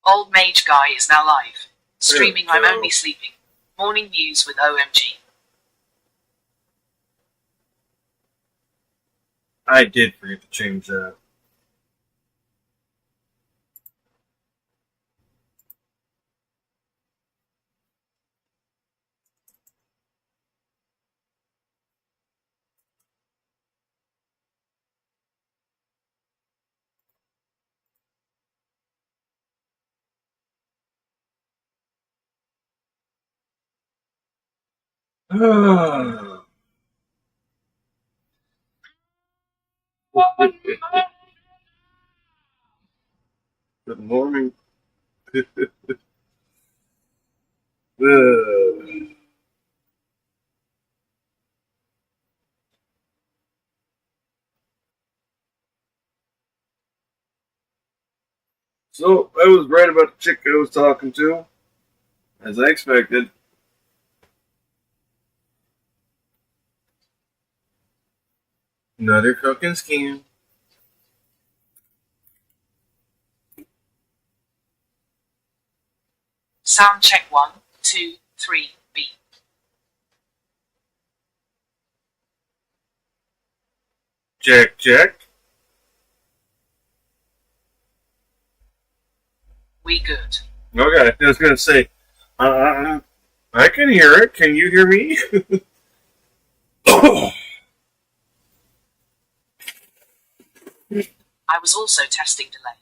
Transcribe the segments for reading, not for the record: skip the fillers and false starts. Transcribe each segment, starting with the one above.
Old Mage Guy is now live. Streaming There we I'm go. Only Sleeping. Morning news with OMG. I did forget to change that. Good morning. So, I was right about the chick I was talking to, as I expected. Another cooking scheme. Sound check 1, 2, 3, B. Check, check. We good. Okay, I was going to say, I can hear it. Can you hear me? I was also testing delay.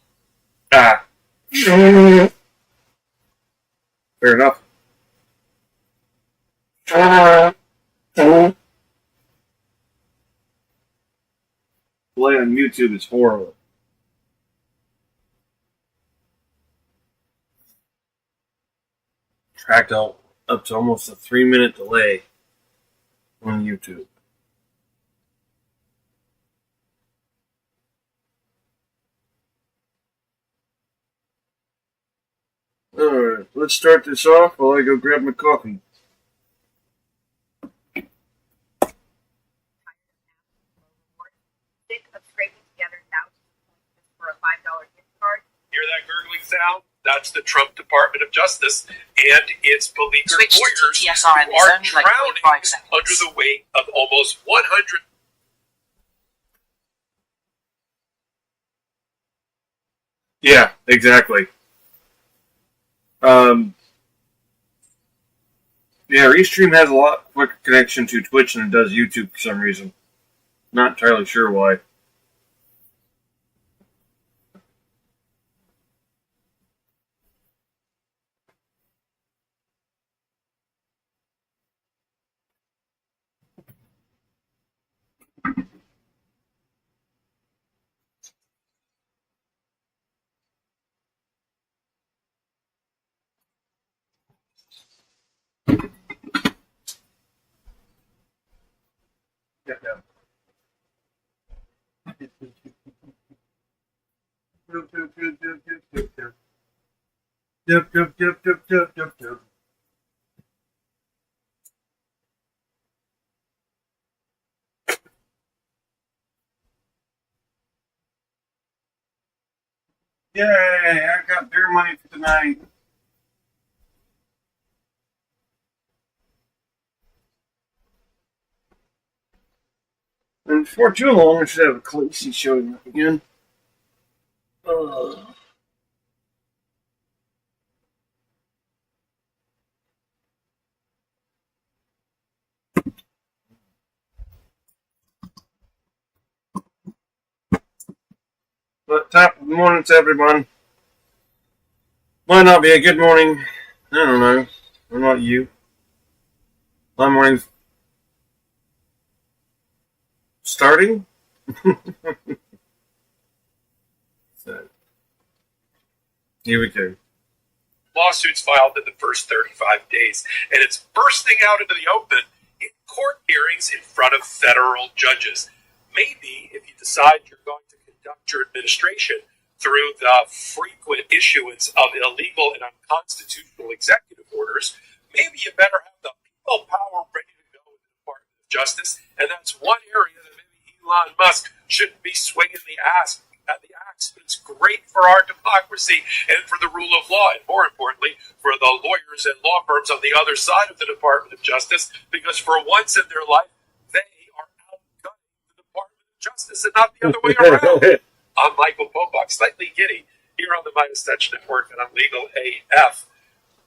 Ah. Fair enough. Play on YouTube is horrible. Tracked out up to almost a 3-minute delay on YouTube. Alright, let's start this off while I go grab my coffee. Of scraping together thousands of points for a $5 gift card. Hear that gurgling sound? That's the Trump Department of Justice and its beleaguered Switch to lawyers TTSR and who are there's only like drowning 0.5 seconds. under the weight of almost 100. Yeah, exactly. Yeah, Restream has a lot quicker connection to Twitch than it does YouTube for some reason. Not entirely sure why. Yay, I got beer money for tonight. And before too long, I should have a Khaleesi showing up again. But top of the morning to everyone. Might not be a good morning. I don't know. I'm not you. My morning's starting. So, here we go. Lawsuits filed in the first 35 days, and it's bursting out into the open in court hearings in front of federal judges. Maybe if you decide you're going to conduct your administration through the frequent issuance of illegal and unconstitutional executive orders, maybe you better have the people power ready to go in the Department of Justice, and that's one area that maybe Elon Musk shouldn't be swinging the axe sucks, but it's great for our democracy and for the rule of law, and more importantly, for the lawyers and law firms on the other side of the Department of Justice, because for once in their life, they are outgunning the Department of Justice and not the other way around. I'm Michael Popok, slightly giddy, here on the Midas Touch Network and on Legal AF.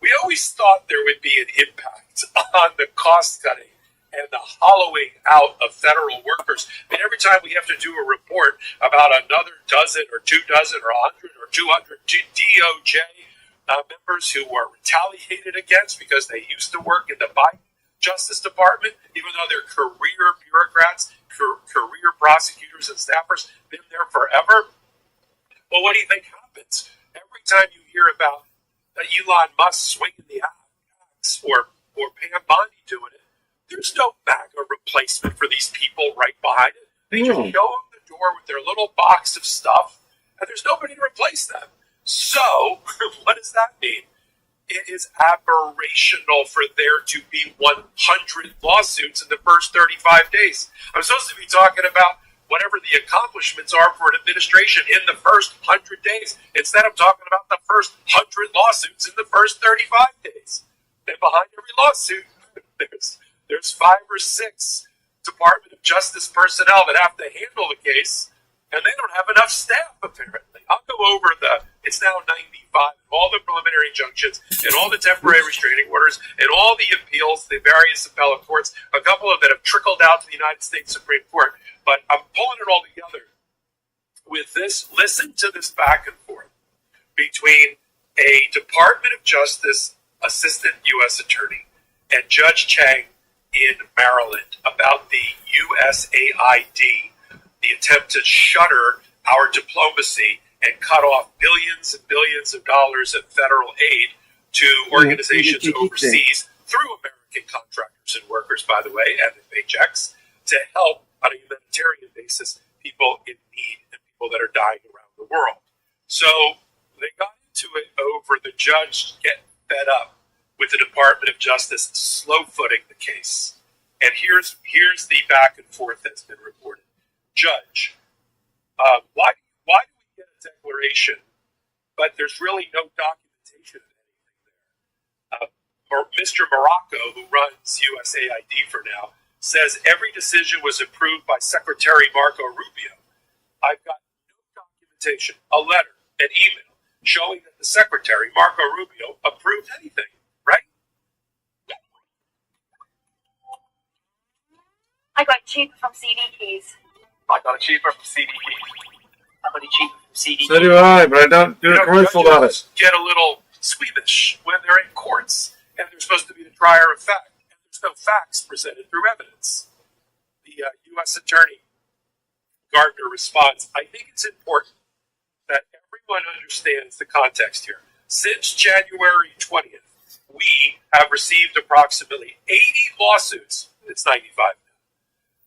We always thought there would be an impact on the cost cutting and the hollowing out of federal workers. I mean, every time we have to do a report about another dozen or 2 dozen or 100 or 200 DOJ members who were retaliated against because they used to work in the Biden Justice Department, even though they're career bureaucrats, career prosecutors and staffers, been there forever. Well, what do you think happens? Every time you hear about Elon Musk swinging the axe or Pam Bondi doing it, there's no MAGA replacement for these people right behind it. They just show up the door with their little box of stuff, and there's nobody to replace them. So, what does that mean? It is aberrational for there to be 100 lawsuits in the first 35 days. I'm supposed to be talking about whatever the accomplishments are for an administration in the first 100 days. Instead, I'm talking about the first 100 lawsuits in the first 35 days. And behind every lawsuit, there's 5 or 6 Department of Justice personnel that have to handle the case, and they don't have enough staff, apparently. I'll go over it's now 95, all the preliminary injunctions, and all the temporary restraining orders, and all the appeals, the various appellate courts, a couple of that have trickled out to the United States Supreme Court. But I'm pulling it all together with this. Listen to this back and forth between a Department of Justice Assistant U.S. Attorney and Judge Chang in Maryland about the USAID, the attempt to shutter our diplomacy and cut off billions and billions of dollars of federal aid to organizations overseas through American contractors and workers, by the way, and their paychecks, to help on a humanitarian basis people in need and people that are dying around the world. So they got into it over the judge getting fed up with the Department of Justice slow-footing the case. And here's the back and forth that's been reported. Judge, why do we get a declaration, but there's really no documentation of anything there? Mr. Morocco, who runs USAID for now, says every decision was approved by Secretary Marco Rubio. I've got no documentation, a letter, an email, showing that the Secretary, Marco Rubio, approved anything, right? I got cheaper from CD Keys. I got it cheaper from CD Keys. I got it cheaper from CD. So do I, but I don't do a commercial about it. Judges get a little squeamish when they're in courts, and they're supposed to be the trier of fact. There's no facts presented through evidence. The U.S. Attorney Gardner responds, I think it's important that everyone understands the context here. Since January 20th, we have received approximately 80 lawsuits. It's 95 now.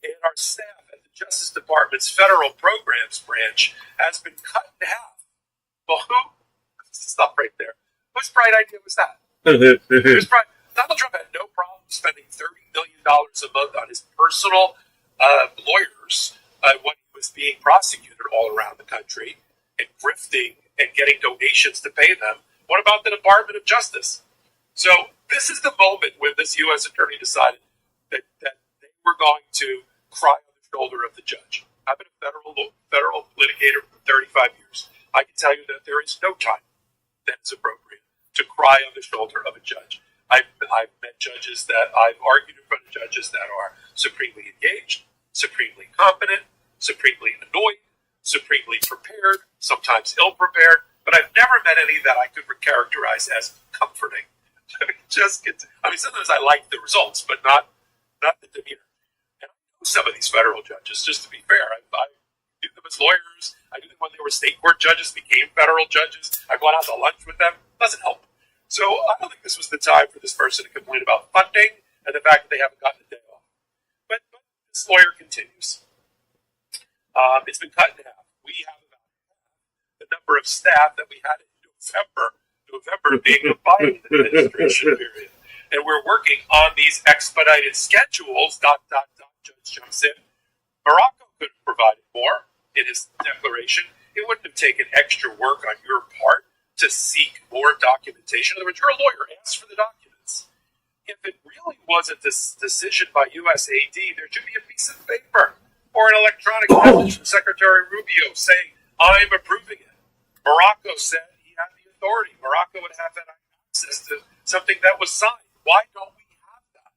And our staff at the Justice Department's Federal Programs Branch has been cut in half. Well, who? Stop right there. Whose bright idea was that? Whose bright? Donald Trump had no problem spending $30 million a month on his personal lawyers when he was being prosecuted all around the country and grifting and getting donations to pay them. What about the Department of Justice? So this is the moment when this U.S. attorney decided that they were going to cry on the shoulder of the judge. I've been a federal litigator for 35 years. I can tell you that there is no time that is appropriate to cry on the shoulder of a judge. I've met judges that I've argued in front of judges that are supremely engaged, supremely competent, supremely annoyed, supremely prepared, sometimes ill-prepared, but I've never met any that I could characterize as comforting. Sometimes I like the results, but not the demeanor. And I know some of these federal judges, just to be fair. I knew them as lawyers. I knew them when they were state court judges, became federal judges. I've gone out to lunch with them. Doesn't help. So I don't think this was the time for this person to complain about funding and the fact that they haven't gotten a day off. But this lawyer continues. It's been cut in half. We have about half the number of staff that we had in November being the Biden administration period. And we're working on these expedited schedules, ... Judge jumps in. Morocco could have provided more in his declaration. it wouldn't have taken extra work on your part to seek more documentation. In other words, you're a lawyer, ask for the documents. If it really was a decision by USAID, there should be a piece of paper or an electronic message from Secretary Rubio saying, I'm approving it. Morocco said he had the authority. Morocco would have that access to something that was signed. Why don't we have that?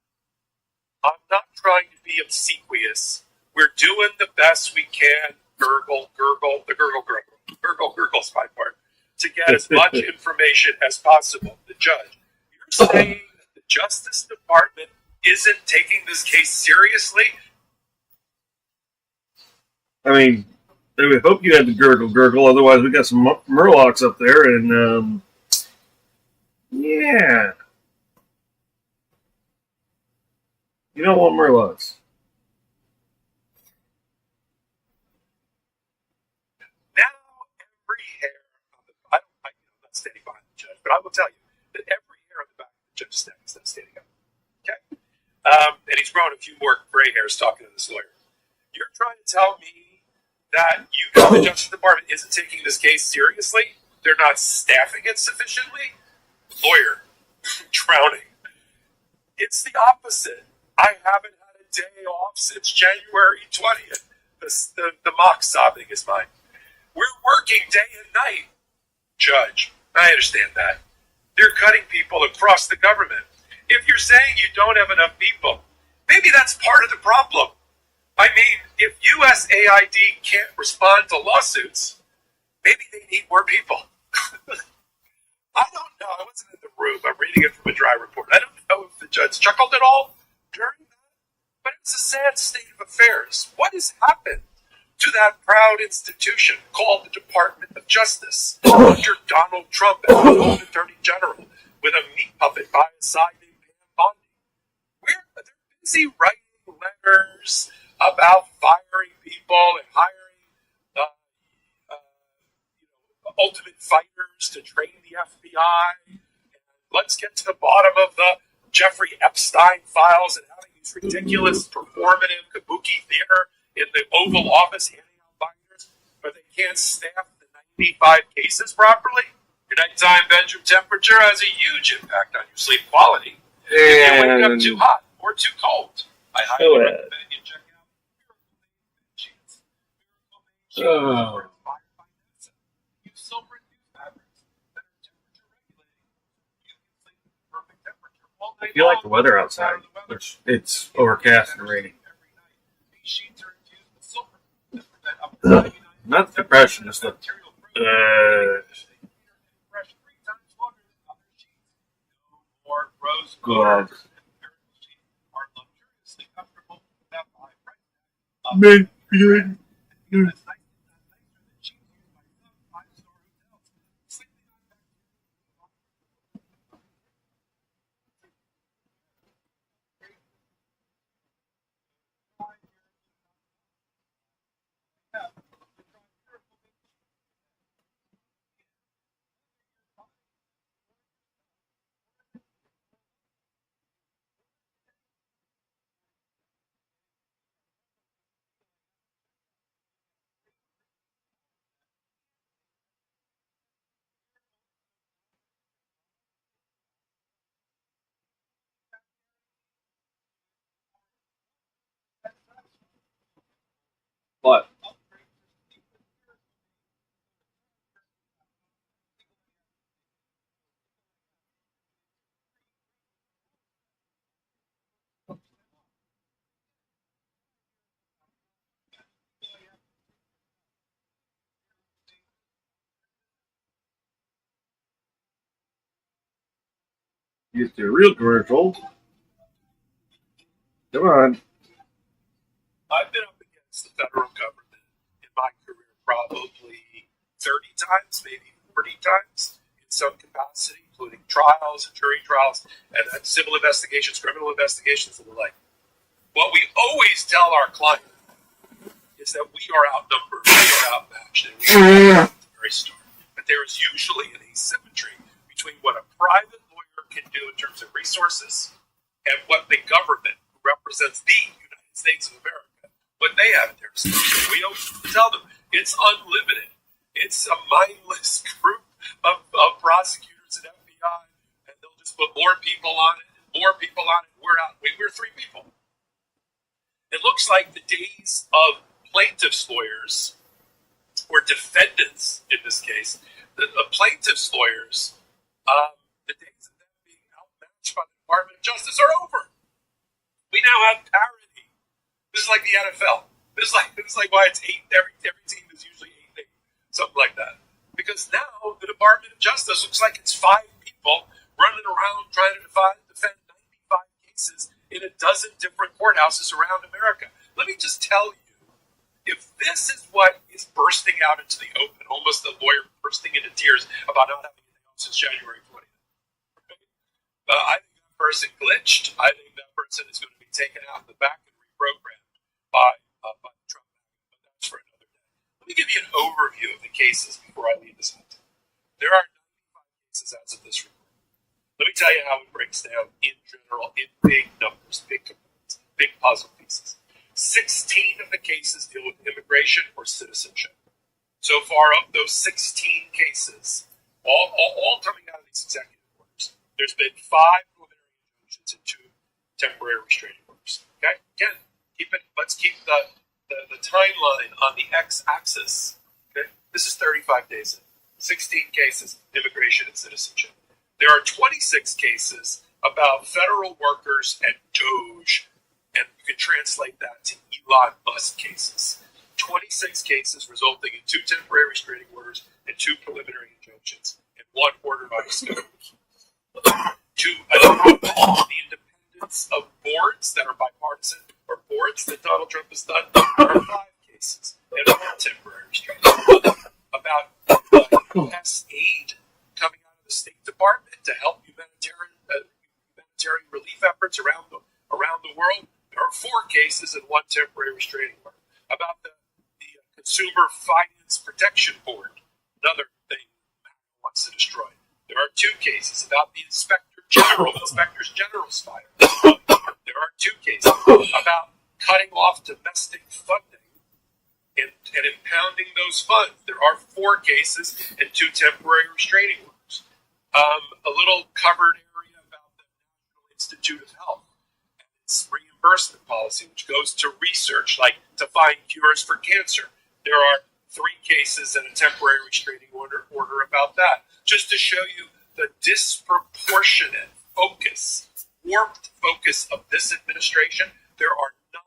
I'm not trying to be obsequious. We're doing the best we can, gurgle, the gurgle's my part, to get as much information as possible. The judge, you're saying that the Justice Department isn't taking this case seriously? I mean, I would hope you had the gurgle, otherwise we got some Murlocs up there, and, yeah. You don't want Murlocs. Now, every hair on the I'm not standing behind the judge, but I will tell you that every hair on the back of the judge's neck is not standing up. Okay? And he's grown a few more gray hairs talking to this lawyer. You're trying to tell me that the Justice Department isn't taking this case seriously? They're not staffing it sufficiently? Lawyer, drowning. It's the opposite. I haven't had a day off since January 20th. The mock sobbing is mine. We're working day and night. Judge, I understand that. They're cutting people across the government. If you're saying you don't have enough people, maybe that's part of the problem. I mean, if USAID can't respond to lawsuits, maybe they need more people. I don't know. I wasn't in the room. I'm reading it from a dry report. I don't know if the judge chuckled at all during that, but it's a sad state of affairs. What has happened to that proud institution called the Department of Justice under Donald Trump as his own Attorney General with a meat puppet by his side named Pam Bondi? They're busy writing letters about firing people and hiring ultimate fighters to train the FBI. And let's get to the bottom of the Jeffrey Epstein files and having these ridiculous performative kabuki theater in the Oval Office handing out binders, but they can't staff the 95 cases properly. Your nighttime bedroom temperature has a huge impact on your sleep quality. If you wake up too hot or too cold, I highly recommend you check out Miracle Made Sheets. Use silver new fabrics that are temperature regulating. You can sleep at the perfect temperature all I night feel like long. the weather outside, which it's overcast and raining. Every night. These sheets are infused with silver that prevent up to 99% Not the depression, just the, bacterial growth. Fresh 3 times longer than other sheets. No more gross God. odors. Miracle sheets are luxuriously comfortable without the high price tag. Man, That's nicer than sheets used by some 5-star hotels. Sleeping on what? Used to a real commercial. Come on. I've been up against the federal government in my career probably 30 times, maybe 40 times in some capacity, including trials and jury trials and civil investigations, criminal investigations, and the like. What we always tell our client is that we are outnumbered, we are outmatched, and we are at the very start. But there is usually an asymmetry between what a private lawyer can do in terms of resources and what the government, who represents the United States of America, what they have at their disposal. We always tell them it's unlimited. It's a mindless group of prosecutors and FBI, and they'll just put more people on it, and more people on it. We're out. We're 3 people. It looks like the days of plaintiffs' lawyers, or defendants in this case, the plaintiffs' lawyers, the days of them being outmatched by the Department of Justice are over. We now have parity. This is like the NFL. This is like why it's 8. Every team is usually 8, something like that. Because now the Department of Justice looks like it's 5 people running around trying to defend 95 cases in a dozen different courthouses around America. Let me just tell you, if this is what is bursting out into the open, almost a lawyer bursting into tears about not having anything else since January 20th, right? I think that person glitched. I think that person is going to be taken out of the back and reprogrammed by Trump. But that's for another day. Let me give you an overview of the cases before I leave this out. There are 95 cases as of this report. Let me tell you how it breaks down in general, in big numbers, big components, big puzzle pieces. 16 of the cases deal with immigration or citizenship. So far, of those 16 cases, all coming out of these executive orders, there's been 5 preliminary injunctions and 2 temporary restraining orders. Okay? Again, let's keep the timeline on the x-axis. Okay? This is 35 days in. 16 cases, immigration and citizenship. There are 26 cases about federal workers and DOJ, and you can translate that to Elon Musk cases. 26 cases resulting in 2 temporary restraining orders and 2 preliminary injunctions, and 1 order by discovery. To the independence of boards that are bipartisan, or boards that Donald Trump has done, there are 5 cases and 1 temporary restraining order. About U.S. aid coming out of the State Department to help humanitarian relief efforts around the world. There are 4 cases and 1 temporary restraining order. About the Consumer Finance Protection Board, another thing Matt wants to destroy. There are 2 cases about the Inspectors General's fire. There are 2 cases about cutting off domestic funding and impounding those funds. There are 4 cases and 2 temporary restraining orders. A little covered area about the National Institute of Health and its reimbursement policy, which goes to research, like to find cures for cancer. There are 3 cases and a temporary restraining order about that. Just to show you the disproportionate focus, warped focus of this administration, there are 9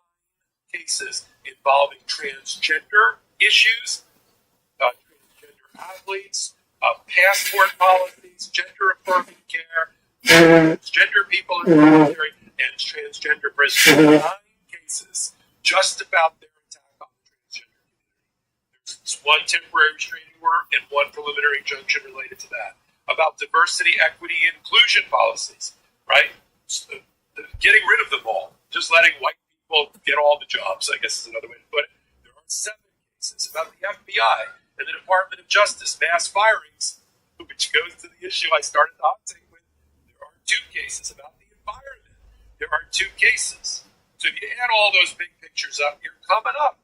cases involving transgender issues, transgender athletes, passport policies, gender-affirming care, transgender people in the military, and transgender prisoners. 9 cases just about their attack on the transgender community. There's 1 temporary restraining order and 1 preliminary injunction related to that. About diversity, equity, and inclusion policies, right? Getting rid of them all. Just letting white people get all the jobs, I guess is another way to put it. There are 7 cases about the FBI and the Department of Justice, mass firings, which goes to the issue I started talking with. There are 2 cases about the environment. There are 2 cases. So if you add all those big pictures up, you're coming up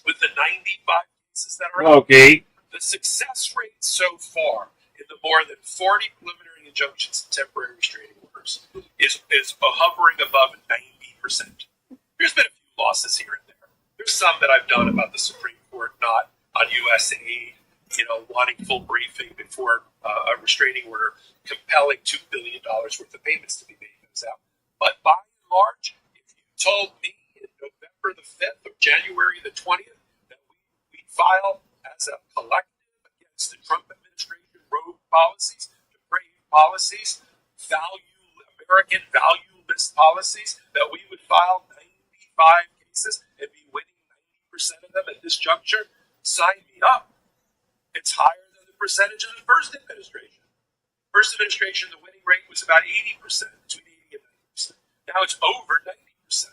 with the 95 cases that are out. Okay. The success rate so far in the more than 40 preliminary injunctions and temporary restraining orders is hovering above 90%. There's been a few losses here and there. There's some that I've done about the Supreme Court not on U.S. aid, wanting full briefing before a restraining order compelling $2 billion worth of payments to be made goes out. But by and large, if you told me in November the 5th or January the 20th that we file as a collective against the Trump administration rogue policies, depraved policies, American valueless policies, that we would file 95 cases and be winning 90% of them at this juncture, sign me up. It's higher than the percentage of the first administration. First administration, the winning rate was about 80%, between 80 and 90%. Now it's over 90%.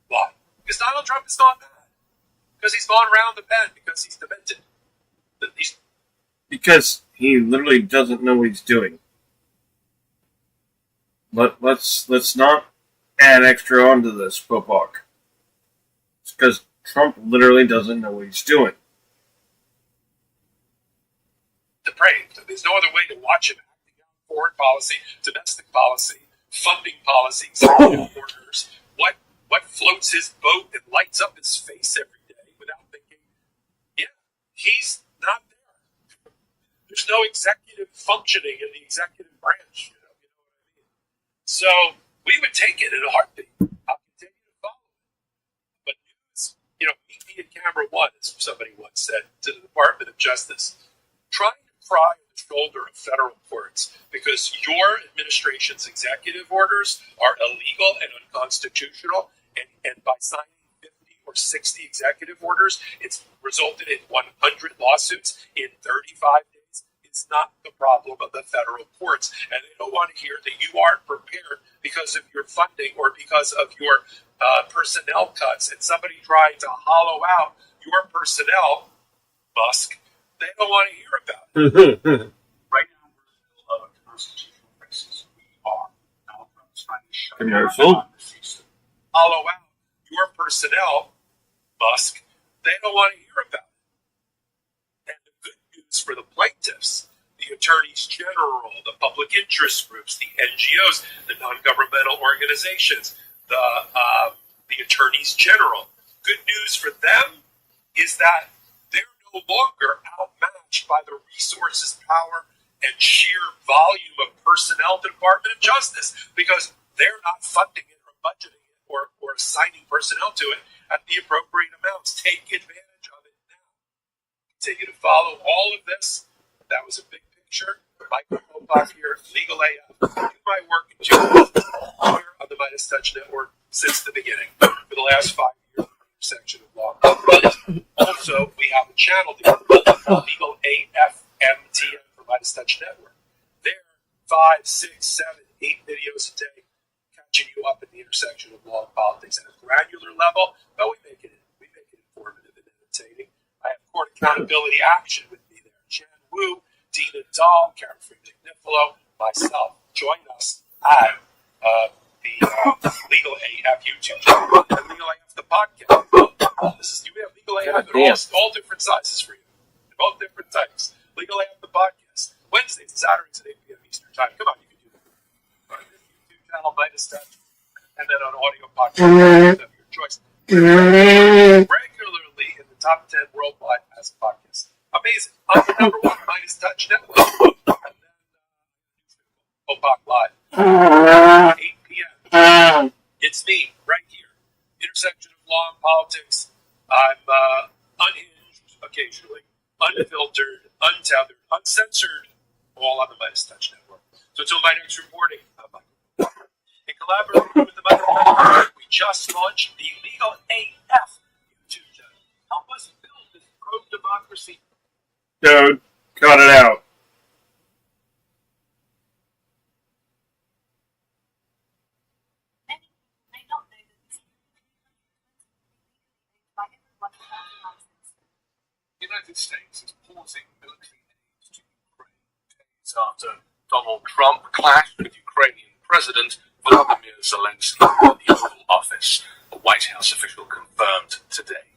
Why? Because Donald Trump has gone mad. Because he's gone round the bend. Because he's demented. Because he literally doesn't know what he's doing. But let's not add extra onto this football. It's because Trump literally doesn't know what he's doing. depraved. There's no other way to watch him acting out foreign policy, domestic policy, funding policy, executive orders. What floats his boat and lights up his face every day without thinking, yeah, he's not there. There's no executive functioning in the executive branch. You know what I mean? So we would take it in a heartbeat. I'll continue to follow it. But news, meet me at camera one, as somebody once said to the Department of Justice. Trying to pry on the shoulder of federal courts because your administration's executive orders are illegal and unconstitutional, and by signing 50 or 60 executive orders, it's resulted in 100 lawsuits in 35 days. It's not the problem of the federal courts, and they don't want to hear that you aren't prepared because of your funding or because of your personnel cuts and somebody trying to hollow out your personnel, Musk. They don't want to hear about it. Right now, we're in the middle of a constitutional crisis. We are. Donald Trump's trying to shut Commercial. down the system. Hollow out your personnel, Musk. They don't want to hear about it. And the good news for the plaintiffs, the attorneys general, the public interest groups, the NGOs, the non-governmental organizations, the attorneys general. Good news for them is that they're no longer outmatched by the resources, power, and sheer volume of personnel to the Department of Justice because they're not funding it or budgeting it or assigning personnel to it at the appropriate amounts. Take advantage of it now. Continue to follow all of this. That was a big picture. Michael Popak here, Legal AF. I do my work in journalism here on the Midas Touch Network since the beginning for the last 5 years. Section of law. Also, we have a channel there, Legal AFMTN for Midas Touch Network. There, 5, 6, 7, 8 videos a day, catching you up in the intersection of law and politics at a granular level, but we make it informative and entertaining. I have Court Accountability Action with me there. Chan Wu, Dina Dahl, Karen Friedrich-Nifolo, myself. Join us at the Legal AF YouTube channel and Legal AF the podcast. We have Legal AF in all different sizes for you. All different types. Legal AF the podcast. Wednesdays and Saturdays at 8 p.m. Eastern Time. Come on, you can do that. On the YouTube channel, Midas Touch, and then on audio podcast of your choice. Regularly in the top 10 worldwide as a podcast. Amazing. On the number one Midas Touch Network. And then Opak Live. 8 p.m. It's me, right here. Intersection of law and politics. I'm unhinged occasionally, unfiltered, untethered, uncensored, all on the Midas Touch Network. So until my next reporting, I'm Michael. In collaboration with the Midas Touch Network, we just launched the Legal AF YouTube channel. Help us build this pro-democracy. Dude, cut it out. Many people may not know that this by everyone without a license. The United States is pausing military aid to Ukraine days after Donald Trump clashed with Ukrainian President Volodymyr Zelensky in the Oval Office, a White House official confirmed today.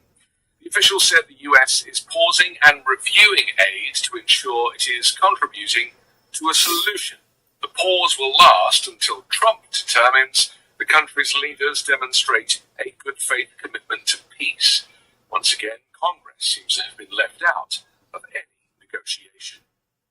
The official said the US is pausing and reviewing aid to ensure it is contributing to a solution. The pause will last until Trump determines the country's leaders demonstrate a good faith commitment to peace. Once again, Congress seems to have been left out of any negotiation.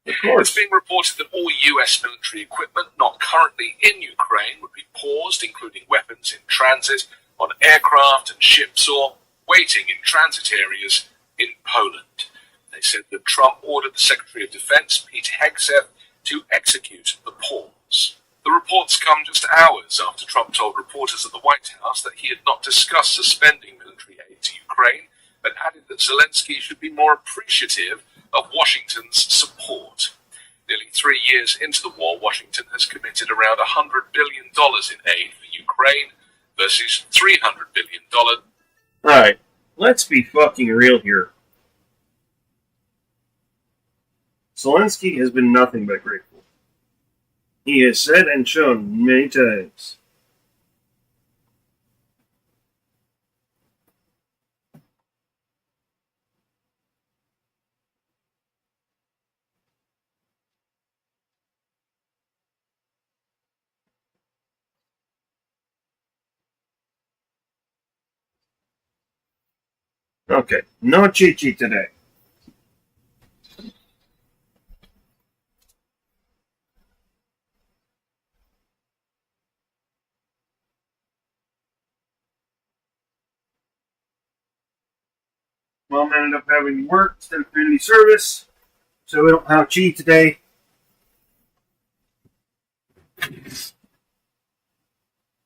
Of course. It's being reported that all US military equipment not currently in Ukraine would be paused, including weapons in transit, on aircraft and ships, or waiting in transit areas in Poland. They said that Trump ordered the Secretary of Defense, Pete Hegseth, to execute the pause. The reports come just hours after Trump told reporters at the White House that he had not discussed suspending military aid to Ukraine, but added that Zelensky should be more appreciative of Washington's support. Nearly 3 years into the war, Washington has committed around $100 billion in aid for Ukraine versus $300 billion. Alright, let's be fucking real here. Zelensky has been nothing but grateful. He has said and shown many times. Okay, no Chi-Chi today. Mom ended up having to work instead of community service, so we don't have Chi today.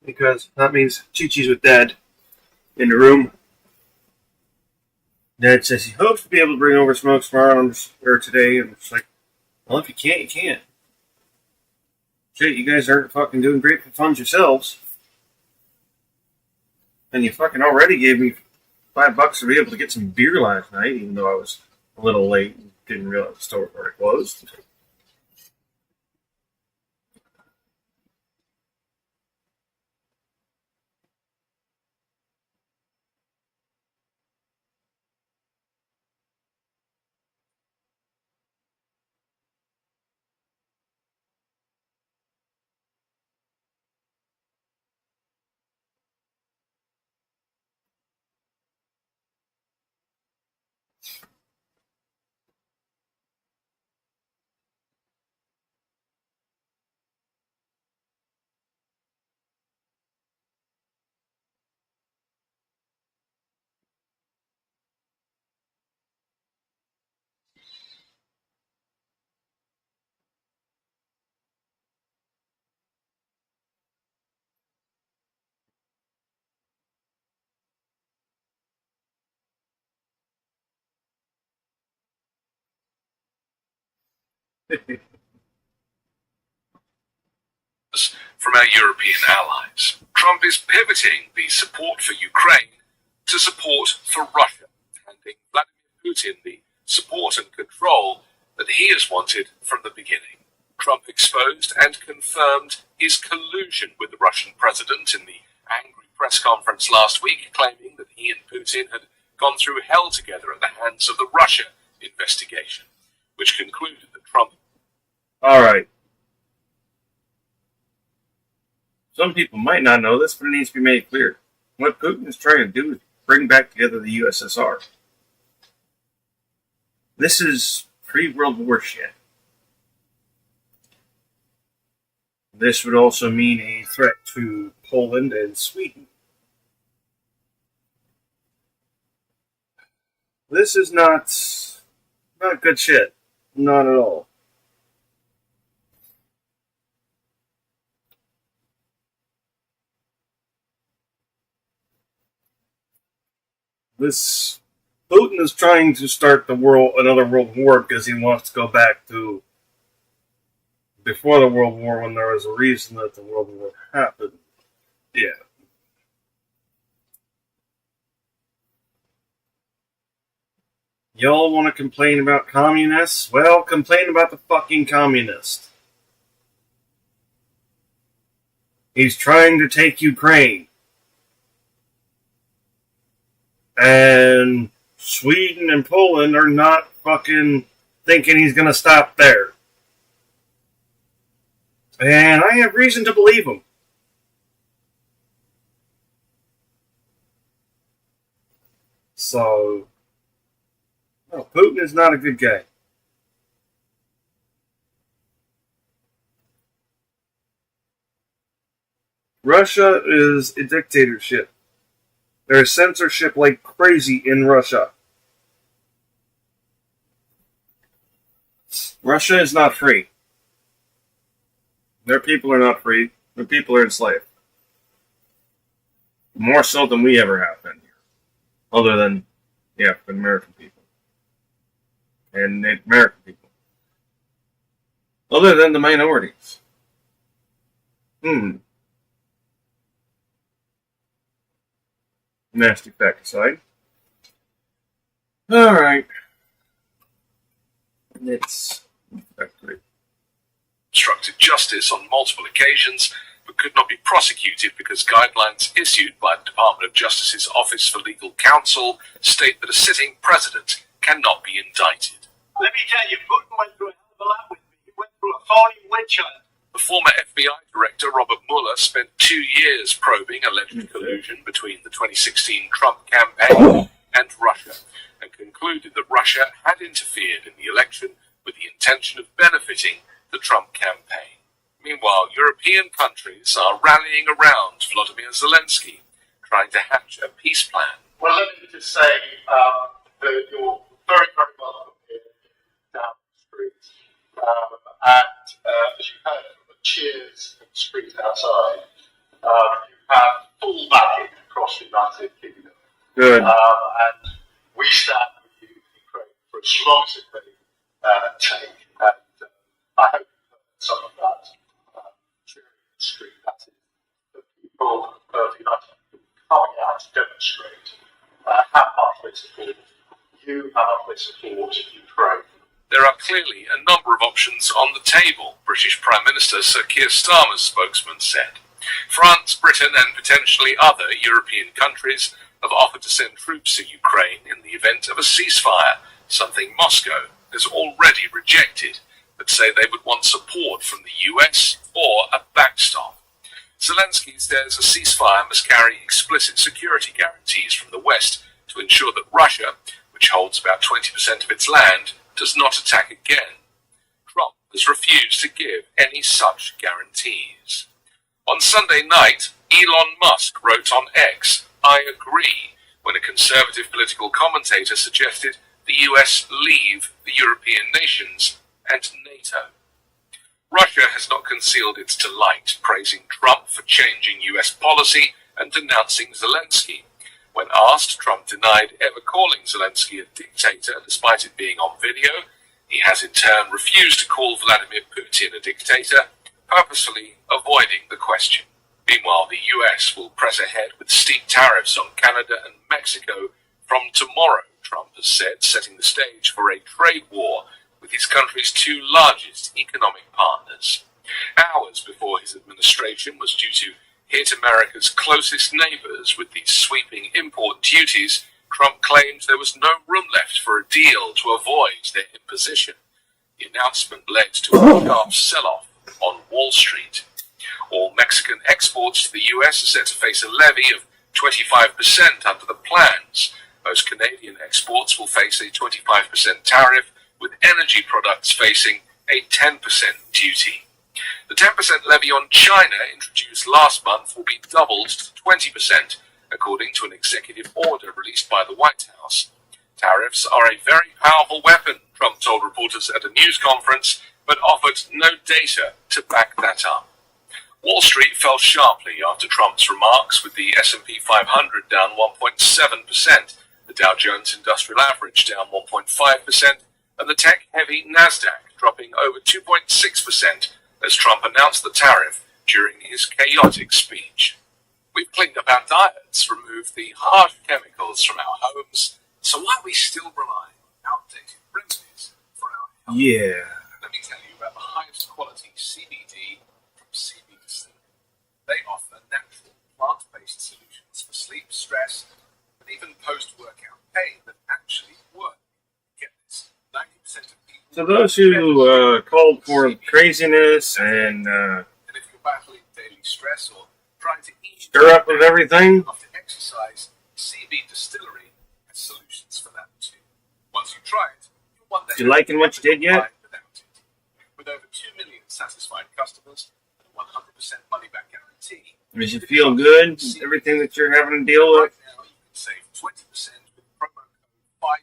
Because that means Chi-Chi's with Dad in the room. Dad says he hopes to be able to bring over Smoke tomorrow or today, and it's like, well, if you can't, you can't. Shit, you guys aren't fucking doing great for funds yourselves. And you fucking already gave me $5 to be able to get some beer last night, even though I was a little late and didn't realize the store was already closed. From our European allies. Trump is pivoting the support for Ukraine to support for Russia, handing Vladimir Putin the support and control that he has wanted from the beginning. Trump exposed and confirmed his collusion with the Russian president in the angry press conference last week, claiming that he and Putin had gone through hell together at the hands of the Russia investigation, which concluded that Trump... All right. Some people might not know this, but it needs to be made clear. What Putin is trying to do is bring back together the USSR. This is pre-World War shit. This would also mean a threat to Poland and Sweden. This is not good shit. Not at all. This Putin is trying to start another world war because he wants to go back to before the World War when there was a reason that the World War happened. Yeah. Y'all want to complain about communists? Well, complain about the fucking communist. He's trying to take Ukraine. And Sweden and Poland are not fucking thinking he's going to stop there. And I have reason to believe him. So, no, Putin is not a good guy. Russia is a dictatorship. There is censorship like crazy in Russia. Russia is not free. Their people are not free. Their people are enslaved. More so than we ever have been here. Other than the African American people. And Native American people. Other than the minorities. Nasty fact aside. Alright. It's effective. Obstructed justice on multiple occasions, but could not be prosecuted because guidelines issued by the Department of Justice's Office for Legal Counsel state that a sitting president cannot be indicted. Let me tell you, Putin went through a hell of a lot with me. He went through a phony witch hunt. The former FBI director, Robert Mueller, spent 2 years probing alleged collusion between the 2016 Trump campaign and and Russia, and concluded that Russia had interfered in the election with the intention of benefiting the Trump campaign. Meanwhile, European countries are rallying around Volodymyr Zelensky, trying to hatch a peace plan. Well, let me just say that you're very, very welcome here down the street. And as you heard from the cheers in the street outside, you have full backing across the United Kingdom. Good. And we stand with you in Ukraine for as long as it may take. And I hope you've heard some of that cheering in the street. That is the people of the United Kingdom coming out to demonstrate how much they support you, how much they support Ukraine. There are clearly a number of options on the table, British Prime Minister Sir Keir Starmer's spokesman said. France, Britain and potentially other European countries have offered to send troops to Ukraine in the event of a ceasefire, something Moscow has already rejected, but say they would want support from the US or a backstop. Zelensky says a ceasefire must carry explicit security guarantees from the West to ensure that Russia, which holds about 20% of its land, does not attack again. Trump has refused to give any such guarantees. On Sunday night, Elon Musk wrote on X, "I agree," when a conservative political commentator suggested the US leave the European nations and NATO. Russia has not concealed its delight, praising Trump for changing US policy and denouncing Zelensky. When asked, Trump denied ever calling Zelensky a dictator despite it being on video. He has in turn refused to call Vladimir Putin a dictator, purposefully avoiding the question. Meanwhile, the US will press ahead with steep tariffs on Canada and Mexico from tomorrow, Trump has said, setting the stage for a trade war with his country's two largest economic partners. Hours before his administration was due to hit America's closest neighbors with these sweeping import duties, Trump claimed there was no room left for a deal to avoid their imposition. The announcement led to a sharp sell-off on Wall Street. All Mexican exports to the US are set to face a levy of 25% under the plans. Most Canadian exports will face a 25% tariff, with energy products facing a 10% duty. The 10% levy on China introduced last month will be doubled to 20%, according to an executive order released by the White House. Tariffs are a very powerful weapon, Trump told reporters at a news conference, but offered no data to back that up. Wall Street fell sharply after Trump's remarks, with the S&P 500 down 1.7%, the Dow Jones Industrial Average down 1.5%, and the tech-heavy Nasdaq dropping over 2.6% as Trump announced the tariff during his chaotic speech. We've cleaned up our diets, removed the harsh chemicals from our homes, so why are we still relying on outdated remedies for our health? Yeah. Let me tell you about the highest quality CBD from CB Distillery. They offer natural, plant-based solutions for sleep, stress, and even post-workout pain that actually work. Get this, 90% of people... So those who called for craziness and And if you're battling daily stress or trying to eat... stir up with everything, After exercise, CB Distillery has solutions for that too. Once you try it, you'll wonder... you liking what you did yet? Without it. With over 2 million satisfied customers and a 100% money-back guarantee... Does it feel good? Everything that you're having to deal Right with? now, you can save 20% with promo code 5...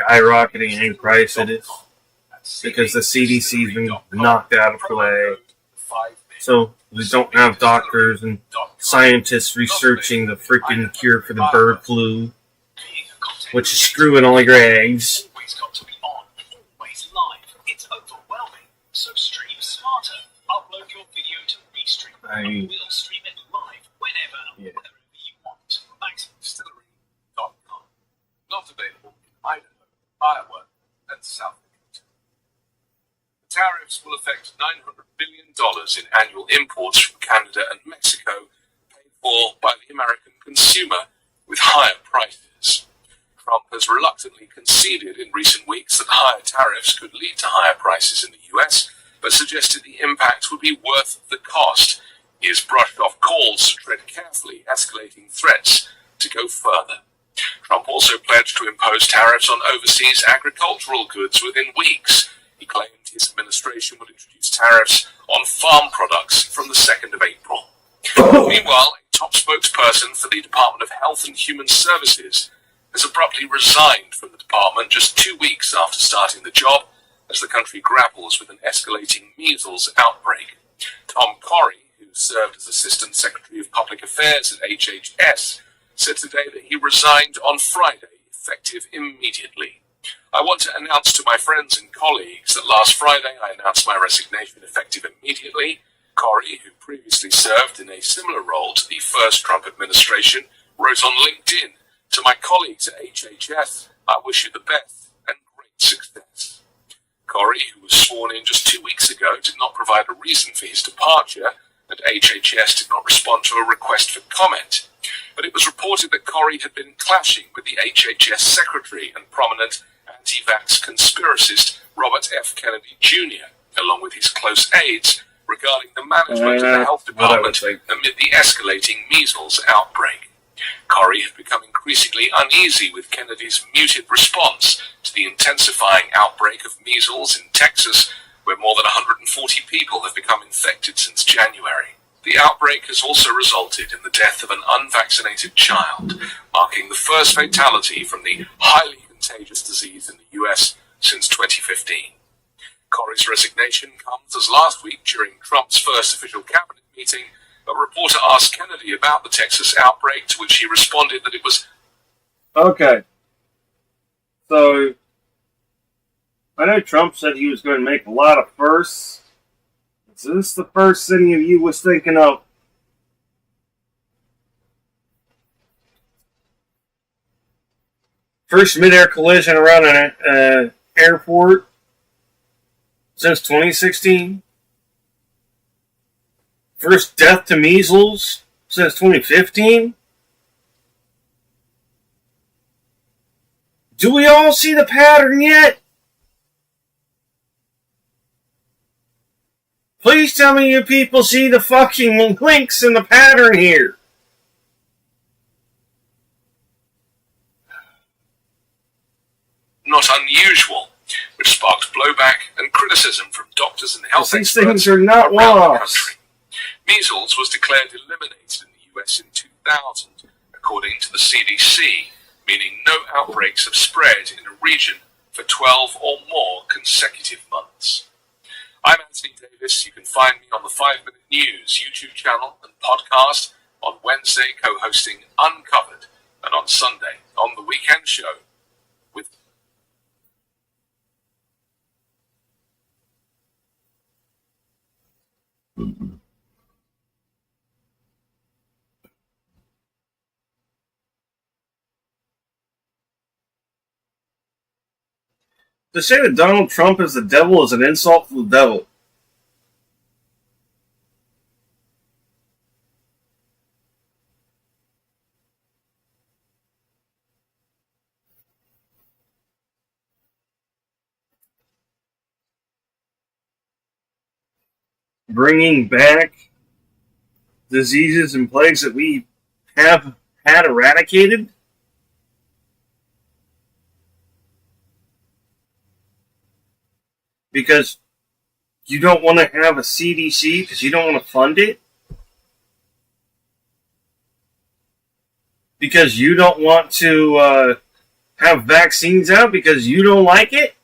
Skyrocketing in price it is. Because the CDC's been knocked out of play. So we don't have doctors and scientists researching the freaking cure for the bird flu, which is screwing all your eggs. Always got to be on, always live. It's overwhelming. So stream smarter. Upload your video to Restream. We'll stream it live whenever and wherever you want. MaximumDistillery.com. Not available in Idaho, Iowa, and South Dakota. The tariffs will affect $900 billion in annual imports from Canada and Mexico, paid for by the American consumer with higher prices. Trump has reluctantly conceded in recent weeks that higher tariffs could lead to higher prices in the US, but suggested the impact would be worth the cost. He has brushed off calls to tread carefully, escalating threats to go further. Trump also pledged to impose tariffs on overseas agricultural goods within weeks. He claimed his administration would introduce tariffs on farm products from the 2nd of April. Meanwhile, a top spokesperson for the Department of Health and Human Services has abruptly resigned from the department just 2 weeks after starting the job, as the country grapples with an escalating measles outbreak. Tom Corey, who served as Assistant Secretary of Public Affairs at HHS, said today that he resigned on Friday, effective immediately. I want to announce to my friends and colleagues that last Friday I announced my resignation effective immediately. Corey, who previously served in a similar role to the first Trump administration, wrote on LinkedIn, "To my colleagues at HHS, I wish you the best and great success." Corey, who was sworn in just 2 weeks ago, did not provide a reason for his departure, and HHS did not respond to a request for comment. But it was reported that Corey had been clashing with the HHS secretary and prominent anti-vax conspiracist Robert F. Kennedy Jr., along with his close aides, regarding the management of the health department amid the escalating measles outbreak. Corey had become increasingly uneasy with Kennedy's muted response to the intensifying outbreak of measles in Texas, where more than 140 people have become infected since January. The outbreak has also resulted in the death of an unvaccinated child, marking the first fatality from the highly contagious disease in the US since 2015. Corey's resignation comes as last week, during Trump's first official cabinet meeting, a reporter asked Kennedy about the Texas outbreak, to which he responded that it was... Okay. So, I know Trump said he was going to make a lot of firsts. Is this the first any of you was thinking of? First mid-air collision around an airport since 2016. First death to measles since 2015. Do we all see the pattern yet? Please tell me you people see the fucking links in the pattern here. Not unusual, which sparked blowback and criticism from doctors and health These experts things are not around the one-offs. country. Measles was declared eliminated in the US in 2000, according to the CDC, meaning no outbreaks have spread in a region for 12 or more consecutive months. I'm Anthony Davis. You can find me on the 5 Minute News YouTube channel and podcast, on Wednesday co-hosting Uncovered, and on Sunday on The Weekend Show with... To say that Donald Trump is the devil is an insult to the devil. Bringing back diseases and plagues that we have had eradicated. Because you don't want to have a CDC because you don't want to fund it? Because you don't want to have vaccines out because you don't like it?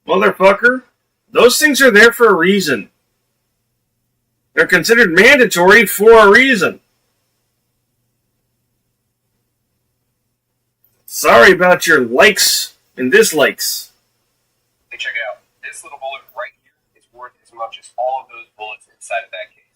Motherfucker. Those things are there for a reason. They're considered mandatory for a reason. Sorry about your likes and dislikes. Hey, check it out. This little bullet right here is worth as much as all of those bullets inside of that case.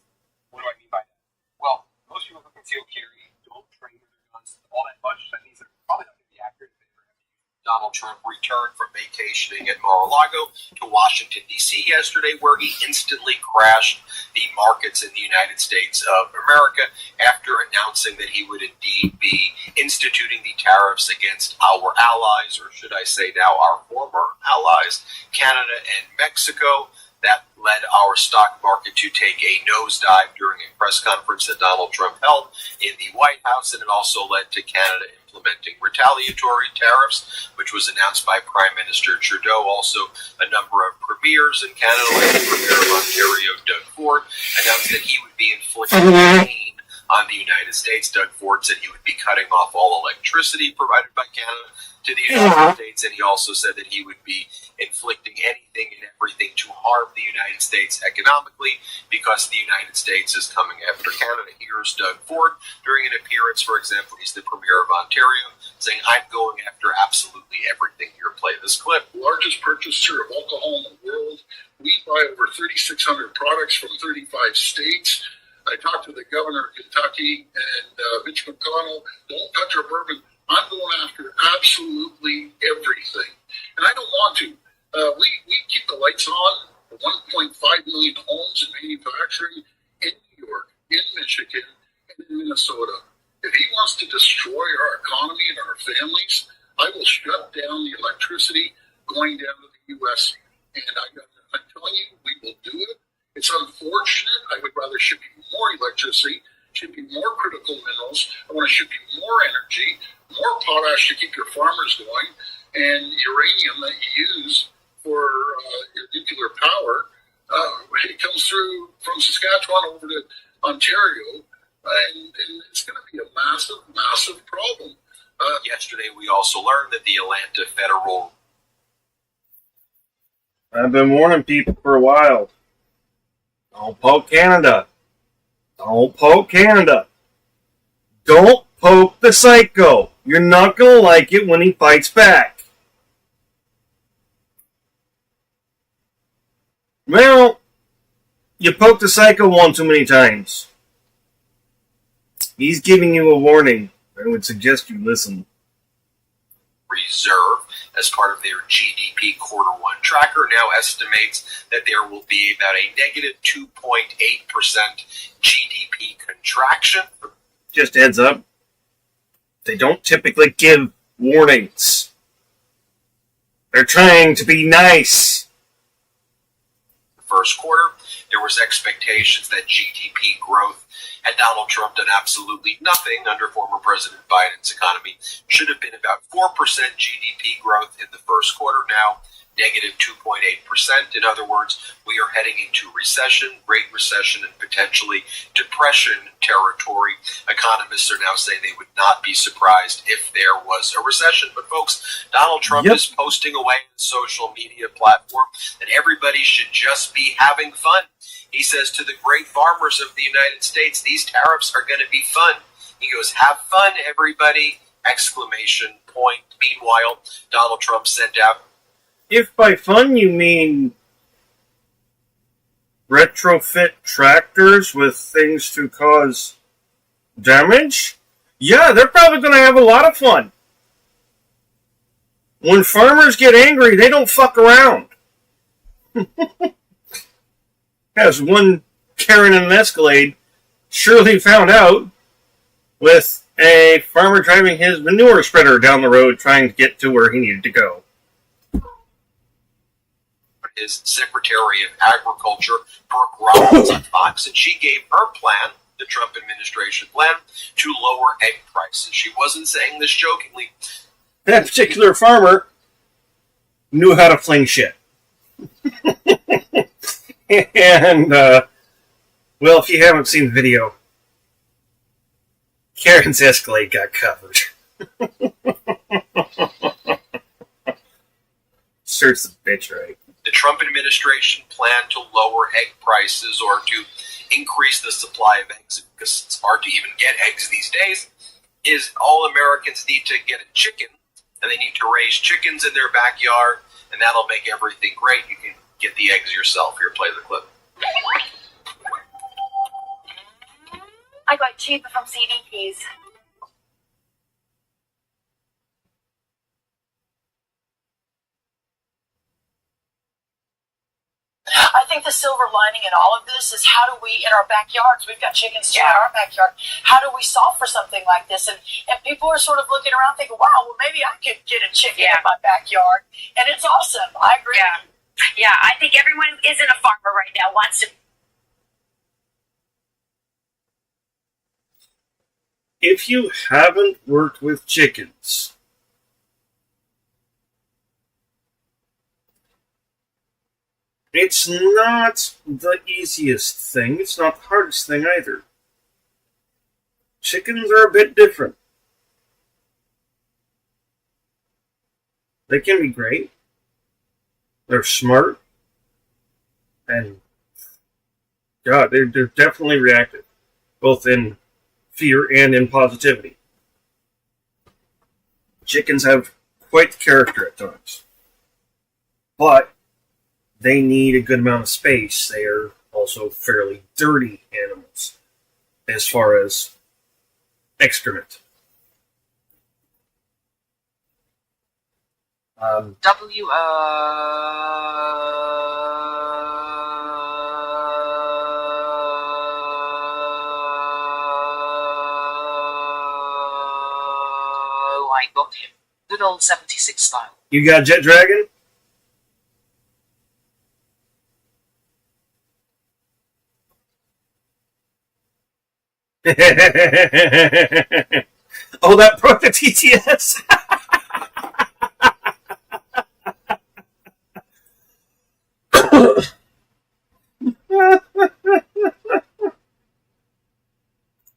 What do I mean by that? Well, most people who conceal carry don't train with their guns all that much. That means they're probably not going to be accurate if they ever have to use. Donald Trump returned from vacationing at Mar-a-Lago to Washington, D.C. yesterday, where he instantly crashed the markets in the United States of America after announcing that he would indeed be instituting the tariffs against our allies, or should I say now our former allies, Canada and Mexico. That led our stock market to take a nosedive during a press conference that Donald Trump held in the White House, and it also led to Canada implementing retaliatory tariffs, which was announced by Prime Minister Trudeau. Also, a number of premiers in Canada, like the Premier of Ontario, Doug Ford, announced that he would be inflicting pain on the United States. Doug Ford said he would be cutting off all electricity provided by Canada to the United States, and he also said that he would be inflicting anything and everything to harm the United States economically because the United States is coming after Canada. Here's Doug Ford during an appearance, for example, he's the Premier of Ontario, saying, "I'm going after absolutely everything." Here, play this clip. Largest purchaser of alcohol in the world. We buy over 3,600 products from 35 states. I talked to the governor of Kentucky and Mitch McConnell. Don't touch our bourbon. I'm going after absolutely everything. And I don't want to. We keep the lights on. 1.5 million homes in manufacturing in New York, in Michigan, and in Minnesota. If he wants to destroy our economy and our families, I will shut down the electricity going down to the U.S. And I'm telling you, we will do it. It's unfortunate. I would rather ship you more electricity, ship you more critical minerals. I want to ship you more energy, more potash to keep your farmers going, and uranium that you use for your nuclear power. It comes through from Saskatchewan over to Ontario, and it's going to be a massive, massive problem. Yesterday, we also learned that the Atlanta Federal... I've been warning people for a while. Don't poke Canada. Don't poke Canada. Don't poke the psycho. You're not going to like it when he fights back. Well, you poked the psycho one too many times. He's giving you a warning. I would suggest you listen. Reserve, as part of their GDP quarter one tracker, now estimates that there will be about a negative 2.8% GDP contraction. Just heads up, they don't typically give warnings. They're trying to be nice. First quarter, there was expectations that GDP growth, had Donald Trump done absolutely nothing under former President Biden's economy, should have been about 4% GDP growth in the first quarter. Now, negative 2.8%. In other words, we are heading into recession, Great Recession, and potentially depression territory. Economists are now saying they would not be surprised if there was a recession. But folks, Donald Trump is posting away on the social media platform that everybody should just be having fun. He says to the great farmers of the United States, these tariffs are going to be fun. He goes, have fun, everybody! Exclamation point. Meanwhile, Donald Trump sent out... If by fun you mean retrofit tractors with things to cause damage, yeah, they're probably going to have a lot of fun. When farmers get angry, they don't fuck around. As one Karen in an Escalade surely found out with a farmer driving his manure spreader down the road trying to get to where he needed to go. His Secretary of Agriculture, Brooke Roberts, on Fox, and she gave her plan, the Trump administration plan, to lower egg prices. She wasn't saying this jokingly. That particular farmer knew how to fling shit. And, well, if you haven't seen the video, Karen's Escalade got covered. Search the bitch right. The Trump administration plan to lower egg prices or to increase the supply of eggs, because it's hard to even get eggs these days, is all Americans need to get a chicken, and they need to raise chickens in their backyard, and that'll make everything great. You can get the eggs yourself. Here, play the clip. I got cheaper from CDPs. I think the silver lining in all of this is how do we, in our backyards, we've got chickens too in our backyard, how do we solve for something like this? And people are sort of looking around thinking, wow, well, maybe I could get a chicken in my backyard. And it's awesome. I agree. Yeah, I think everyone who isn't a farmer right now wants to. If you haven't worked with chickens, it's not the easiest thing. It's not the hardest thing either. Chickens are a bit different. They can be great. They're smart. And, God, they're definitely reactive. Both in fear and in positivity. Chickens have quite the character at times. But they need a good amount of space. They are also fairly dirty animals as far as excrement. I got him. Good old 76 style. You got Jet Dragon? Oh, that broke the TTS.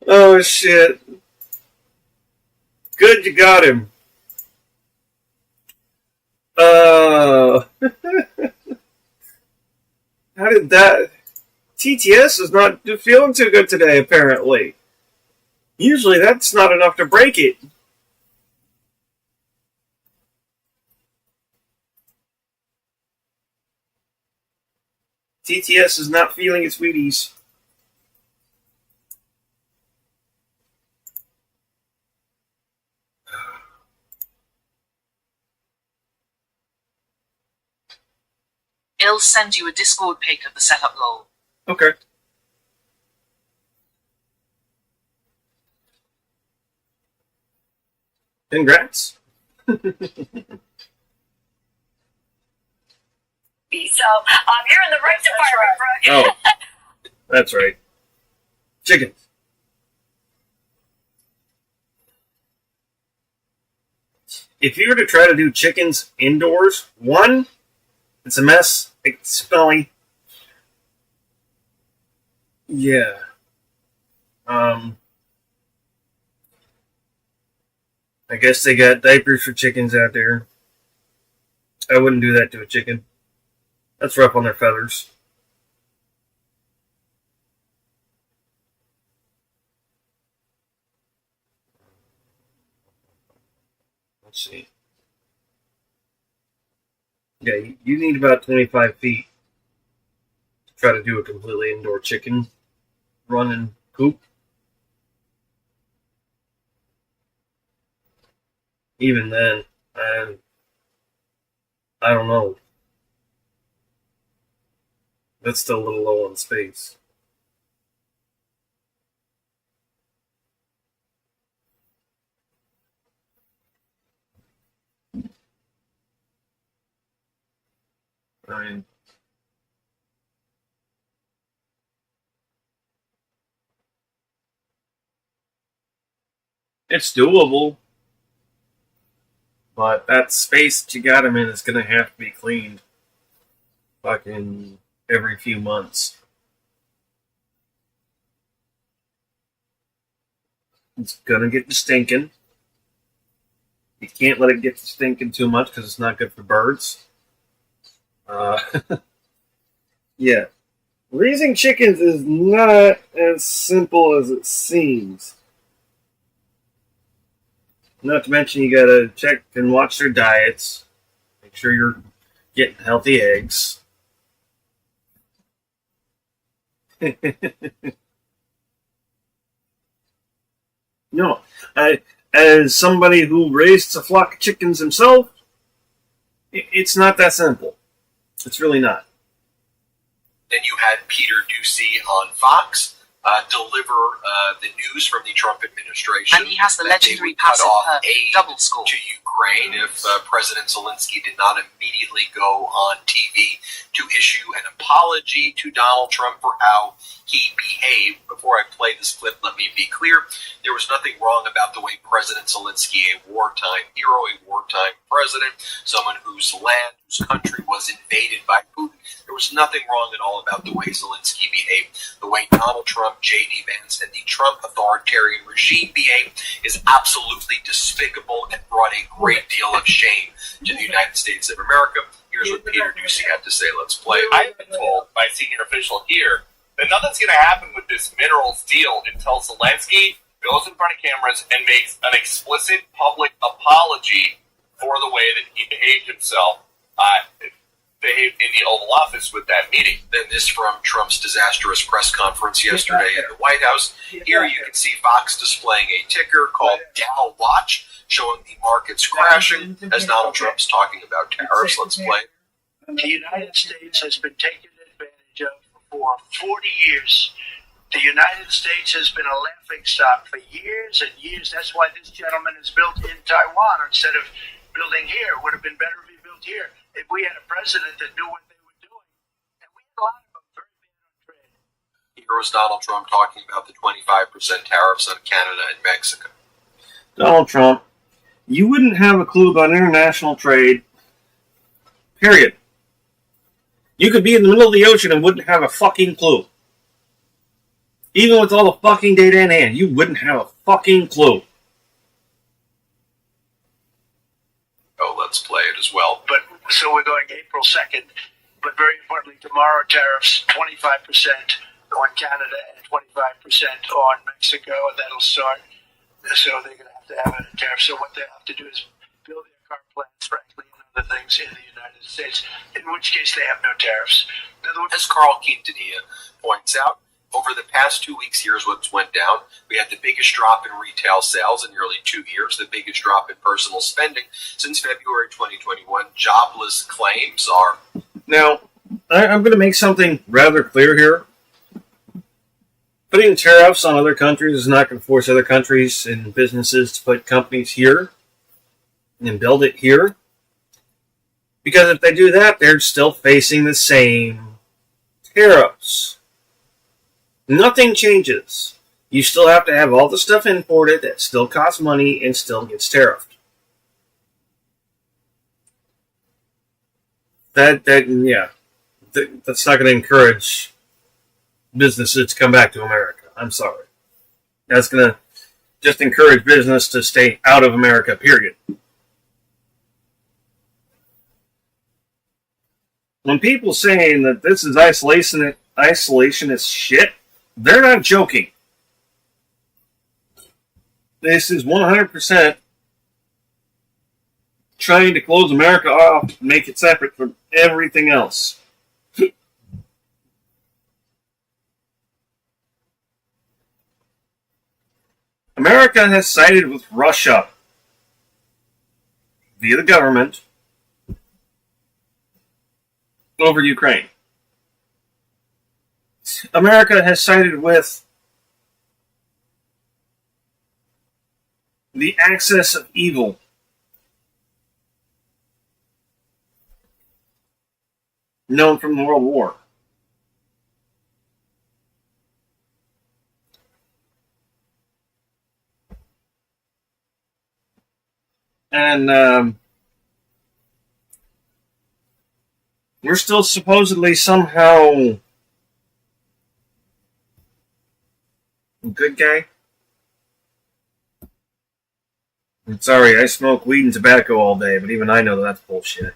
Oh, shit. Good, you got him. How did that... TTS is not feeling too good today, apparently. Usually that's not enough to break it. TTS is not feeling its Wheaties. I'll send you a Discord pic of the setup lol. Okay. Congrats. So, you're in the right department, Brooke. Oh, that's right. Chickens. If you were to try to do chickens indoors, one, it's a mess. It's smelly. Yeah. I guess they got diapers for chickens out there. I wouldn't do that to a chicken. That's rough on their feathers. Let's see. Yeah, you need about 25 feet to try to do a completely indoor chicken run and coop. Even then, I don't know. That's still a little low on space. I mean, it's doable, but that space that you got them in is going to have to be cleaned fucking every few months. It's going to get to stinking. You can't let it get to stinking too much because it's not good for birds. Yeah. Raising chickens is not as simple as it seems. Not to mention you gotta check and watch their diets. Make sure you're getting healthy eggs. No. As somebody who raised a flock of chickens himself, it's not that simple. It's really not. Then you had Peter Ducey on Fox deliver the news from the Trump administration. And he has the that they legendary would cut passive off perk aid double score. to Ukraine if President Zelensky did not immediately go on TV to issue an apology to Donald Trump for how he behaved. Before I play this clip, let me be clear. There was nothing wrong about the way President Zelensky, a wartime hero, a wartime president, someone whose land, whose country was invaded by Putin, there was nothing wrong at all about the way Zelensky behaved. The way Donald Trump, J.D. Vance, and the Trump authoritarian regime behaved is absolutely despicable and brought a great deal of shame to the United States of America. Here's what Peter Doocy had to say. Let's play it. I've been told by a senior official here that nothing's going to happen with this minerals deal until Zelensky goes in front of cameras and makes an explicit public apology for the way that he behaved himself behaved in the Oval Office with that meeting. Then this from Trump's disastrous press conference yesterday at the White House. Here you can see Fox displaying a ticker called Dow Watch, showing the markets crashing as Donald Trump's talking about tariffs. Let's play. The United States has been taken advantage of for 40 years. The United States has been a laughingstock for years and years. That's why this gentleman is built in Taiwan instead of building here. It would have been better if he built here if we had a president that knew what they were doing. And we had a lot of them very bad on trade. Here was Donald Trump talking about the 25% tariffs on Canada and Mexico. Donald Trump, you wouldn't have a clue about international trade, period. You could be in the middle of the ocean and wouldn't have a fucking clue. Even with all the fucking data in hand, you wouldn't have a fucking clue. Oh, let's play it as well. But so we're going April 2nd. But very importantly, tomorrow tariffs 25% on Canada and 25% on Mexico, and that'll start. So they're going to have a tariff. So what they have to do is build their car plants, frankly, and other things in the United States, in which case they have no tariffs. In other words, as Carl Quintanilla points out, over the past 2 weeks, here's what's went down. We had the biggest drop in retail sales in nearly 2 years, the biggest drop in personal spending since February 2021. Jobless claims are... Now, I'm going to make something rather clear here. Putting tariffs on other countries is not going to force other countries and businesses to put companies here and build it here. Because if they do that, they're still facing the same tariffs. Nothing changes. You still have to have all the stuff imported that still costs money and still gets tariffed. That's not going to encourage businesses to come back to America. I'm sorry. That's going to just encourage business to stay out of America, period. When people saying that this is isolationist shit, they're not joking. This is 100% trying to close America off, make it separate from everything else. America has sided with Russia via the government over Ukraine. America has sided with the axis of evil. Known from the World War. And we're still supposedly somehow a good guy. I'm sorry, I smoke weed and tobacco all day, but even I know that's bullshit.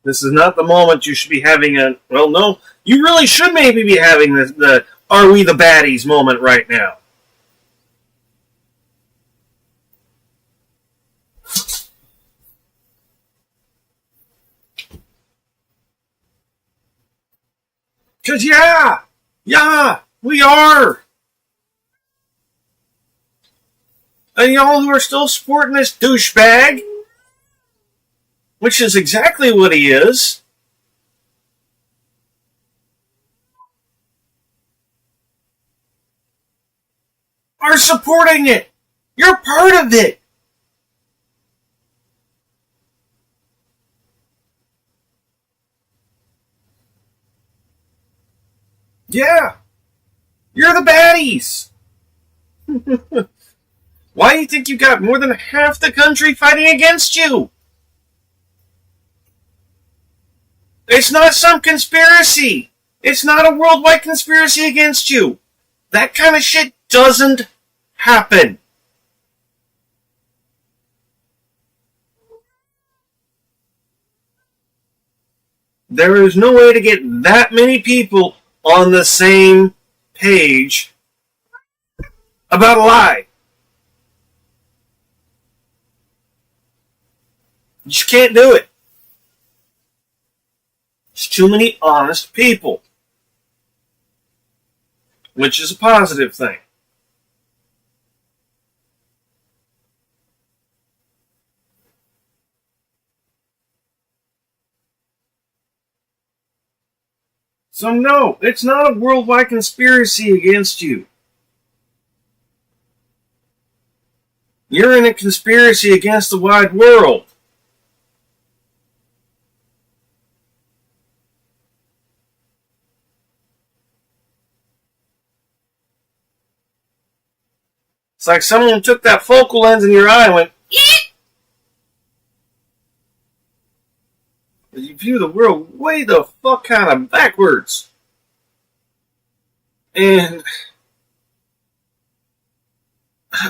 This is not the moment you should be having no, you really should maybe be having the are we the baddies moment right now. Because yeah, we are. And y'all who are still supporting this douchebag, which is exactly what he is, are supporting it. You're part of it. Yeah. You're the baddies. Why do you think you got more than half the country fighting against you? It's not some conspiracy. It's not a worldwide conspiracy against you. That kind of shit doesn't happen. There is no way to get that many people on the same page about a lie. You just can't do it. There's too many honest people. Which is a positive thing. So no, it's not a worldwide conspiracy against you. You're in a conspiracy against the wide world. It's like someone took that focal lens in your eye and went, eek! You view the world way the fuck kind of backwards. And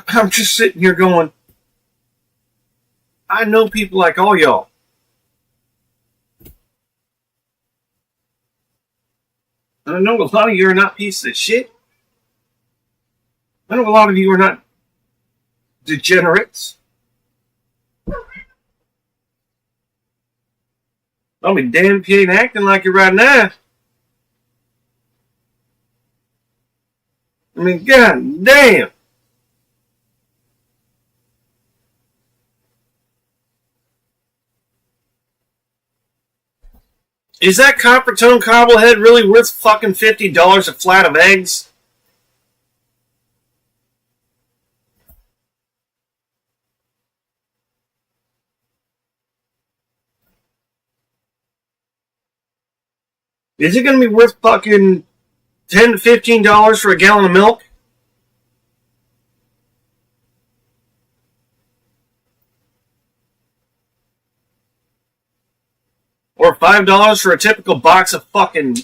I'm just sitting here going, I know people like all y'all. And I know a lot of you are not pieces of shit. I know a lot of you are not degenerates. I'll be damned if you ain't acting like it right now. I mean, god damn. Is that copper tone cobblehead really worth fucking $50 a flat of eggs? Is it going to be worth fucking $10 to $15 for a gallon of milk? Or $5 for a typical box of fucking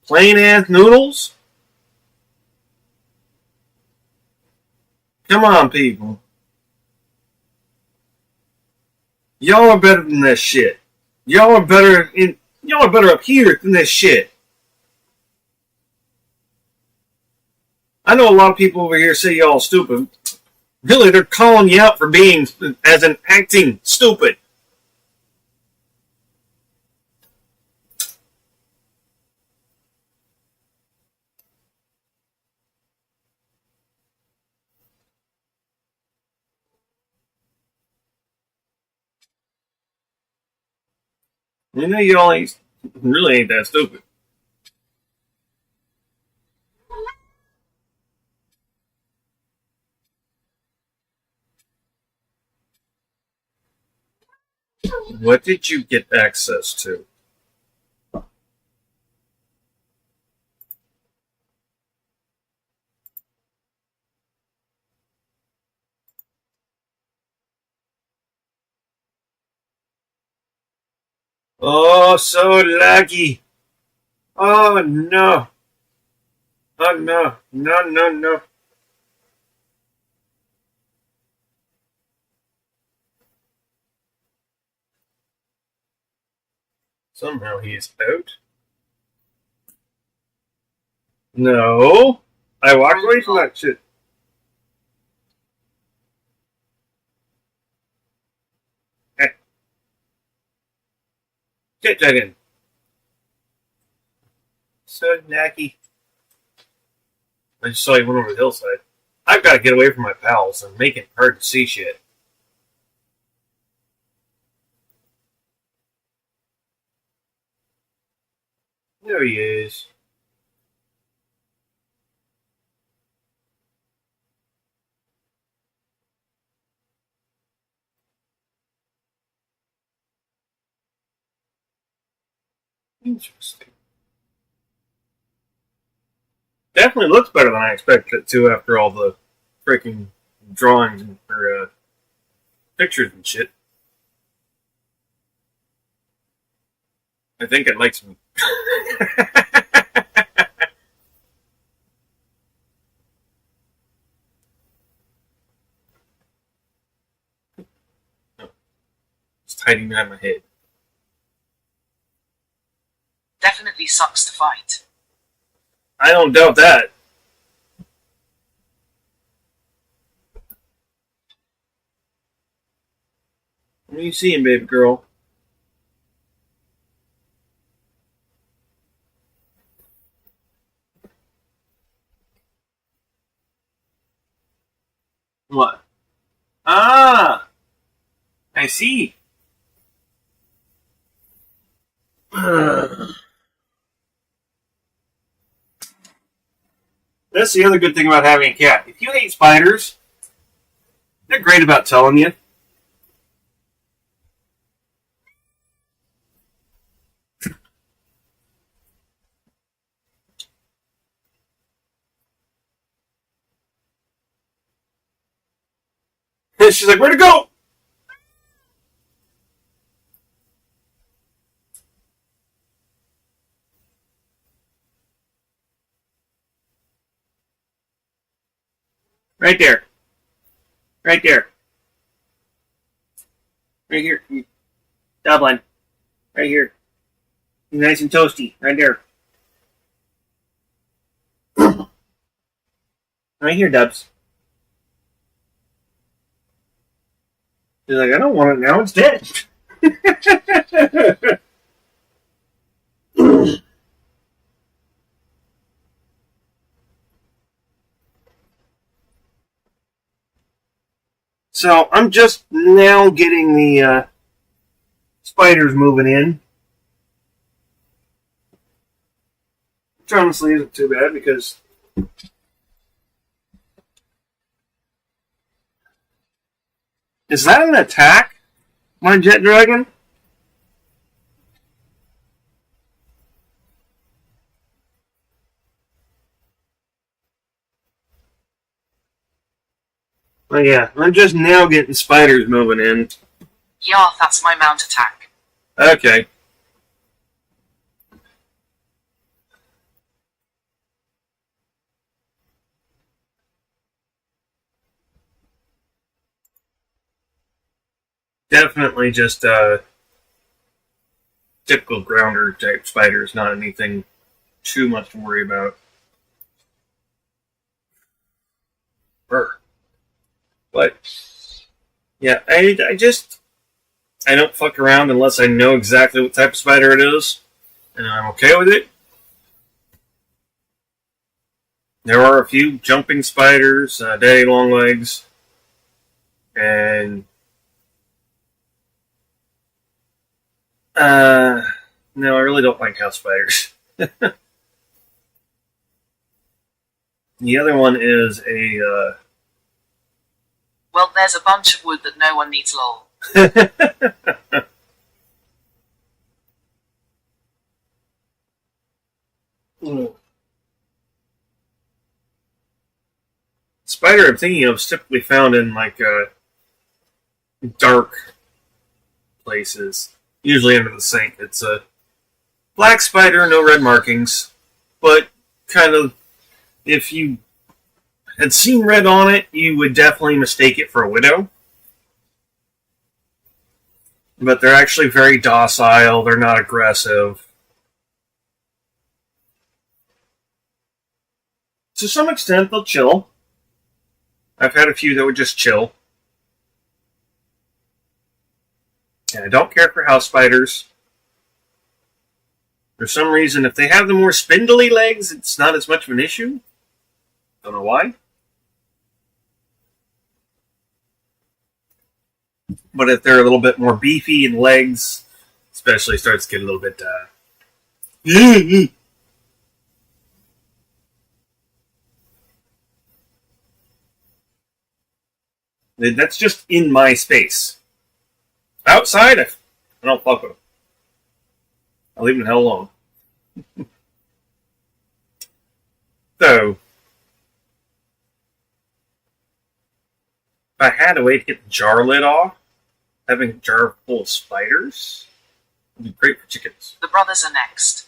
plain-ass noodles? Come on, people. Y'all are better than this shit. Y'all are better up here than this shit. I know a lot of people over here say y'all stupid. Really, they're calling you out for being, as in acting stupid. You know y'all really ain't that stupid. What did you get access to? Oh, so lucky. Oh, no. Oh, no. No. Somehow he's out. No. I walked away from that shit. Hey. Get that in. So knacky. I just saw you went over the hillside. I've got to get away from my pals and make it hard to see shit. There he is. Interesting. Definitely looks better than I expected it to after all the freaking drawings or pictures and shit. I think it likes me. It's hiding behind my head. Definitely sucks to fight. I don't doubt that. What are you seeing, baby girl? What? Ah! I see. That's the other good thing about having a cat. If you hate spiders, they're great about telling you. And she's like, where'd it go? Right there. Right there. Right here. Dublin. Right here. Nice and toasty. Right there. Right here, Dubs. She's like, I don't want it now. It's dead. So I'm just now getting the spiders moving in. Which honestly isn't too bad because is that an attack? My jet dragon? Oh yeah, I'm just now getting spiders moving in. Yeah, that's my mount attack. Okay. Definitely just typical grounder type spiders, not anything too much to worry about. Brr. But yeah, I don't fuck around unless I know exactly what type of spider it is, and I'm okay with it. There are a few jumping spiders, daddy long legs, and no, I really don't like house spiders. The other one is a Well, there's a bunch of wood that no one needs, lol. Spider I'm thinking of is typically found in like dark places, usually under the sink. It's a black spider, no red markings, but kind of if you had seen red on it, you would definitely mistake it for a widow. But they're actually very docile. They're not aggressive. To some extent, they'll chill. I've had a few that would just chill. And I don't care for house spiders. For some reason, if they have the more spindly legs, it's not as much of an issue. Don't know why. But if they're a little bit more beefy in legs, especially starts to get a little bit That's just in my space. Outside, I don't fuck with them. I leave them the hell alone. So, if I had a way to get the jar lid off, having a jar full of spiders would be great for chickens. The brothers are next.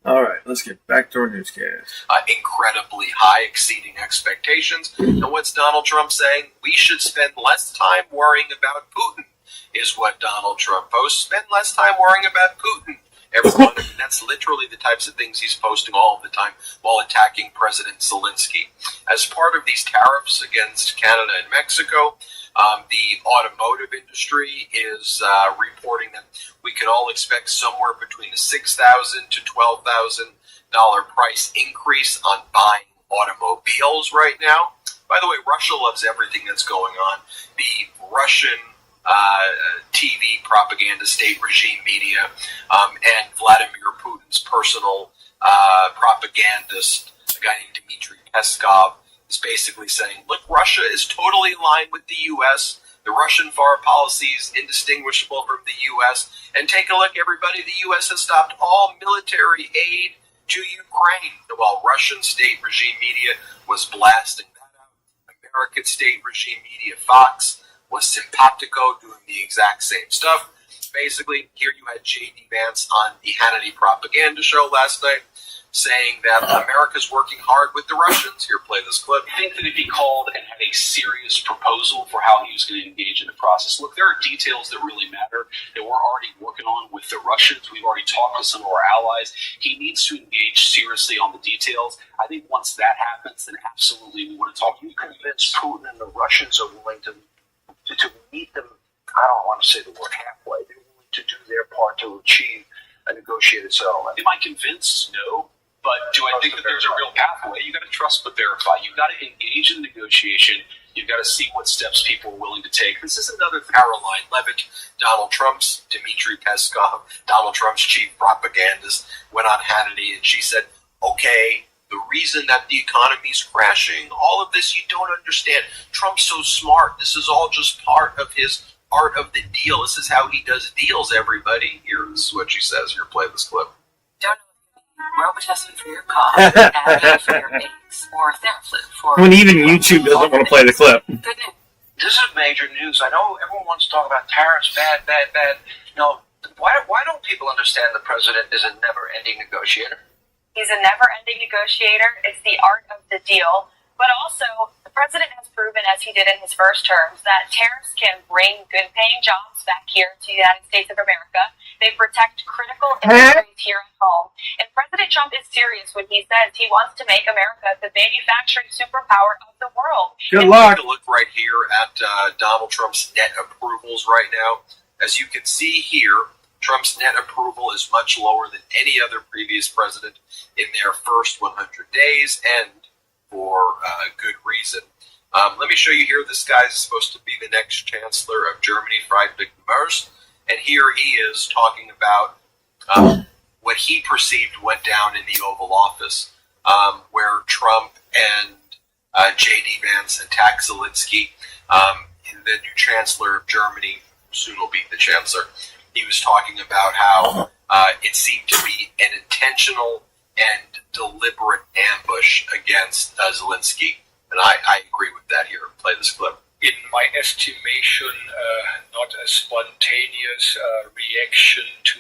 Alright, let's get back to our newscast. Incredibly high, exceeding expectations. And what's Donald Trump saying? We should spend less time worrying about Putin, is what Donald Trump posts. Spend less time worrying about Putin. Everyone, I mean, that's literally the types of things he's posting all the time while attacking President Zelensky. As part of these tariffs against Canada and Mexico, the automotive industry is reporting that we could all expect somewhere between a $6,000 to $12,000 price increase on buying automobiles right now. By the way, Russia loves everything that's going on. The Russian TV propaganda, state regime media, and Vladimir Putin's personal propagandist, a guy named Dmitry Peskov, is basically saying, look, Russia is totally in line with the U.S. The Russian foreign policy is indistinguishable from the U.S. And take a look, everybody, the U.S. has stopped all military aid to Ukraine. While Russian state regime media was blasting that out, American state regime media, Fox, was simpatico, doing the exact same stuff. Basically, here you had J.D. Vance on the Hannity propaganda show last night saying that America's working hard with the Russians. Here, play this clip. I think that if he called and had a serious proposal for how he was going to engage in the process, look, there are details that really matter that we're already working on with the Russians. We've already talked to some of our allies. He needs to engage seriously on the details. I think once that happens, then absolutely we want to talk. You convince Putin and the Russians are willing to meet them, I don't want to say the word halfway, they're willing to do their part to achieve a negotiated settlement. Am I convinced? No. But do I think that there's a real pathway? You've got to trust but verify. You've got to engage in negotiation. You've got to see what steps people are willing to take. This is another Caroline Levitt, Donald Trump's Dmitry Peskov, Donald Trump's chief propagandist, went on Hannity and she said, okay, the reason that the economy's crashing, all of this you don't understand. Trump's so smart. This is all just part of his art of the deal. This is how he does deals, everybody. Here, this is what she says. Here, play this clip. Robitussin for your cough, Advil for your aches, or Theraflu for... When even YouTube doesn't want to play the clip. Good news. This is major news. I know everyone wants to talk about tariffs, bad. No, why don't people understand the president is a never-ending negotiator? He's a never-ending negotiator. It's the art of the deal. But also, the president has proven, as he did in his first terms, that tariffs can bring good-paying jobs back here to the United States of America. They protect critical industries here at home. And President Trump is serious when he says he wants to make America the manufacturing superpower of the world. Good luck. Take a look right here at Donald Trump's net approvals right now. As you can see here, Trump's net approval is much lower than any other previous president in their first 100 days, and for good reason. Let me show you here. This guy is supposed to be the next chancellor of Germany, Friedrich Merz, and here he is talking about what he perceived went down in the Oval Office, where Trump and J.D. Vance attacked Zelensky, the new chancellor of Germany, soon will be the chancellor. He was talking about how it seemed to be an intentional and deliberate ambush against Zelensky. And I agree with that here. Play this clip. In my estimation, not a spontaneous reaction to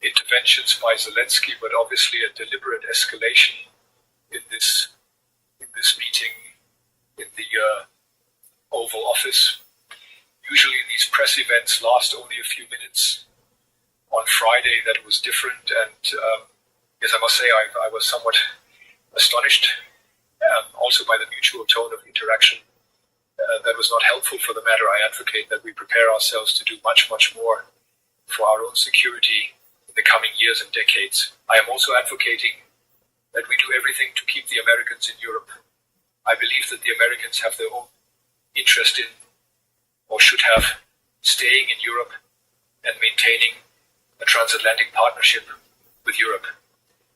interventions by Zelensky, but obviously a deliberate escalation in this meeting in the Oval Office. Usually these press events last only a few minutes. On Friday, that was different, and yes, I must say I was somewhat astonished, also by the mutual tone of interaction. That was not helpful for the matter. I advocate that we prepare ourselves to do much, much more for our own security in the coming years and decades. I am also advocating that we do everything to keep the Americans in Europe. I believe that the Americans have their own interest in, or should have, staying in Europe and maintaining a transatlantic partnership with Europe.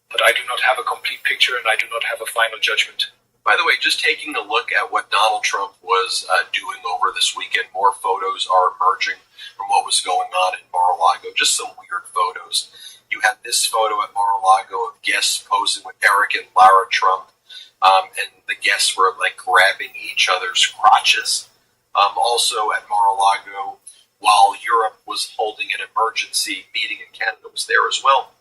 But I do not have a complete picture and I do not have a final judgment. By the way, just taking a look at what Donald Trump was doing over this weekend, more photos are emerging from what was going on in Mar-a-Lago. Just some weird photos. You had this photo at Mar-a-Lago of guests posing with Eric and Lara Trump, and the guests were like grabbing each other's crotches. Also at Mar-a-Lago, while Europe was holding an emergency meeting, and Canada was there as well,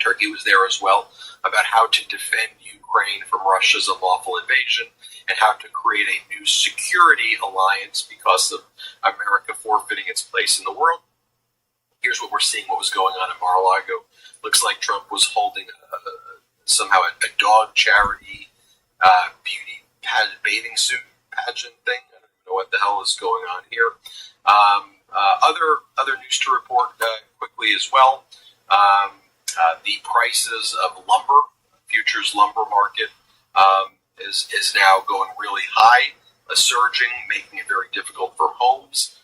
Turkey was there as well, about how to defend Ukraine from Russia's unlawful invasion and how to create a new security alliance because of America forfeiting its place in the world. Here's what we're seeing, what was going on in Mar-a-Lago. Looks like Trump was holding somehow a dog charity beauty bathing suit pageant thing. I don't even know what the hell is going on here. Other news to report quickly as well. The prices of lumber, futures lumber market, is now going really high, surging, making it very difficult for homes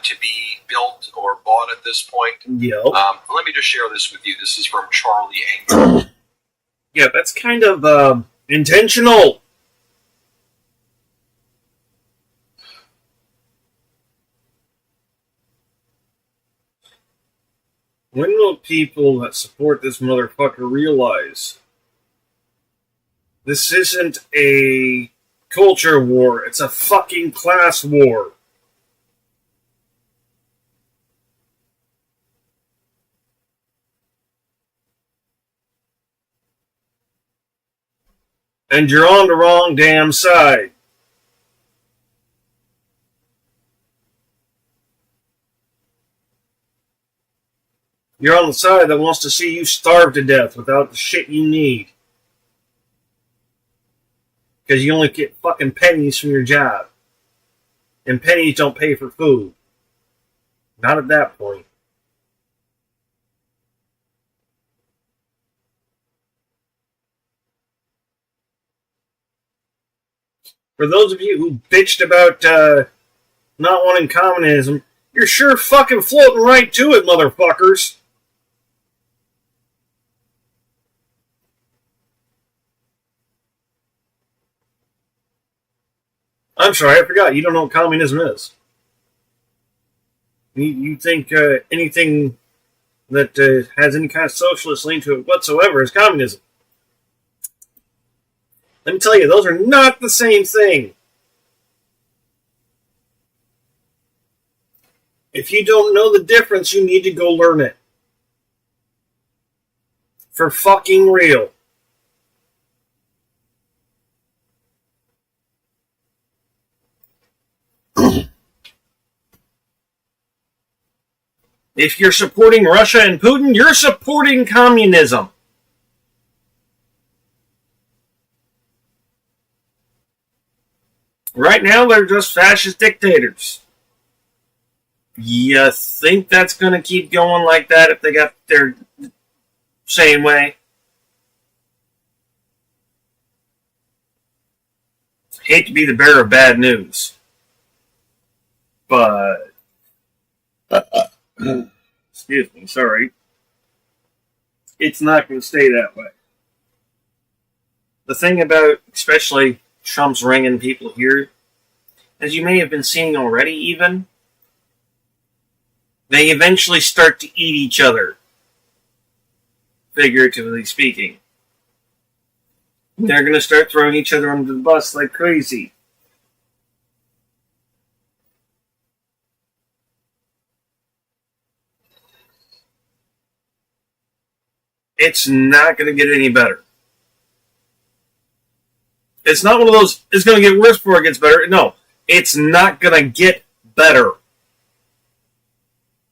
to be built or bought at this point. Yep. Let me just share this with you. This is from Charlie Angel. Yeah, that's kind of intentional. When will people that support this motherfucker realize this isn't a culture war, it's a fucking class war? And you're on the wrong damn side. You're on the side that wants to see you starve to death without the shit you need. Because you only get fucking pennies from your job. And pennies don't pay for food. Not at that point. For those of you who bitched about not wanting communism, you're sure fucking floating right to it, motherfuckers. I'm sorry, I forgot. You don't know what communism is. You think anything that has any kind of socialist lean to it whatsoever is communism. Let me tell you, those are not the same thing. If you don't know the difference, you need to go learn it. For fucking real. If you're supporting Russia and Putin, you're supporting communism. Right now, they're just fascist dictators. You think that's going to keep going like that if they got their same way? Hate to be the bearer of bad news. But... excuse me, sorry. It's not going to stay that way. The thing about, especially Trump's ringing people here, as you may have been seeing already even, they eventually start to eat each other, figuratively speaking. They're going to start throwing each other under the bus like crazy. It's not going to get any better. It's not one of those, it's going to get worse before it gets better. No, it's not going to get better.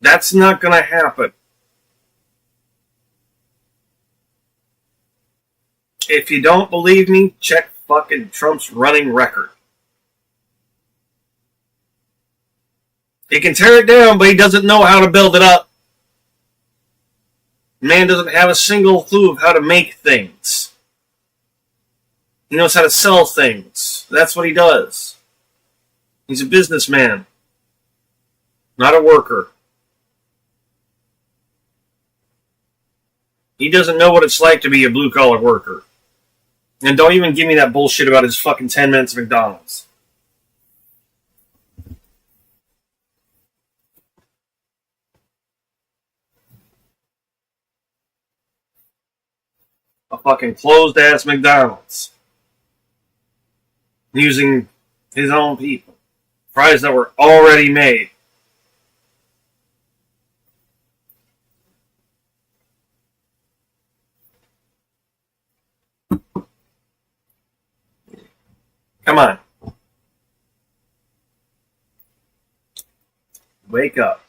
That's not going to happen. If you don't believe me, check fucking Trump's running record. He can tear it down, but he doesn't know how to build it up. Man doesn't have a single clue of how to make things. He knows how to sell things. That's what he does. He's a businessman, not a worker. He doesn't know what it's like to be a blue-collar worker. And don't even give me that bullshit about his fucking 10 minutes of McDonald's. A fucking closed-ass McDonald's. Using his own people. Fries that were already made. Come on. Wake up.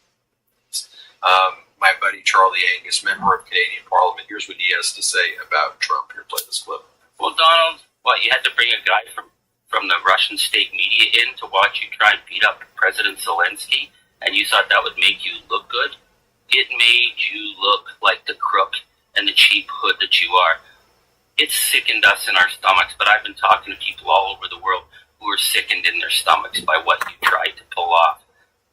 My buddy Charlie Angus, member of Canadian Parliament, here's what he has to say about Trump. Here, play this clip. Well, Donald, what, you had to bring a guy from the Russian state media in to watch you try and beat up President Zelensky, and you thought that would make you look good? It made you look like the crook and the cheap hood that you are. It's sickened us in our stomachs, but I've been talking to people all over the world who are sickened in their stomachs by what you tried to pull off.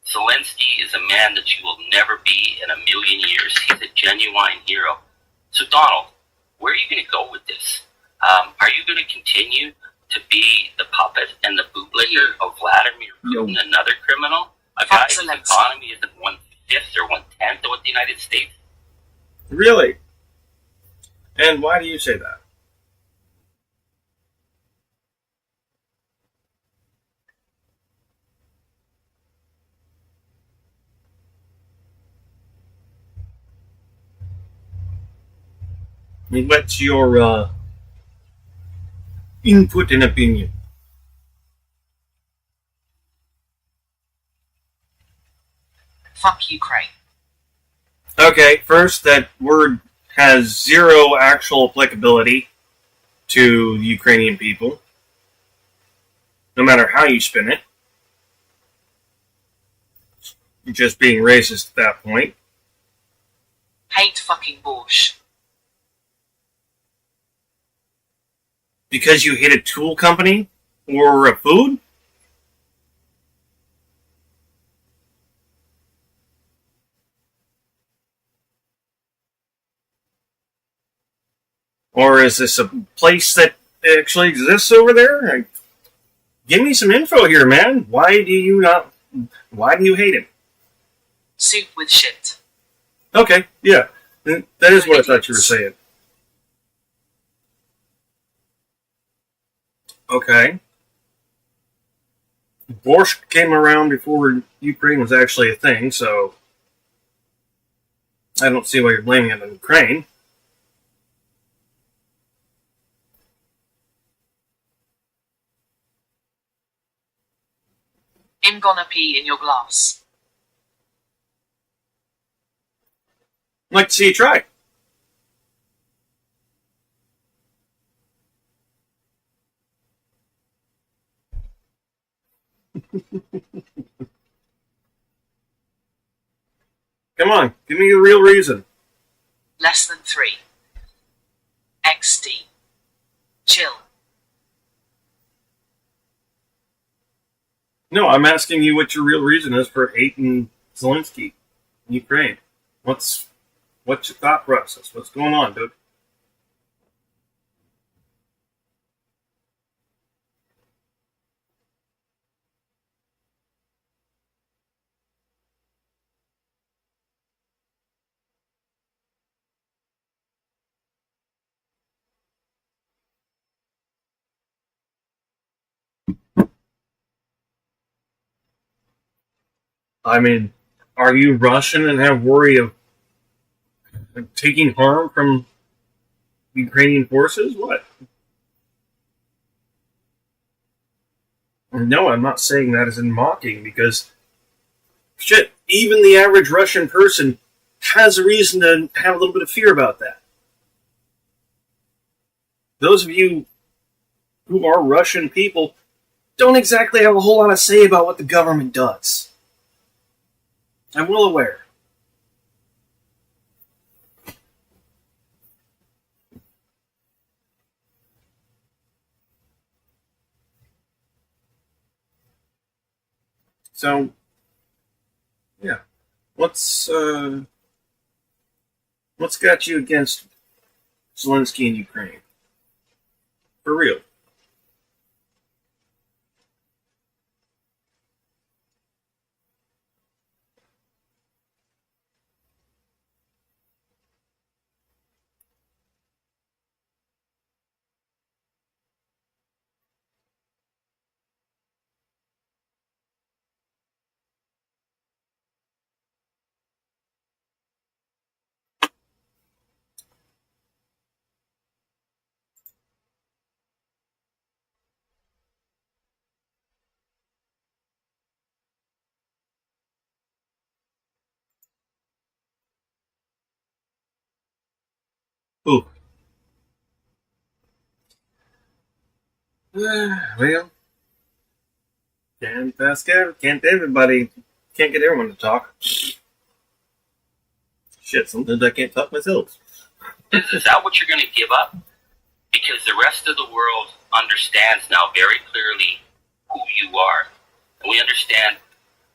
Zelensky is a man that you will never be in a million years. He's a genuine hero. So, Donald, where are you going to go with this? Are you going to continue to be the puppet and the bootlegger of Vladimir Putin, another criminal? A guy whose economy is 1/5 or 1/10 of what the United States? Really? And why do you say that? What's your input and opinion? Fuck Ukraine. Okay, first, that word has zero actual applicability to the Ukrainian people, no matter how you spin it. You're just being racist at that point. Hate fucking Borscht. Because you hate a tool company or a food? Or is this a place that actually exists over there? Give me some info here, man. Why do you hate him? Soup with shit. Okay, yeah. That is what I thought you were saying. Okay. Borscht came around before Ukraine was actually a thing, so I don't see why you're blaming it on Ukraine. I'm gonna pee in your glass. I'd like to see you try. Come on, give me the real reason. Less than 3. XD. Chill. No, I'm asking you what your real reason is for hating Zelensky in Ukraine. What's your thought process? What's going on, dude? I mean, are you Russian and have worry of taking harm from Ukrainian forces? What? No, I'm not saying that as in mocking, because shit, even the average Russian person has a reason to have a little bit of fear about that. Those of you who are Russian people don't exactly have a whole lot to say about what the government does. I'm well aware. So, yeah. What's got you against Zelensky in Ukraine? For real. Ooh. Well, can't everybody, can't get everyone to talk. Shit, sometimes I can't talk myself. Is that what you're going to give up? Because the rest of the world understands now very clearly who you are. And we understand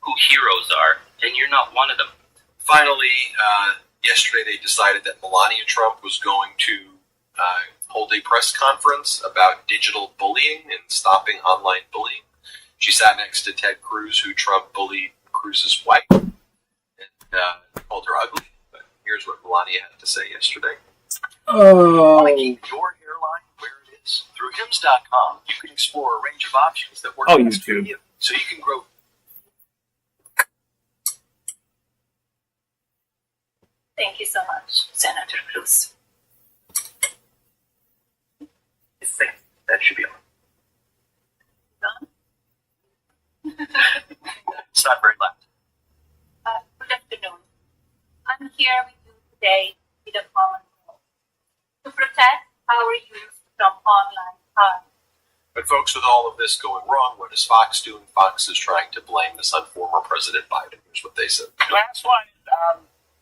who heroes are, and you're not one of them. Finally, yesterday they decided that Melania Trump was going to hold a press conference about digital bullying and stopping online bullying. She sat next to Ted Cruz, who Trump bullied Cruz's wife, and called her ugly. But here's what Melania had to say yesterday. Want to keep your hairline where it is? Through Hims.com, you can explore a range of options that work best for you, so you can grow. Thank you so much, Senator Cruz. I think that should be all. It's not very loud. Good afternoon. I'm here with you today with a common goal: to protect our youth from online harm. But folks, with all of this going wrong, what is Fox doing? Fox is trying to blame this on former President Biden. Here's what they said. Last one.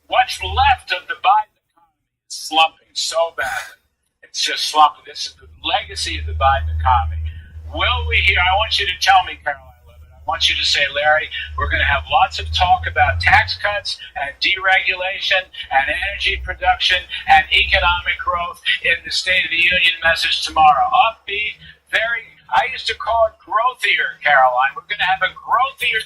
What's left of the Biden economy is slumping so bad. It's just slumping. This is the legacy of the Biden economy. Will we hear? I want you to tell me, Caroline Levitt. I want you to say, Larry, we're going to have lots of talk about tax cuts and deregulation and energy production and economic growth in the State of the Union message tomorrow. Upbeat, I used to call it growthier, Caroline. We're going to have a growthier.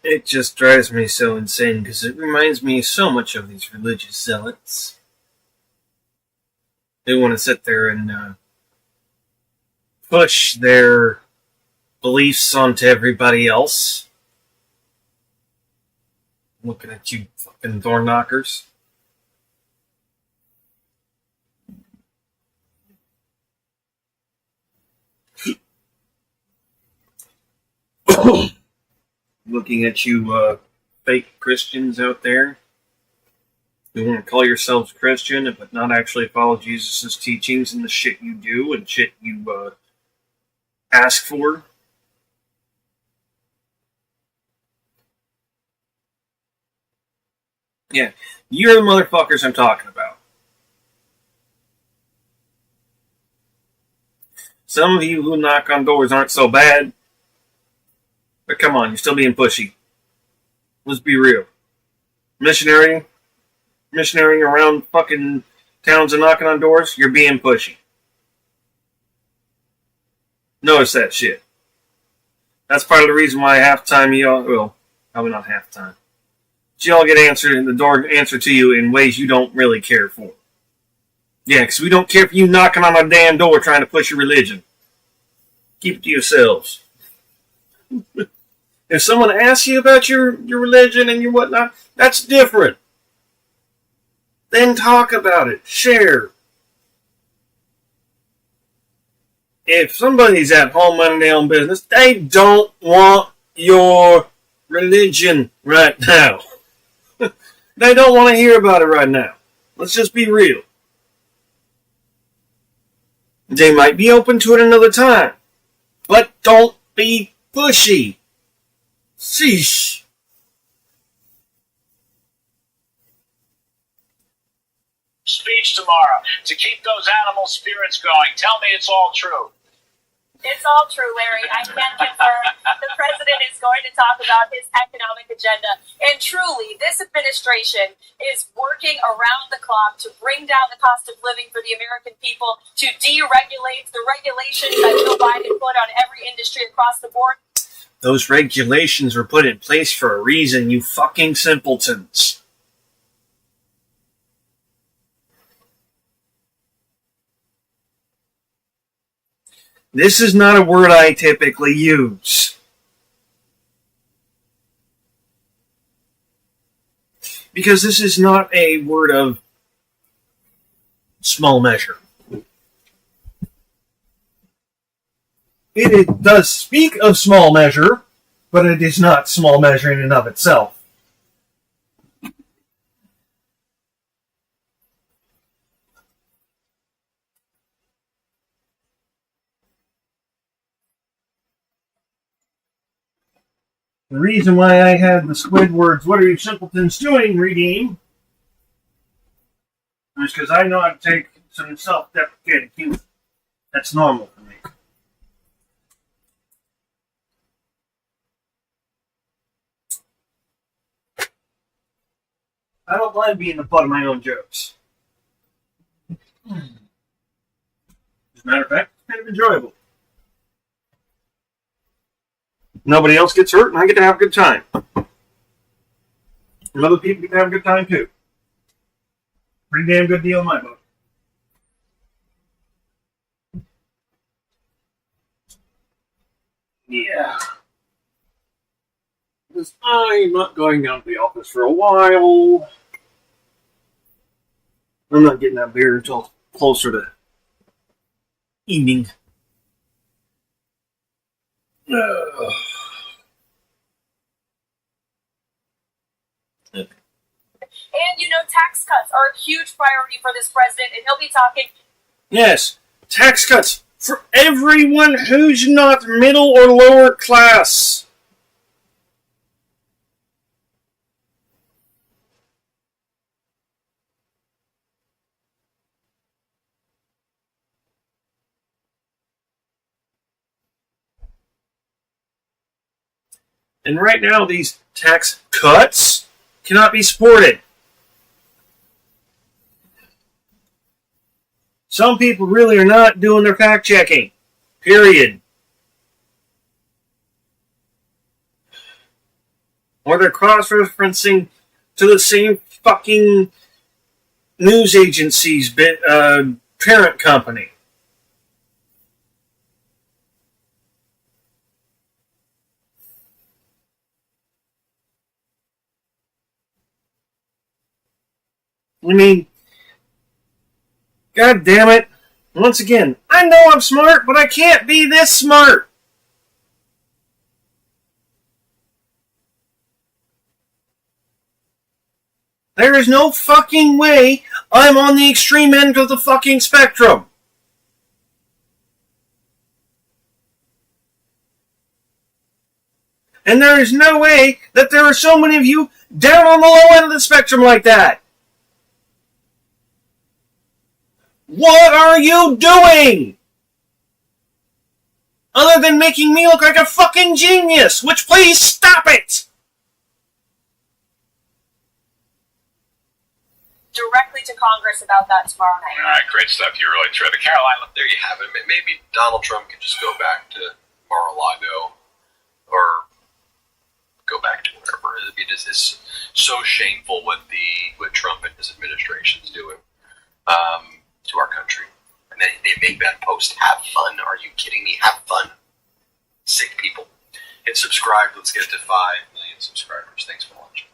It just drives me so insane because it reminds me so much of these religious zealots. They want to sit there and push their beliefs onto everybody else. Looking at you fucking door knockers. Looking at you fake Christians out there who want to call yourselves Christian but not actually follow Jesus' teachings and the shit you do and shit you ask for. Yeah, you're the motherfuckers I'm talking about. Some of you who knock on doors aren't so bad. But come on, you're still being pushy. Let's be real. Missionarying around fucking towns and knocking on doors, you're being pushy. Notice that shit. That's part of the reason why halftime y'all, well, probably not halftime, but y'all get answered in the door answer to you in ways you don't really care for. Yeah, because we don't care for you knocking on our damn door trying to push your religion. Keep it to yourselves. If someone asks you about your religion and your whatnot, that's different. Then talk about it. Share. If somebody's at home minding their own business, they don't want your religion right now. They don't want to hear about it right now. Let's just be real. They might be open to it another time. But don't be pushy. Sheesh. Speech tomorrow to keep those animal spirits going. Tell me it's all true. It's all true, Larry. I can confirm the president is going to talk about his economic agenda. And truly, this administration is working around the clock to bring down the cost of living for the American people, to deregulate the regulations that Joe Biden put on every industry across the board. Those regulations were put in place for a reason, you fucking simpletons. This is not a word I typically use. Because this is not a word of small measure. It does speak of small measure, but it is not small measure in and of itself. The reason why I had the Squidward's "What are you simpletons doing?" redeem is because I know how to take some self-deprecating humor. That's normal for me. I don't mind being the butt of my own jokes. As a matter of fact, it's kind of enjoyable. Nobody else gets hurt, and I get to have a good time. And other people get to have a good time, too. Pretty damn good deal in my book. Yeah. Because I'm not going down to the office for a while. I'm not getting that beer until closer to evening. And, you know, tax cuts are a huge priority for this president, and he'll be talking. Yes, tax cuts for everyone who's not middle or lower class. And right now, these tax cuts cannot be supported. Some people really are not doing their fact checking. Period. Or they're cross-referencing to the same fucking news agency's parent company. I mean, God damn it. Once again, I know I'm smart, but I can't be this smart. There is no fucking way I'm on the extreme end of the fucking spectrum. And there is no way that there are so many of you down on the low end of the spectrum like that. What are you doing? Other than making me look like a fucking genius, which please stop it! Directly to Congress about that tomorrow night. All right, great stuff. You really tried. Carolina, there you have it. Maybe Donald Trump could just go back to Mar-a-Lago or go back to wherever. It is so shameful what Trump and his administration is doing to our country. And they make that post, have fun. Are you kidding me? Have fun. Sick people. Hit subscribe. Let's get to 5 million subscribers. Thanks for watching.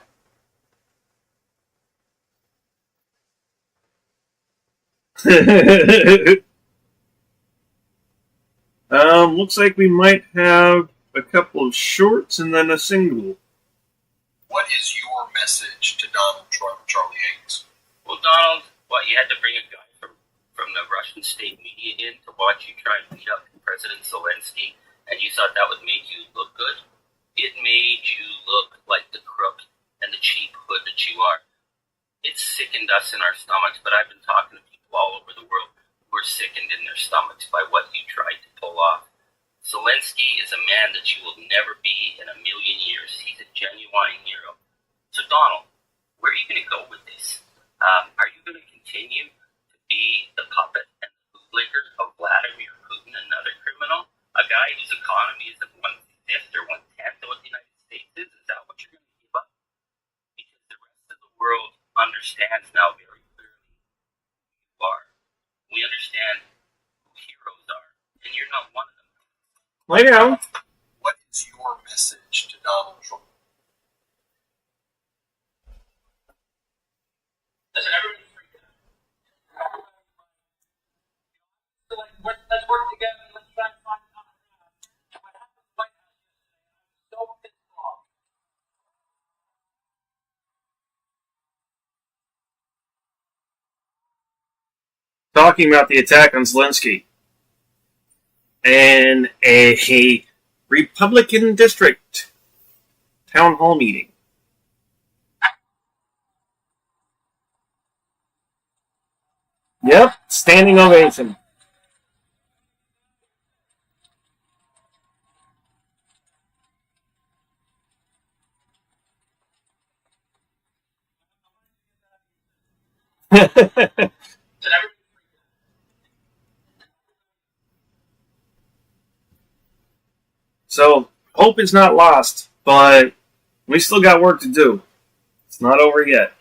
Looks like we might have a couple of shorts and then a single. What is your message to Donald Trump, Charlie Haynes? Well, Donald, you had to bring a guy from the Russian state media in to watch you try and beat up President Zelensky, and you thought that would make you look good? It made you look like the crook and the cheap hood that you are. It sickened us in our stomachs, but I've been talking to people all over the world who are sickened in their stomachs by what you tried to pull off. Zelensky is a man that you will never be in a million years. He's a genuine hero. So, Donald, where are you going to go with this? Are you going to continue to be the puppet and the bootlicker of Vladimir Putin, another criminal? A guy whose economy is at 1/5 or 1/10 of what the United States is? Is that what you're going to give up? Because the rest of the world understands now very clearly who you are. We understand who heroes are, and you're not one of them. Lay down. What is your message to Donald Trump? Listen, everybody's freaking out. Let's work together and let's try to find common ground. What happened in the White House yesterday, I'm so pissed off. Talking about the attack on Zelensky and a Republican district town hall meeting. Yep, standing ovation. So, hope is not lost, but we still got work to do. It's not over yet.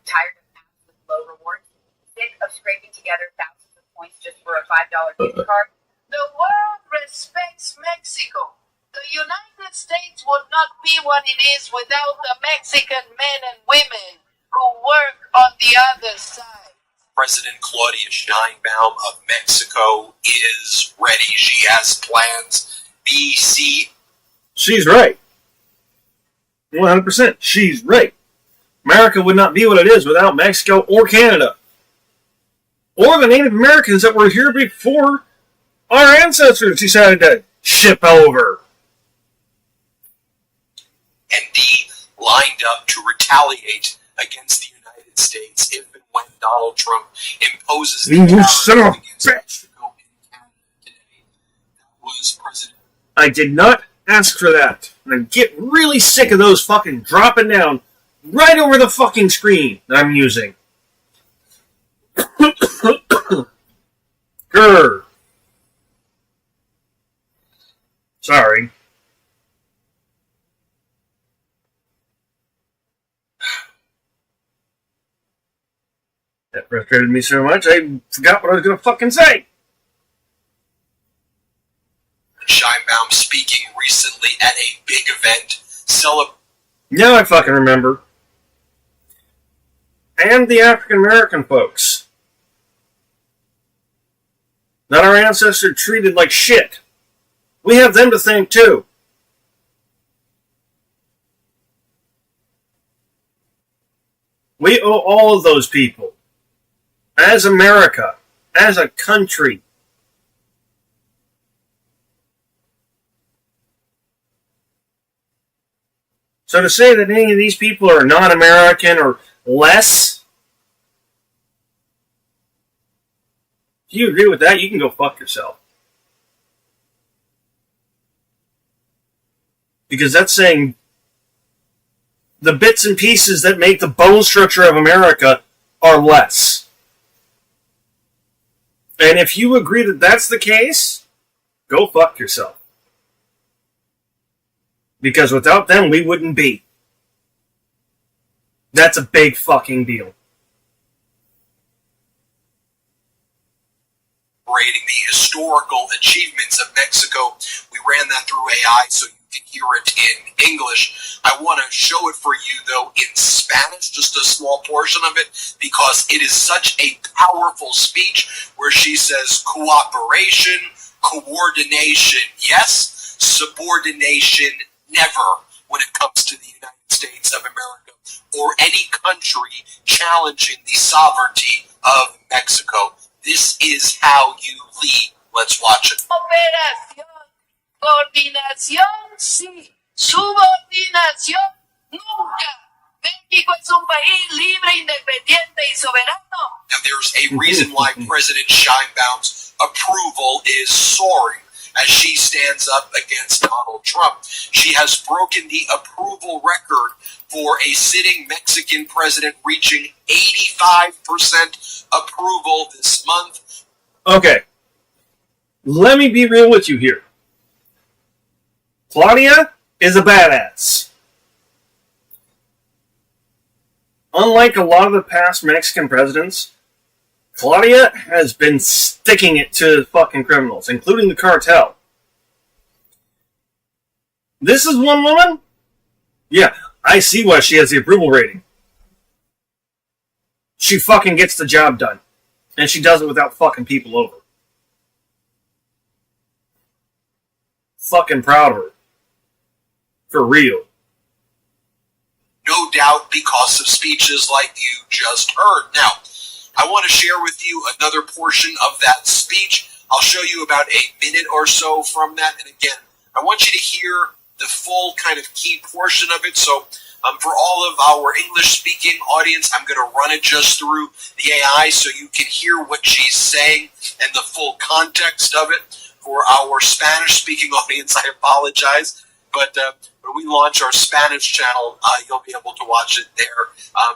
Tired of apps with low rewards? Sick of scraping together thousands of points just for a $5 gift card? The world respects Mexico. The United States would not be what it is without the Mexican men and women who work on the other side. President Claudia Sheinbaum of Mexico is ready. She has plans. BC. She's right. 100%. She's right. America would not be what it is without Mexico or Canada. Or the Native Americans that were here before our ancestors decided to ship over. And be lined up to retaliate against the United States if and when Donald Trump imposes the You tariff son of a against bitch! Mexico and Canada today. That was President. I did not ask for that. And I get really sick of those fucking dropping down right over the fucking screen that I'm using. Grr. Sorry. That frustrated me so much, I forgot what I was going to fucking say. Sheinbaum speaking recently at a big event. Now I fucking remember. And the African American folks that our ancestors treated like shit. We have them to thank too. We owe all of those people, as America, as a country. So to say that any of these people are non-American or less, if you agree with that, you can go fuck yourself. Because that's saying the bits and pieces that make the bone structure of America are less. And if you agree that that's the case, go fuck yourself. Because without them, we wouldn't be. That's a big fucking deal. Celebrating the historical achievements of Mexico. We ran that through AI so you can hear it in English. I want to show it for you, though, in Spanish, just a small portion of it, because it is such a powerful speech where she says cooperation, coordination, yes, subordination, never, when it comes to the United States of America or any country challenging the sovereignty of Mexico. This is how you lead. Let's watch it. Operación Coordinación, sí. Subordinación, nunca. México es un país libre, independiente y soberano. Now, there's a reason why President Scheinbaum's approval is soaring as she stands up against Donald Trump. She has broken the approval record for a sitting Mexican president, reaching 85% approval this month. Okay. Let me be real with you here. Claudia is a badass. Unlike a lot of the past Mexican presidents, Claudia has been sticking it to fucking criminals, including the cartel. This is one woman? Yeah, I see why she has the approval rating. She fucking gets the job done. And she does it without fucking people over. Fucking proud of her. For real. No doubt because of speeches like you just heard. Now, I want to share with you another portion of that speech. I'll show you about a minute or so from that. And again, I want you to hear the full kind of key portion of it. So for all of our English-speaking audience, I'm going to run it just through the AI so you can hear what she's saying and the full context of it. For our Spanish-speaking audience, I apologize. But when we launch our Spanish channel, you'll be able to watch it there.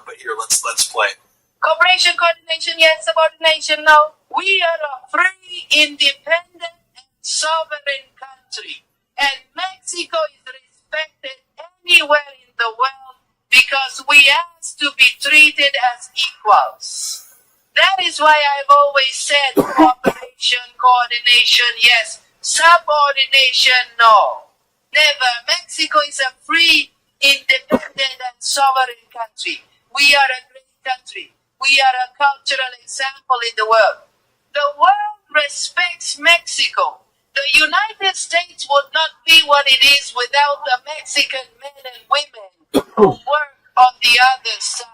But here, let's play it. Cooperation, coordination, yes. Subordination, no. We are a free, independent, and sovereign country. And Mexico is respected anywhere in the world because we ask to be treated as equals. That is why I've always said cooperation, coordination, yes. Subordination, no. Never. Mexico is a free, independent, and sovereign country. We are a great country. We are a cultural example in the world. The world respects Mexico. The United States would not be what it is without the Mexican men and women who work on the other side.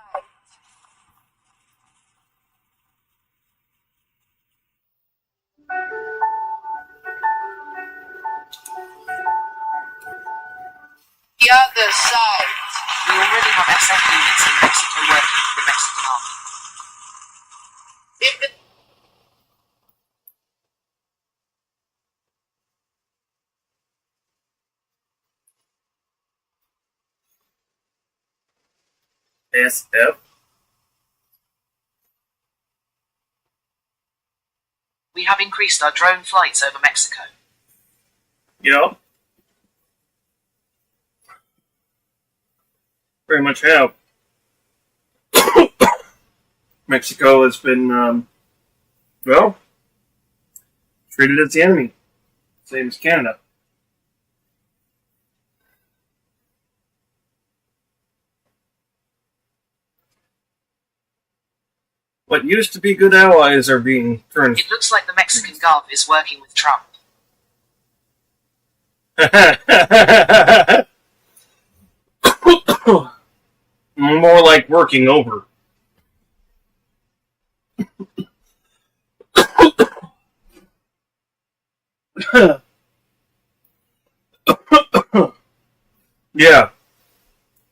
The other side. We already have SF units in Mexico working for the Mexican army. If the SF? We have increased our drone flights over Mexico. Yep. Very much have. Mexico has been, well, treated as the enemy. Same as Canada. What used to be good allies are being turned. It looks like the Mexican Gov is working with Trump. More like working over. Yeah.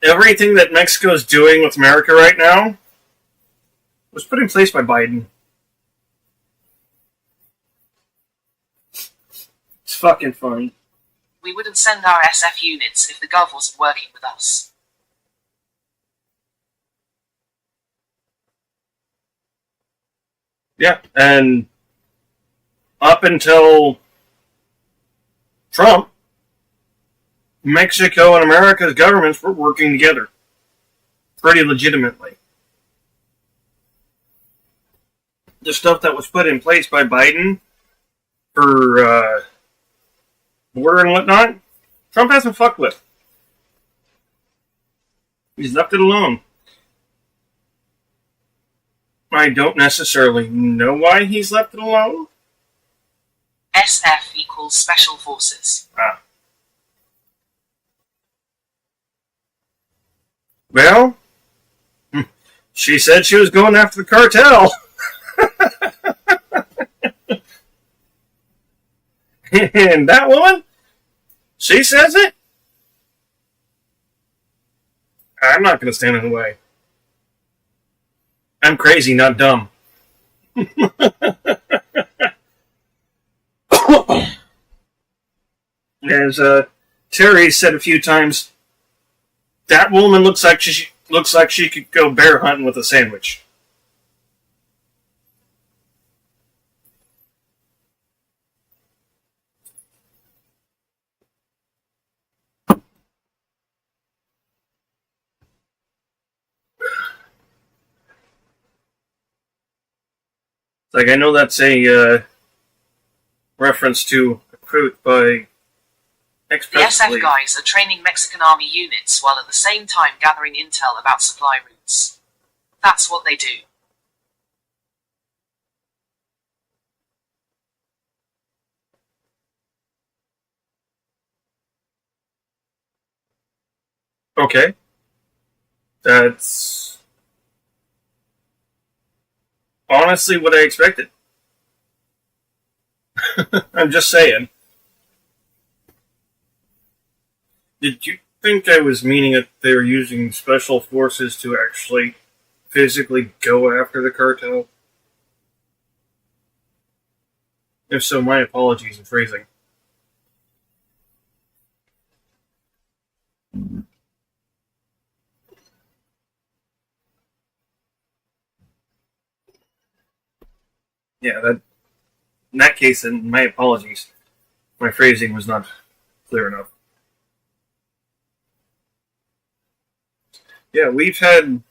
Everything that Mexico's doing with America right now was put in place by Biden. It's fucking funny. We wouldn't send our SF units if the Gov wasn't working with us. Yeah, and up until Trump, Mexico and America's governments were working together pretty legitimately. The stuff that was put in place by Biden for border and whatnot, Trump hasn't fucked with. He's left it alone. I don't necessarily know why he's left it alone. SF equals Special Forces. Ah. Well, she said she was going after the cartel. And that woman She says it? I'm not going to stand in the way. I'm crazy, not dumb. As Terry said a few times, that woman looks like she could go bear hunting with a sandwich. Like, I know that's a reference to a quote by The ex-president. SF guys are training Mexican army units while at the same time gathering intel about supply routes. That's what they do. Okay. That's honestly what I expected. I'm just saying. Did you think I was meaning that they were using special forces to actually physically go after the cartel? If so, my apologies in phrasing. Yeah, in that case, then my apologies. My phrasing was not clear enough. Yeah, we've had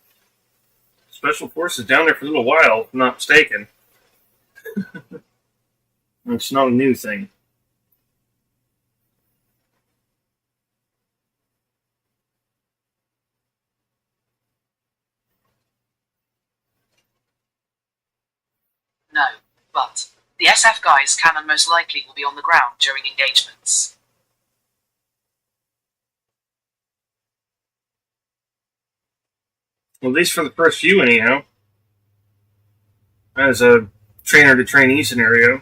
special forces down there for a little while, if I'm not mistaken. It's not a new thing. No, but the SF guys can and most likely will be on the ground during engagements. Well, at least for the first few, anyhow. As a trainer-to-trainee scenario.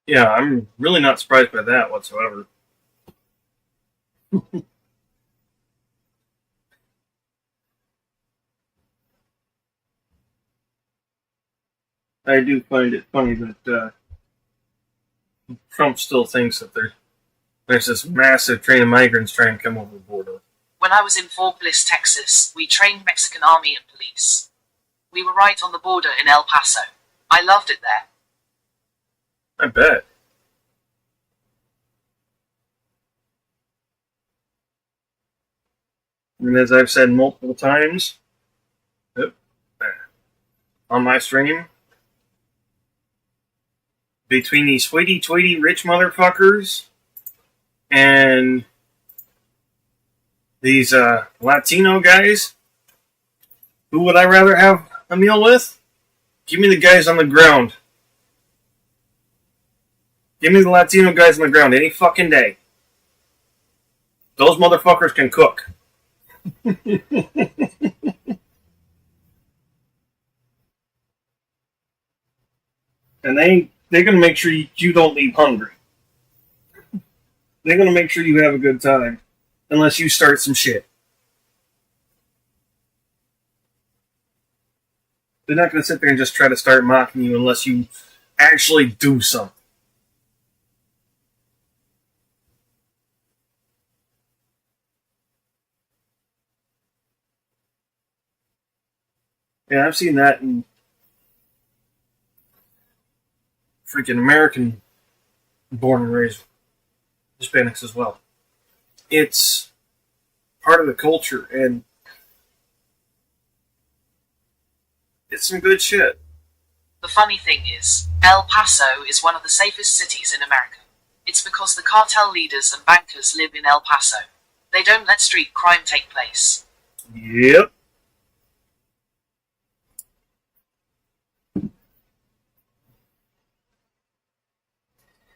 Yeah, I'm really not surprised by that whatsoever. I do find it funny that Trump still thinks that there's this massive train of migrants trying to come over the border. When I was in Fort Bliss, Texas, we trained Mexican army and police. We were right on the border in El Paso. I loved it there. I bet. And as I've said multiple times on my stream, between these hoity-toity rich motherfuckers and these Latino guys, who would I rather have a meal with? Give me the guys on the ground. Give me the Latino guys on the ground any fucking day. Those motherfuckers can cook. And they're going to make sure you don't leave hungry. They're going to make sure you have a good time. Unless you start some shit. They're not going to sit there and just try to start mocking you unless you actually do something. Yeah, I've seen that in freaking American born and raised Hispanics as well. It's part of the culture, and it's some good shit. The funny thing is, El Paso is one of the safest cities in America. It's because the cartel leaders and bankers live in El Paso. They don't let street crime take place. Yep.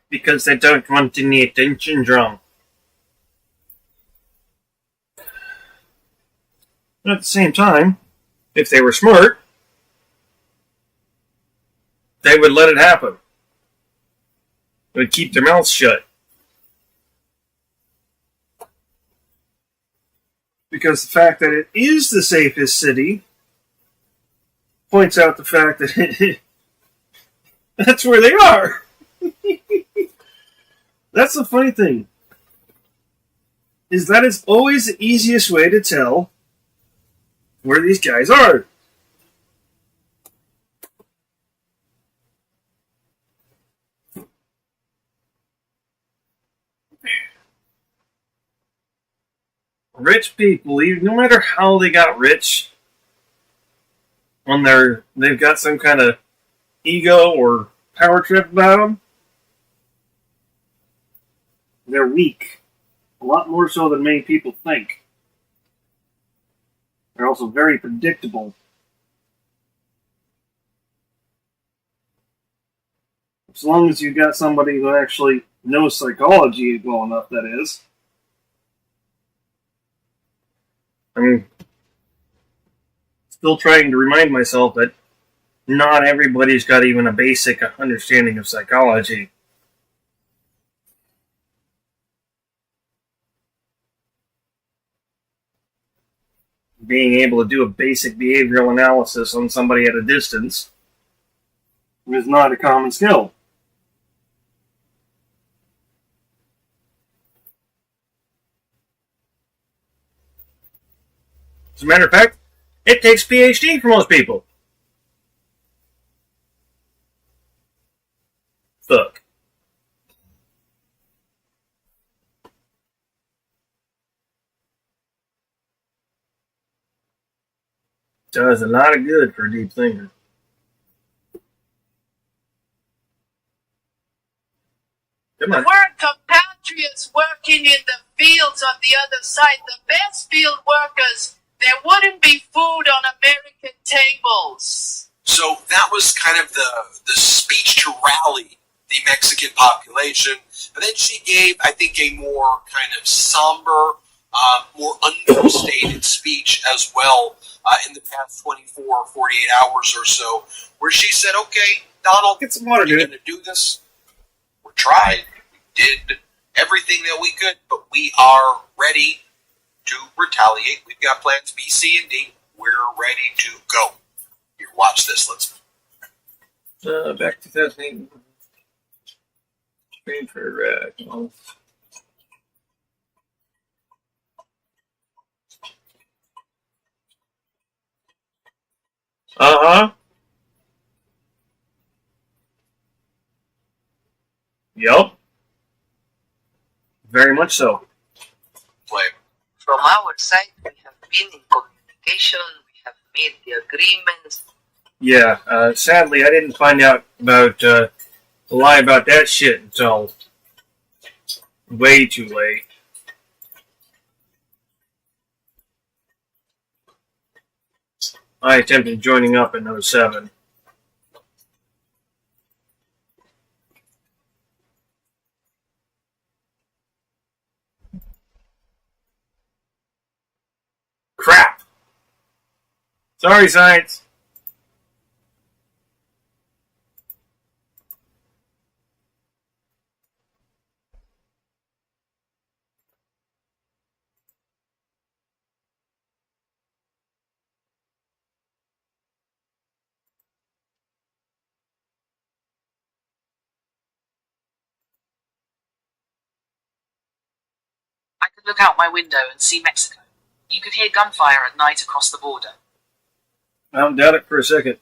because they don't want any attention drawn. But at the same time, if they were smart, they would let it happen. They would keep their mouths shut. Because the fact that it is the safest city points out the fact that that's where they are. That's the funny thing. Is that it's always the easiest way to tell where these guys are. Rich people, no matter how they got rich, when they've got some kind of ego or power trip about them, they're weak. A lot more so than many people think. They're also very predictable. As long as you've got somebody who actually knows psychology well enough, that is. I mean, still trying to remind myself that not everybody's got even a basic understanding of psychology. Being able to do a basic behavioral analysis on somebody at a distance is not a common skill. As a matter of fact, it takes PhD for most people. Fuck. Does a lot of good for a deep thinker. Come on. There were compatriots working in the fields on the other side. The best field workers, there wouldn't be food on American tables. So that was kind of the speech to rally the Mexican population. And then she gave, I think, a more kind of somber, more understated speech as well in the past 24 or 48 hours or so, where she said, okay, Donald, get some water, we're going to do this. We tried. We did everything that we could, but we are ready to retaliate. We've got plans B, C, and D. We're ready to go. Here, watch this. Let's back to 2008. Train for Iraq. Uh-huh. Yep. Very much so. play. From our side, we have been in communication, we have made the agreements. Yeah, sadly, I didn't find out about the lie about that shit until way too late. I attempted joining up in 07. Crap! Sorry, Science. I could look out my window and see Mexico. You could hear gunfire at night across the border. I don't doubt it for a second.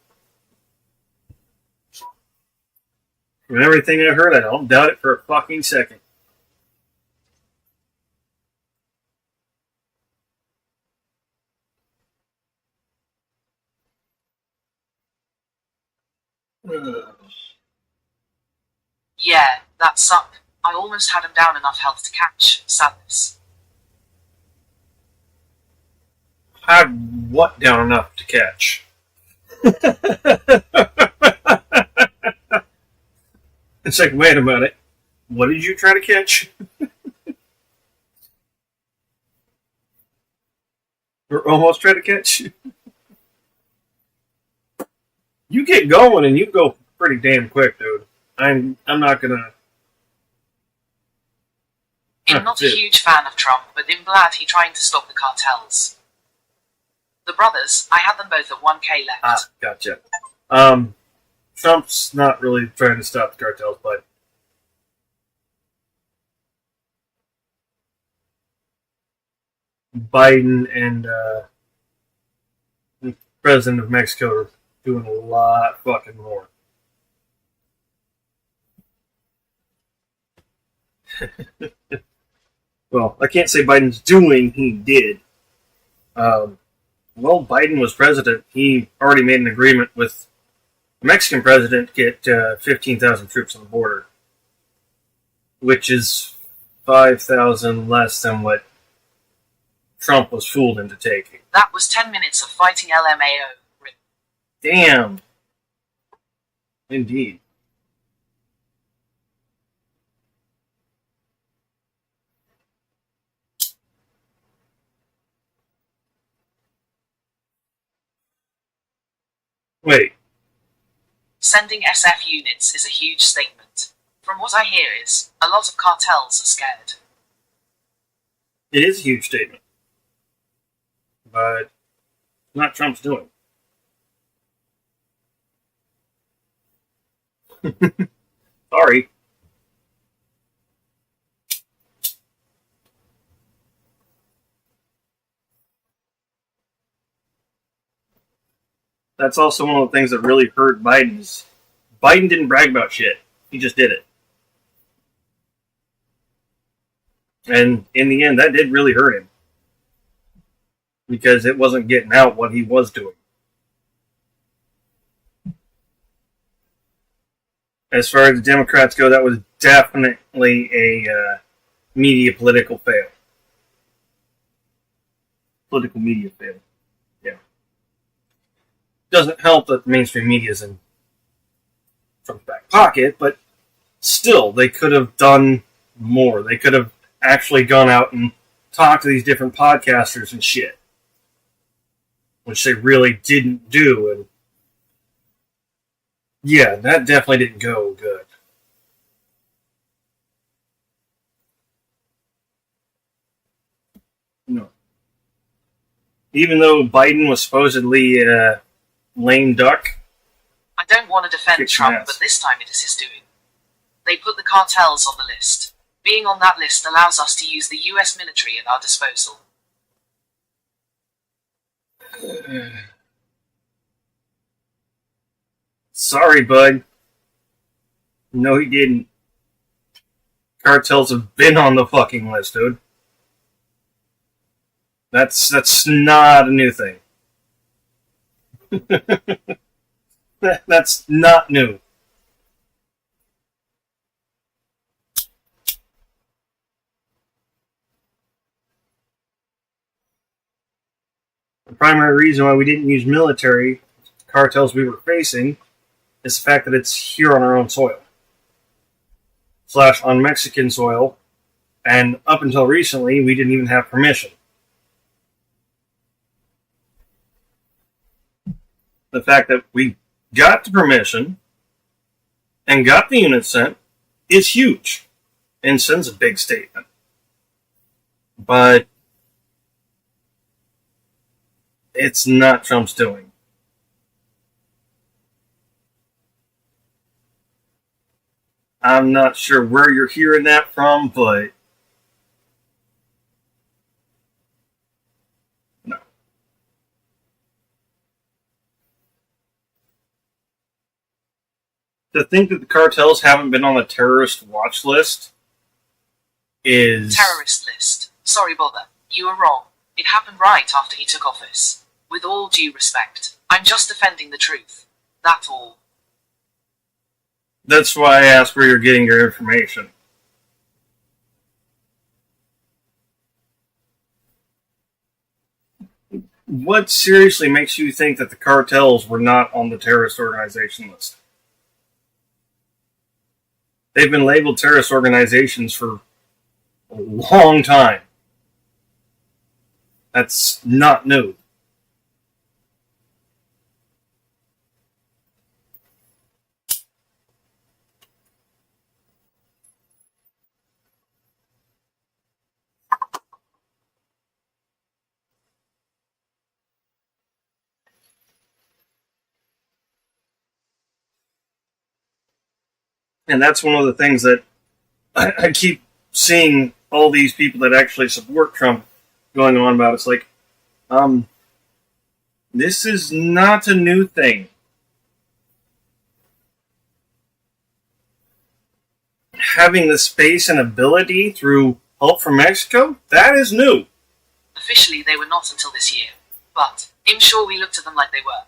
From everything I heard, I don't doubt it for a fucking second. Yeah, that sucked. I almost had him down enough health to catch sadness. Had what down enough to catch? It's like, wait a minute. What did you try to catch? Or almost try to catch? You get going and you go pretty damn quick, dude. I'm not gonna. I'm not a huge fan of Trump, but I'm glad he's trying to stop the cartels. The brothers, I had them both at 1K left. Ah, gotcha. Trump's not really trying to stop the cartels, but Biden and the president of Mexico are doing a lot fucking more. Well, I can't say Biden's doing, he did. Well, Biden was president. He already made an agreement with the Mexican president to get 15,000 troops on the border, which is 5,000 less than what Trump was fooled into taking. That was 10 minutes of fighting LMAO. Damn. Indeed. Wait. Sending SF units is a huge statement. From what I hear is, a lot of cartels are scared. It is a huge statement. But not Trump's doing. Sorry. That's also one of the things that really hurt Biden. Biden didn't brag about shit. He just did it. And in the end, that did really hurt him. Because it wasn't getting out what he was doing. As far as the Democrats go, that was definitely a media political fail. Political media fail. Yeah. Doesn't help that the mainstream media is in Trump's back pocket, but still, they could have done more. They could have actually gone out and talked to these different podcasters and shit. Which they really didn't do, and yeah, that definitely didn't go good. No. Even though Biden was supposedly a lame duck. I don't want to defend Trump, but this time it is his doing. They put the cartels on the list. Being on that list allows us to use the US military at our disposal. Sorry, bud. No, he didn't. Cartels have been on the fucking list, dude. That's not a new thing. That's not new. The primary reason why we didn't use military cartels we were facing is the fact that it's here on our own soil. / on Mexican soil, and up until recently, we didn't even have permission. The fact that we got the permission and got the unit sent is huge and sends a big statement. But it's not Trump's doing. I'm not sure where you're hearing that from, but no. To think that the cartels haven't been on the terrorist watch list is... Terrorist list. Sorry, bother. You were wrong. It happened right after he took office. With all due respect, I'm just defending the truth. That's all. That's why I asked where you're getting your information. What seriously makes you think that the cartels were not on the terrorist organization list? They've been labeled terrorist organizations for a long time. That's not new. And that's one of the things that I keep seeing all these people that actually support Trump going on about. It's like, this is not a new thing. Having the space and ability through help from Mexico, that is new. Officially, they were not until this year, but I'm sure we looked at them like they were.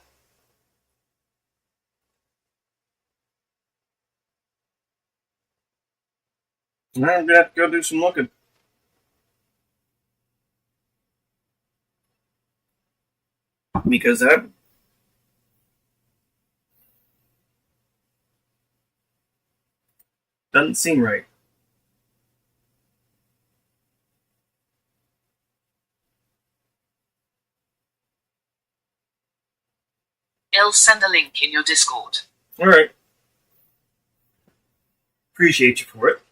Now I'm gonna have to go do some looking. Because that doesn't seem right. I'll send a link in your Discord. Alright. Appreciate you for it.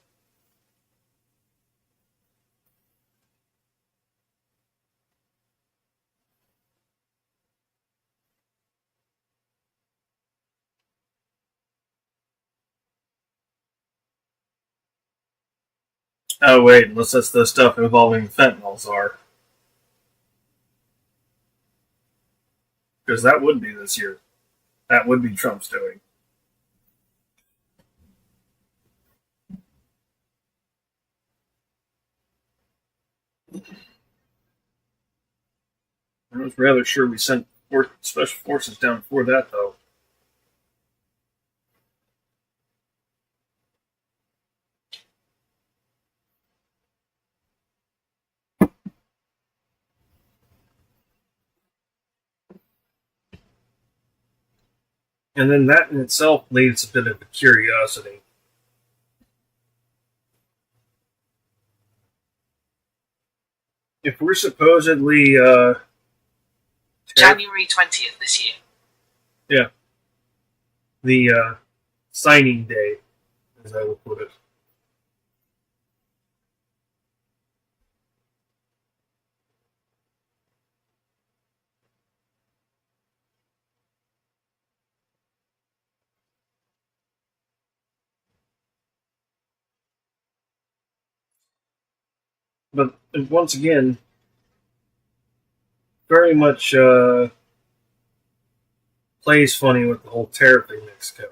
Oh wait, unless that's the stuff involving fentanyls are. Because that would be this year. That would be Trump's doing. I was rather sure we sent special forces down before that, though. And then that in itself leaves a bit of a curiosity. If we're supposedly January 20th this year. Yeah. The signing day, as I will put it. But once again, very much plays funny with the whole tariff thing, Mexico.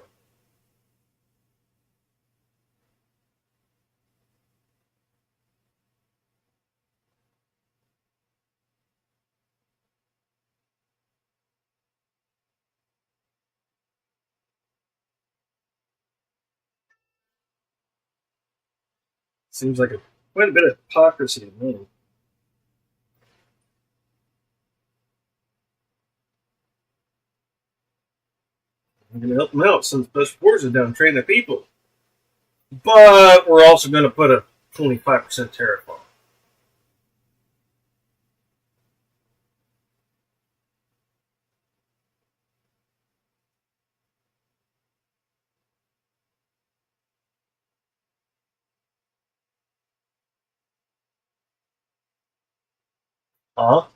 Seems like quite a bit of hypocrisy to me. We're going to help them out, send special forces down and train their people. But we're also going to put a 25% tariff on. Huh?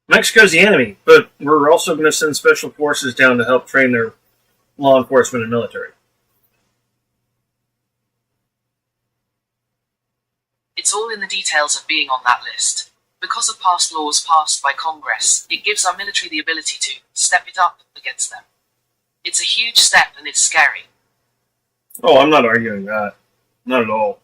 Mexico's the enemy, but we're also going to send special forces down to help train their law enforcement and military. It's all in the details of being on that list. Because of past laws passed by Congress, it gives our military the ability to step it up against them. It's a huge step and it's scary. Oh, I'm not arguing that. Not at all.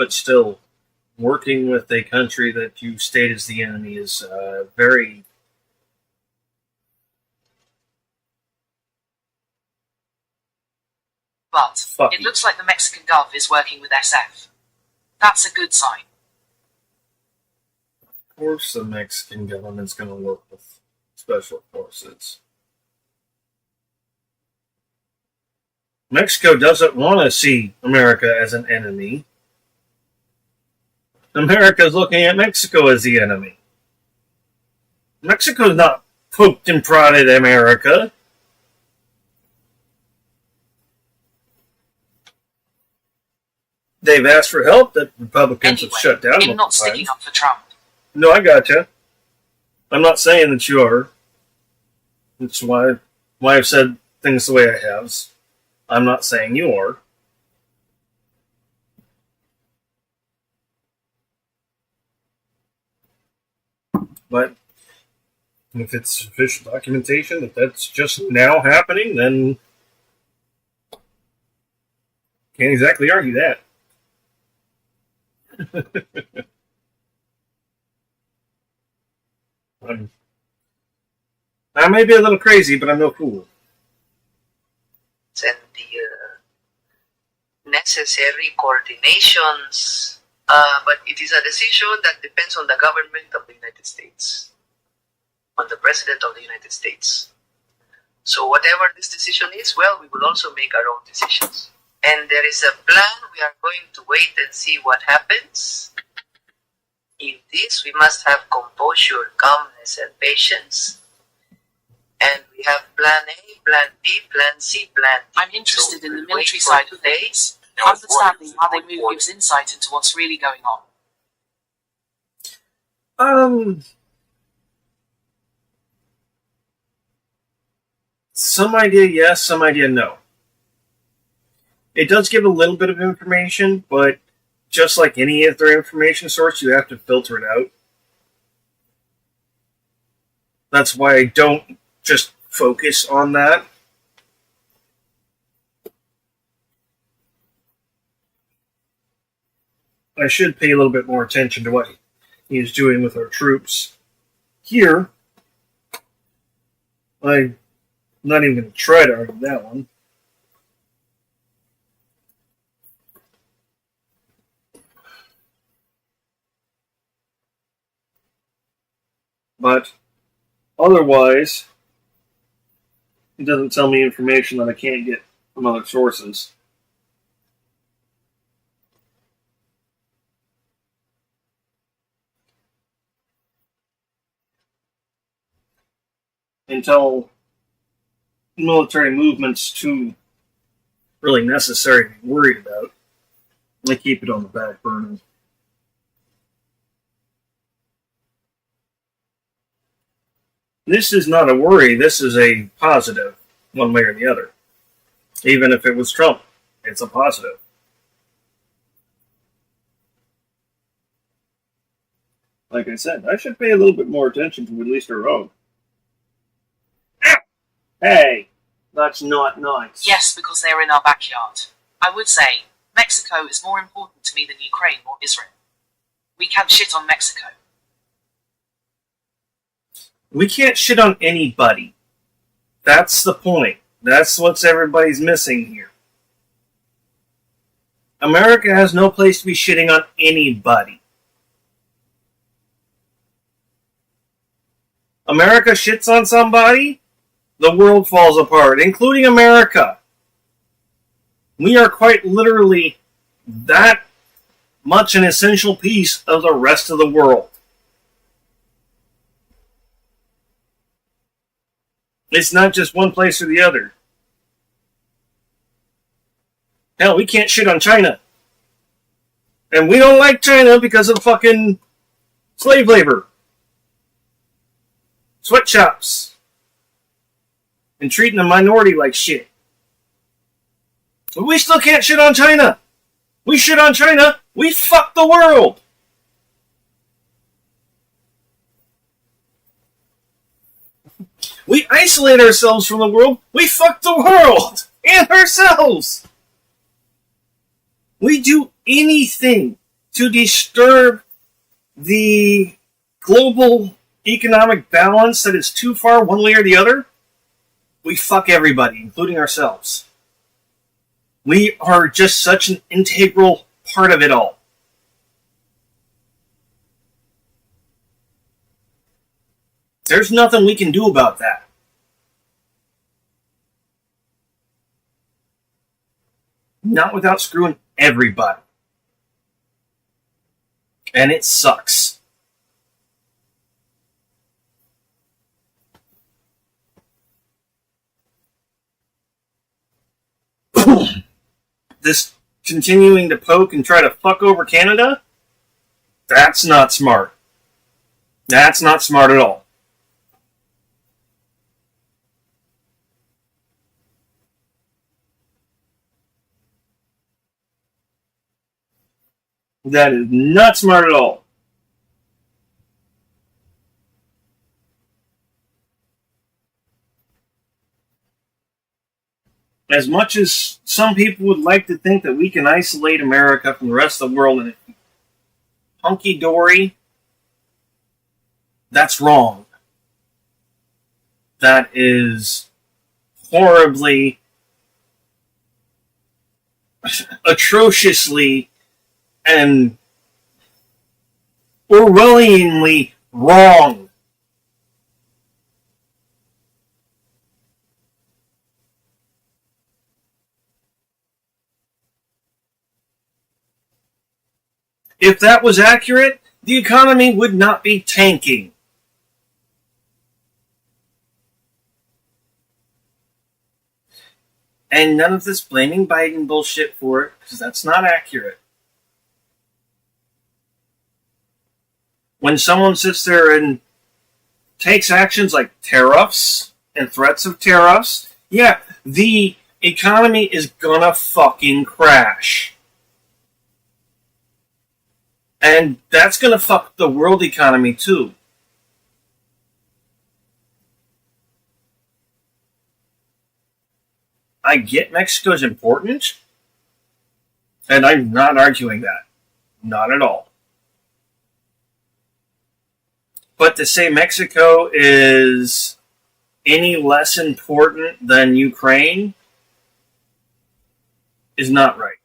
but still, working with a country that you state as the enemy is very... But Fucky. it looks like the Mexican Gov is working with SF. That's a good sign. Of course the Mexican government's going to work with special forces. Mexico doesn't want to see America as an enemy. America's looking at Mexico as the enemy. Mexico's not poked and prodded America. They've asked for help that Republicans have shut down. In not sticking up for Trump. No, I gotcha. I'm not saying that you are. That's why I've said things the way I have. I'm not saying you are. But if it's official documentation that that's just now happening, then can't exactly argue that. I may be a little crazy, but I'm no fool. And the necessary coordinations, but it is a decision that depends on the government of the United States, on the President of the United States. So whatever this decision is, well, we will also make our own decisions. And there is a plan. We are going to wait and see what happens. In this, we must have composure, calmness, and patience. And we have plan A, plan B, plan C, plan D. I'm interested in the military side of things. Understanding how they move gives insight into what's really going on. Some idea yes, some idea no. It does give a little bit of information, but just like any other information source, you have to filter it out. That's why I don't just focus on that. I should pay a little bit more attention to what he is doing with our troops. Here, I'm not even going to try to argue that one. But otherwise, it doesn't tell me information that I can't get from other sources. Until military movements too really necessary to be worried about, I keep it on the back burner. This is not a worry, this is a positive, one way or the other. Even if it was Trump, it's a positive. Like I said, I should pay a little bit more attention to at least our own. Hey, that's not nice. Yes, because they're in our backyard. I would say, Mexico is more important to me than Ukraine or Israel. We can't shit on Mexico. We can't shit on anybody. That's the point. That's what everybody's missing here. America has no place to be shitting on anybody. America shits on somebody, the world falls apart, including America. We are quite literally that much an essential piece of the rest of the world. It's not just one place or the other. Hell, we can't shit on China. And we don't like China because of fucking slave labor. Sweatshops. And treating the minority like shit. But we still can't shit on China. We shit on China, we fuck the world. We isolate ourselves from the world, we fuck the world and ourselves. We do anything to disturb the global economic balance that is too far one way or the other, we fuck everybody, including ourselves. We are just such an integral part of it all. There's nothing we can do about that. Not without screwing everybody. And it sucks. This continuing to poke and try to fuck over Canada, that's not smart. That's not smart at all. That is not smart at all. As much as some people would like to think that we can isolate America from the rest of the world and hunky-dory, that's wrong. That is horribly, atrociously, and Orwellianly wrong. If that was accurate, the economy would not be tanking. And none of this blaming Biden bullshit for it, because that's not accurate. When someone sits there and takes actions like tariffs and threats of tariffs, yeah, the economy is gonna fucking crash. And that's gonna fuck the world economy too. I get Mexico's important, and I'm not arguing that. Not at all. But to say Mexico is any less important than Ukraine is not right.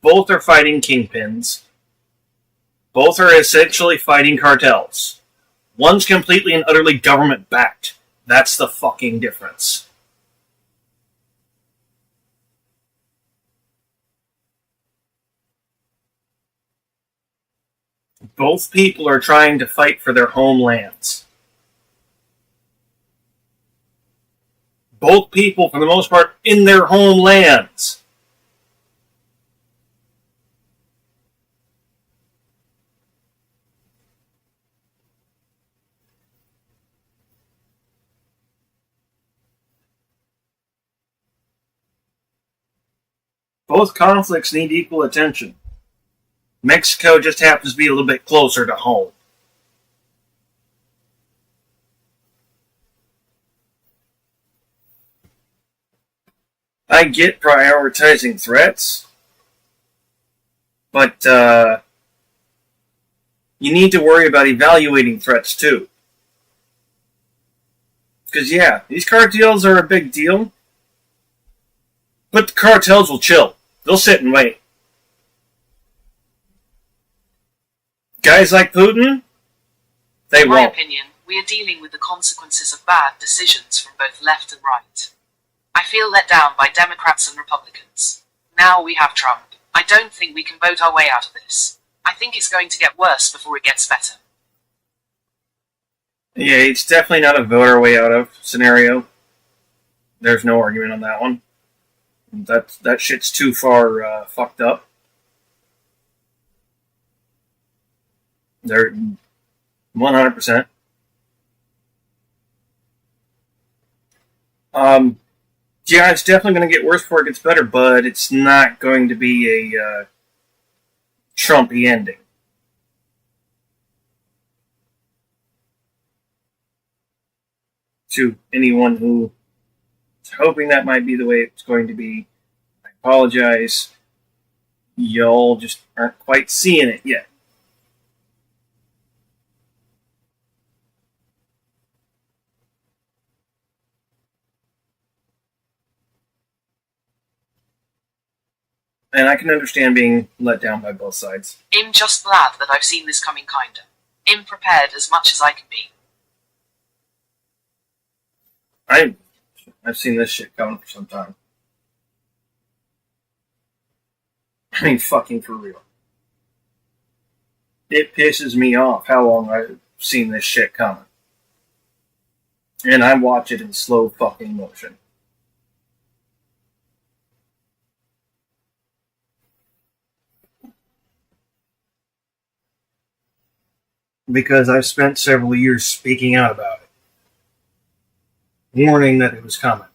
Both are fighting kingpins. Both are essentially fighting cartels. One's completely and utterly government-backed. That's the fucking difference. Both people are trying to fight for their homelands. Both people, for the most part, in their homelands. Both conflicts need equal attention. Mexico just happens to be a little bit closer to home. I get prioritizing threats, but you need to worry about evaluating threats too. Because yeah, these cartels are a big deal, but the cartels will chill. They'll sit and wait. Guys like Putin, they In my won't. opinion, we are dealing with the consequences of bad decisions from both left and right. I feel let down by Democrats and Republicans. Now we have Trump. I don't think we can vote our way out of this. I think it's going to get worse before it gets better. Yeah, it's definitely not a vote our way out of scenario. There's no argument on that one. That shit's too far fucked up. They're 100%. Yeah, it's definitely going to get worse before it gets better, but it's not going to be a Trumpy ending. to anyone who is hoping that might be the way it's going to be. I apologize. Y'all just aren't quite seeing it yet. And I can understand being let down by both sides. I'm just glad that I've seen this coming kinda. I'm prepared as much as I can be. I've seen this shit coming for some time. I mean, fucking for real. It pisses me off how long I've seen this shit coming. And I watch it in slow fucking motion. Because I've spent several years speaking out about it. Warning that it was coming.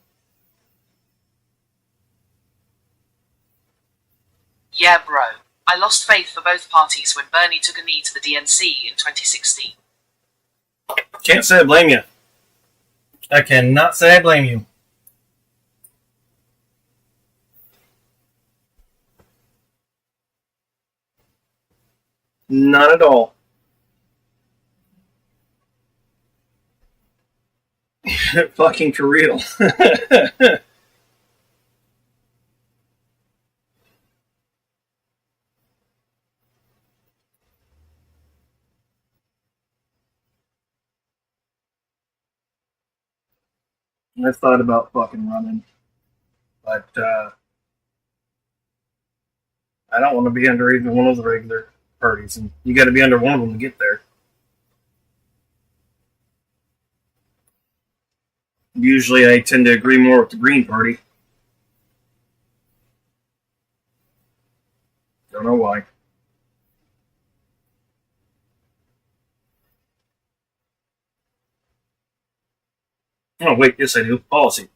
Yeah, bro. I lost faith for both parties when Bernie took a knee to the DNC in 2016. Can't say I blame you. I cannot say I blame you. Not at all. Fucking for real. I thought about fucking running, but I don't want to be under either one of the regular parties, and you got to be under one of them to get there. Usually I tend to agree more with the Green Party. Don't know why. Oh, wait, yes I do. Policy.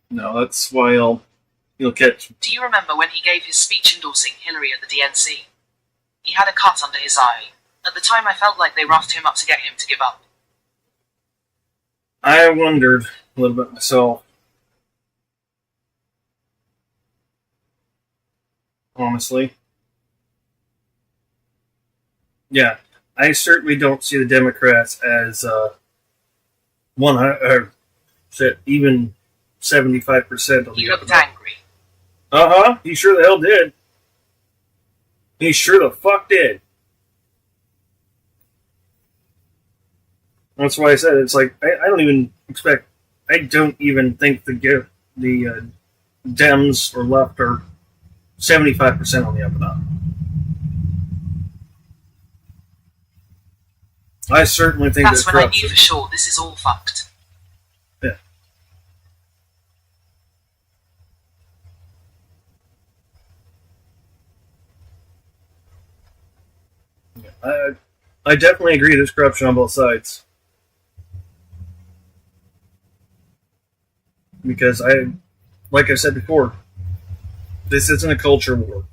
No, that's why you'll catch. Do you remember when he gave his speech endorsing Hillary at the DNC? He had a cut under his eye. At the time I felt like they roughed him up to get him to give up. I wondered a little bit myself. Honestly. Yeah, I certainly don't see the Democrats as even 75% of the. He looked angry. He sure the hell did. He sure the fuck did. That's why I said it's like I don't even think the Dems or left are 75% on the up and up. I certainly think that's when corruption. I knew for sure this is all fucked. Yeah. I definitely agree there's corruption on both sides. Because like I said before, this isn't a culture war.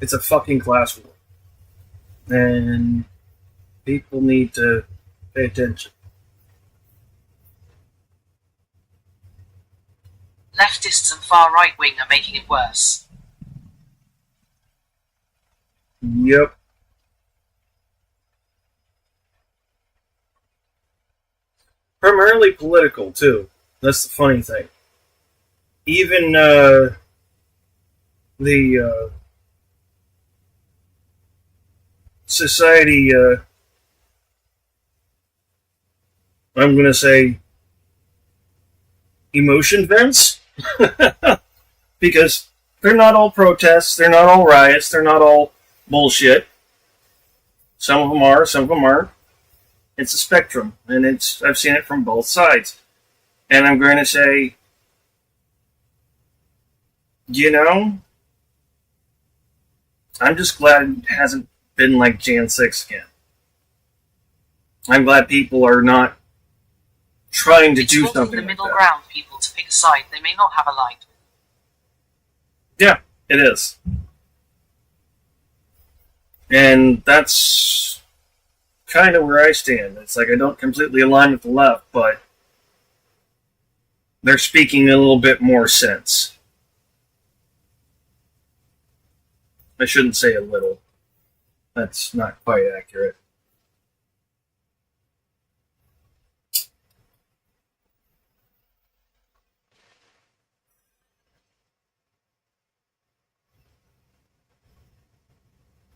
It's a fucking class war. And people need to pay attention. Leftists and far right wing are making it worse. Yep. Primarily political, too. That's the funny thing. Even the society, I'm going to say, emotion vents, because they're not all protests, they're not all riots, they're not all bullshit. Some of them are, some of them aren't. It's a spectrum, and I've seen it from both sides. And I'm going to say, you know, I'm just glad it hasn't been like Jan 6 again. I'm glad people are not trying to do It's something the like middle that. ground people to pick a side they may not have aligned with. Yeah, it is. And that's kind of where I stand. It's like I don't completely align with the left, but they're speaking a little bit more sense. I shouldn't say a little. That's not quite accurate.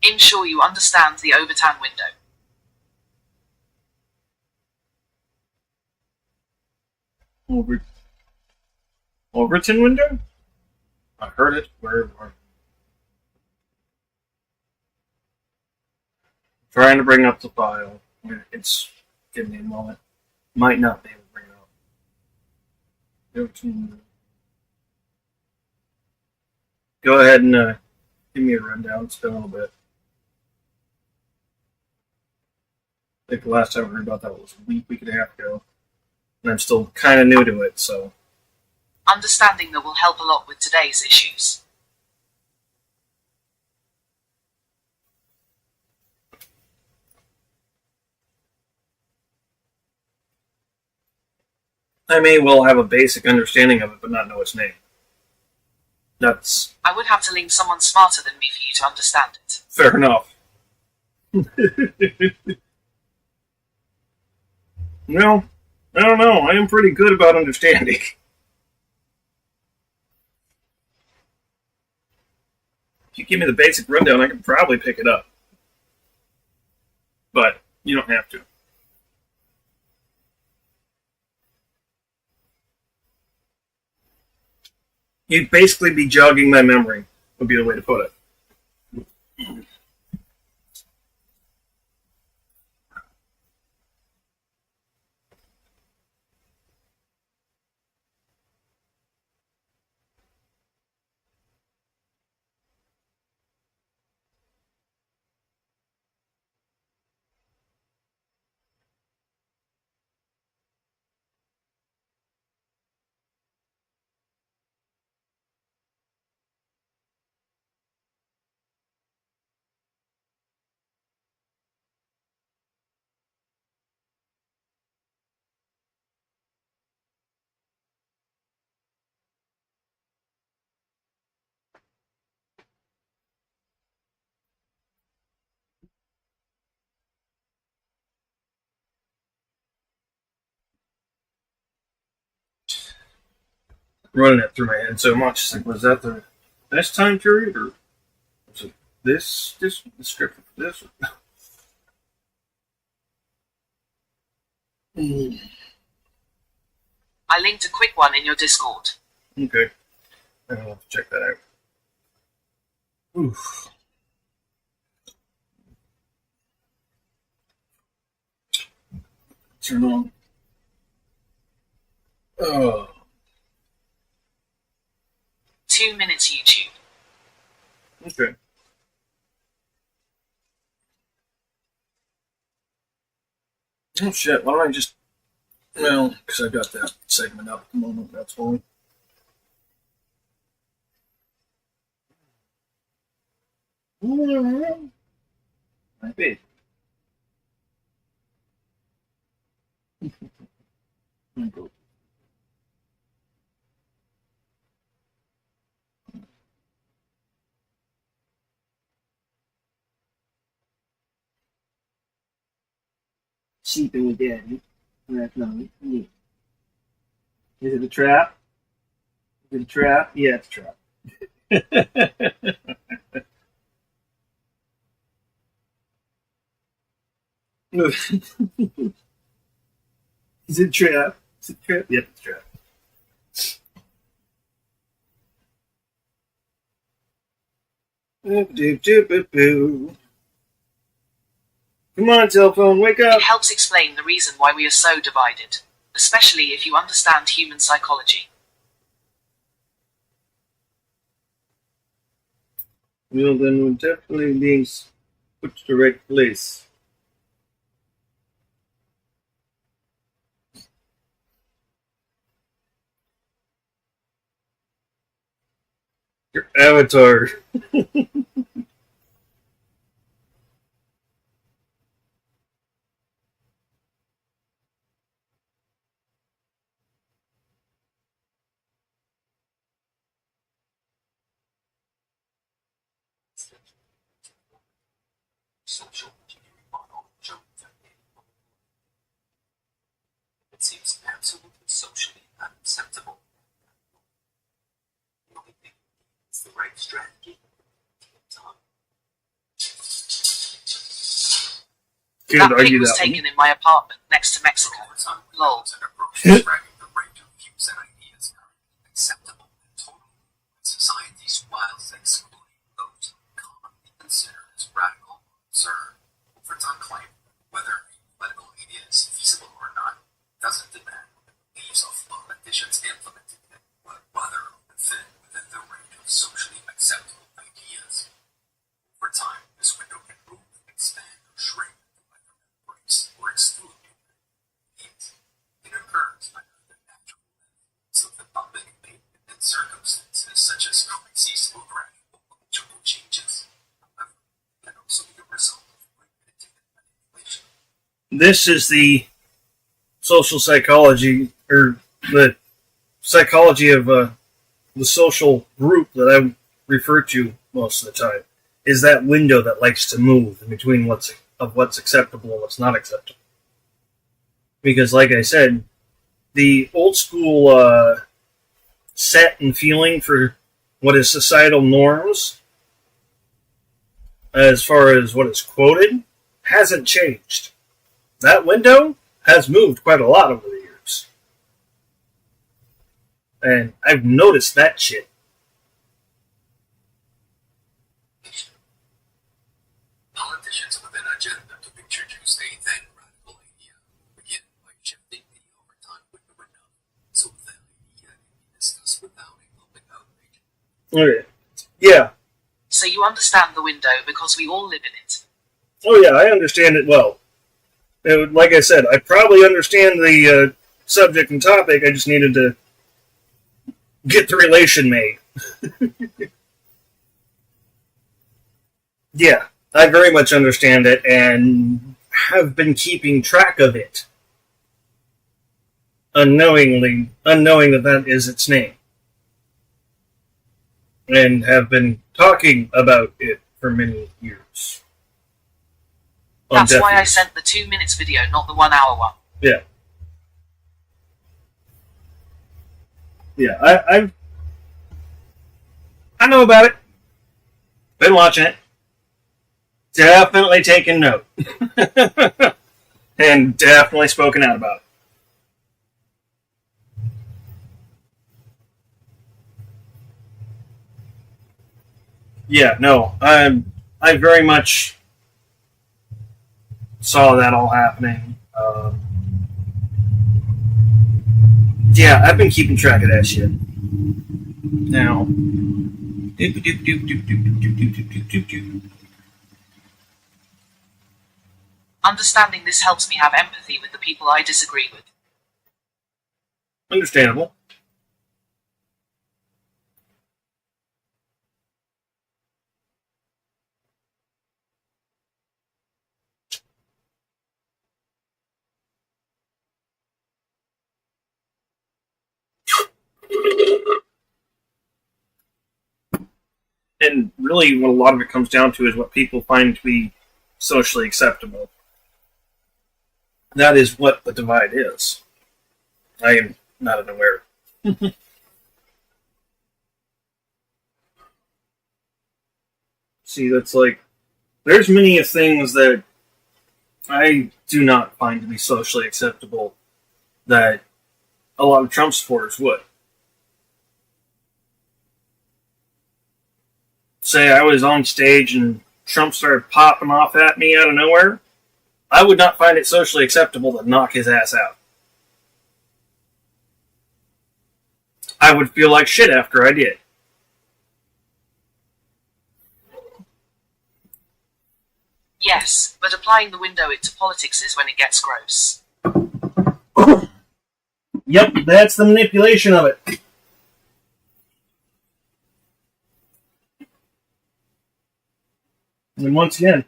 Ensure you understand the Overton window. Overton window? I heard it. Where? Trying to bring up the file. It's give me a moment. Might not be able to bring it up. Overton window. Go ahead and give me a rundown. It's been a little bit. I think the last time I heard about that was a week and a half ago. And I'm still kind of new to it, so. Understanding that will help a lot with today's issues. I may well have a basic understanding of it, but not know its name. That's I would have to link someone smarter than me for you to understand it. fair enough. Well, I don't know. I am pretty good about understanding. If you give me the basic rundown, I can probably pick it up. But you don't have to. You'd basically be jogging my memory, would be the way to put it. Running it through my head so much. It's like, was that the best time period, or was it this the script for this? I linked a quick one in your Discord. Okay, I'll have to check that out. Oof. Turn on. Oh. 2 minutes YouTube. Okay. Oh shit, why don't I just... Well, because I've got that segment up at the moment, that's why. Maybe. Sleeping with Daddy. That's not me. Is it a trap? Is it a trap? Yeah, it's a trap. Is it a trap? Is it a trap? Yep, it's a trap. Come on, cell phone, wake up! It helps explain the reason why we are so divided, especially if you understand human psychology. Well, then we're definitely being put to the right place. Your avatar. Social engineering model showing that it seems absolutely socially unacceptable. The only thing is the right strategy. Can't That argue pic was that one. taken in my apartment next to Mexico. Lol. Acceptable and total. Society's wild excluding those commonly considered as radical or absurd. Overton claim whether a political media is feasible or not doesn't depend on the beliefs of politicians implementing it, but rather within the range of socially acceptable ideas. Over time, this window can move, expand, or shrink to either embrace or exclude ideas. It occurs under the natural influence of the public opinion and circumstances such as crises or gradual cultural changes. However, it can also be a result of premeditated manipulation. This is the social psychology, or the psychology of the social group that I refer to most of the time, is that window that likes to move in between what's acceptable and what's not acceptable. Because, like I said, the old school set and feeling for what is societal norms, as far as what is quoted, hasn't changed. That window has moved quite a lot over the years. And I've noticed that shit. Politicians with an agenda to introduce a then radical idea begin by shifting the overtime window enough so the idea can be discussed without a public outrage. Okay. Yeah. So you understand the window because we all live in it. Oh yeah, I understand it well. Like I said, I probably understand the subject and topic. I just needed to get the relation made. Yeah, I very much understand it and have been keeping track of it. Unknowing that is its name. And have been talking about it for many years. That's why I sent the 2 minutes video, not the 1 hour one. Yeah. Yeah, I know about it. Been watching it. Definitely taken note. And definitely spoken out about it. Yeah, no, I very much saw that all happening. Yeah, I've been keeping track of that shit. Now, Understanding this helps me have empathy with the people I disagree with. Understandable. And really, what a lot of it comes down to is what people find to be socially acceptable. That is what the divide is. I am not unaware. See, that's like, there's many of things that I do not find to be socially acceptable that a lot of Trump supporters would. Say I was on stage and Trump started popping off at me out of nowhere, I would not find it socially acceptable to knock his ass out. I would feel like shit after I did. Yes, but applying the window it to politics is when it gets gross. Yep, that's the manipulation of it. And once again,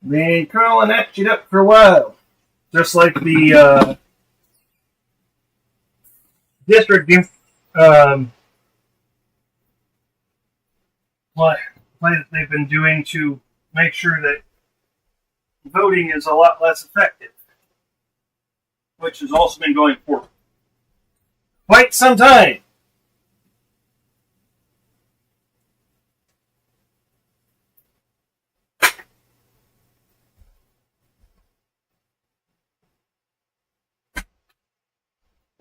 been calling that shit up for a while. Just like the district play that they've been doing to make sure that voting is a lot less effective, which has also been going for quite some time.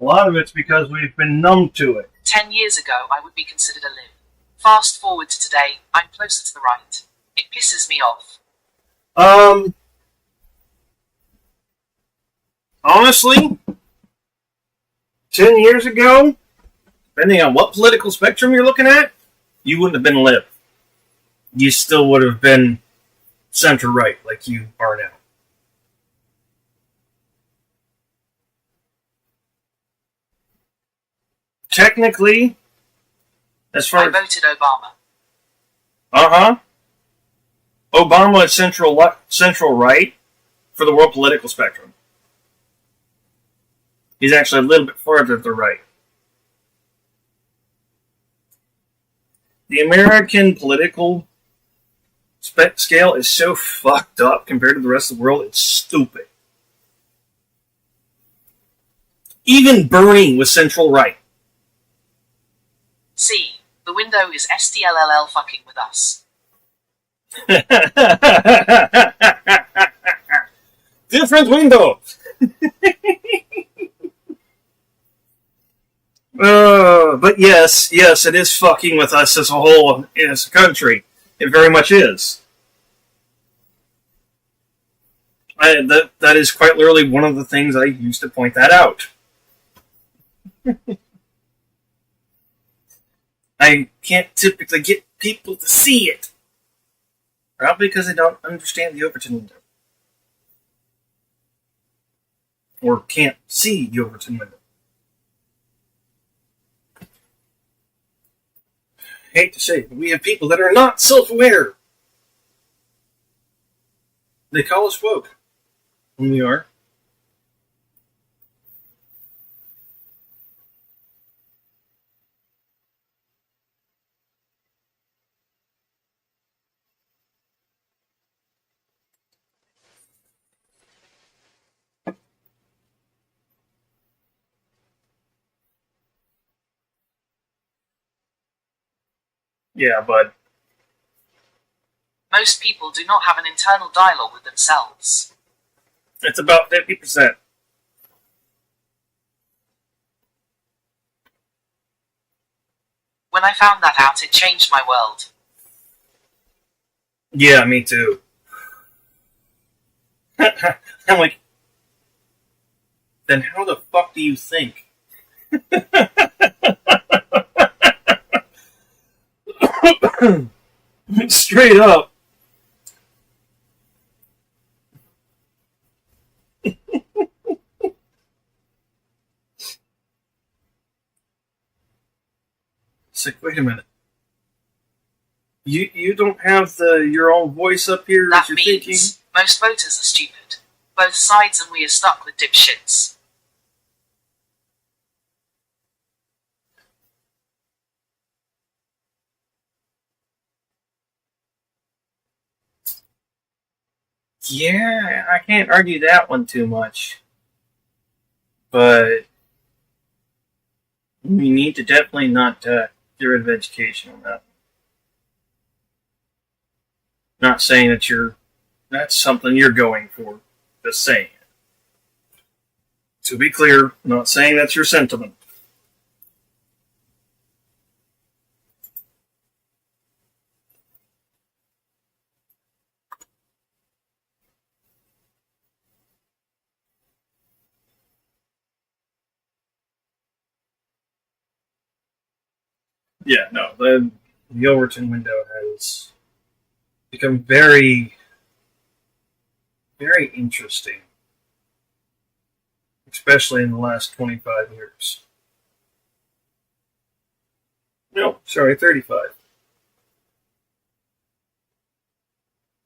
A lot of it's because we've been numb to it. 10 years ago, I would be considered a lib. Fast forward to today, I'm closer to the right. It pisses me off. Honestly, 10 years ago, depending on what political spectrum you're looking at, you wouldn't have been a lib. You still would have been center-right, like you are now. Technically, as far I voted Obama. Obama is central right for the world political spectrum. He's actually a little bit farther to the right. The American political scale is so fucked up compared to the rest of the world, it's stupid. Even Bernie was central right. See, the window is SDLLL fucking with us. Different window. But yes, it is fucking with us as a whole, as a country. It very much is. That is quite literally one of the things I used to point that out. I can't typically get people to see it. Probably because they don't understand the Overton window. Or can't see the Overton window. I hate to say it, but we have people that are not self-aware. They call us woke. When we are. Yeah, but most people do not have an internal dialogue with themselves. It's about 50%. When I found that out, it changed my world. Yeah, me too. I'm like, then how the fuck do you think? Straight up. It's like, wait a minute. You don't have your own voice up here That as you're means thinking? most voters are stupid. Both sides, and we are stuck with dipshits. Yeah, I can't argue that one too much. But we need to definitely not get rid of education on that. Not saying that that's something you're going for. Just saying. To be clear, not saying that's your sentiment. Yeah, no, the Overton window has become very very interesting. Especially in the last 25 years. No, sorry, 35.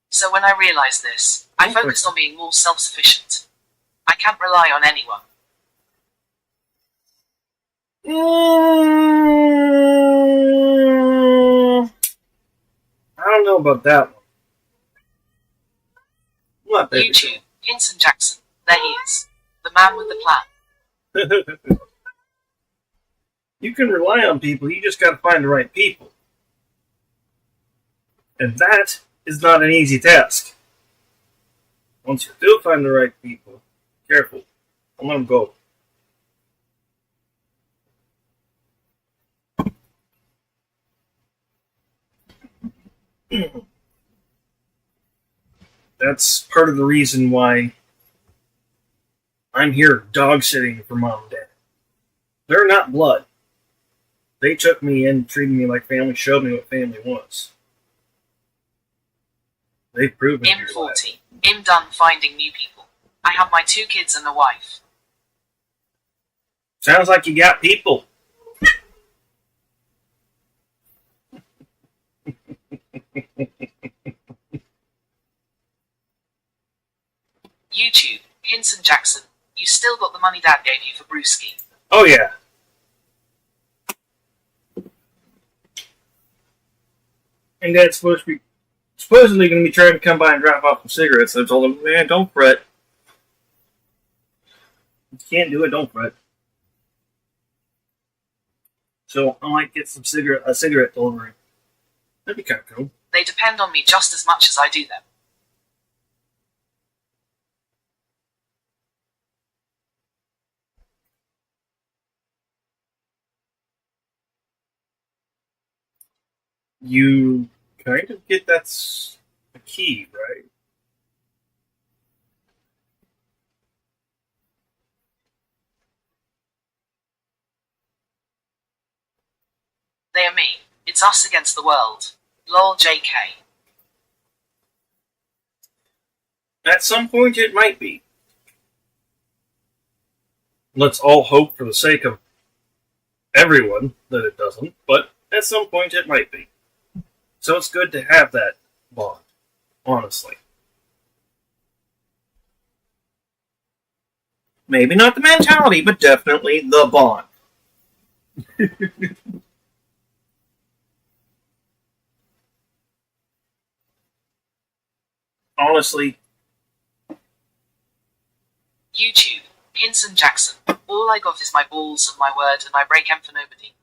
So when I realized this, I focused on being more self-sufficient. I can't rely on anyone. I don't know about that one. What, baby? YouTube, Hinson Jackson. There he is. The man with the plan. You can rely on people, you just gotta find the right people. And that is not an easy task. Once you do find the right people, careful, don't let them go. That's part of the reason why I'm here dog sitting for mom and dad. They're not blood. They took me in, treated me like family, showed me what family was. They've proven I'm 40. I'm done finding new people. I have my 2 kids and a wife. Sounds like you got people. YouTube, Hinson Jackson. You still got the money Dad gave you for Brewski. Oh yeah. And Dad's supposedly going to be trying to come by and drop off some cigarettes. I told him, man, don't fret. If you can't do it, don't fret. So I might get a cigarette delivery. That'd be kind of cool. They depend on me just as much as I do them. You kind of get that's the key, right? They are me. It's us against the world. Lol JK. At some point it might be. Let's all hope for the sake of everyone that it doesn't, but at some point it might be. So it's good to have that bond, honestly. Maybe not the mentality, but definitely the bond. Honestly. YouTube, Hinson Jackson. All I got is my balls and my word, and I break em for nobody.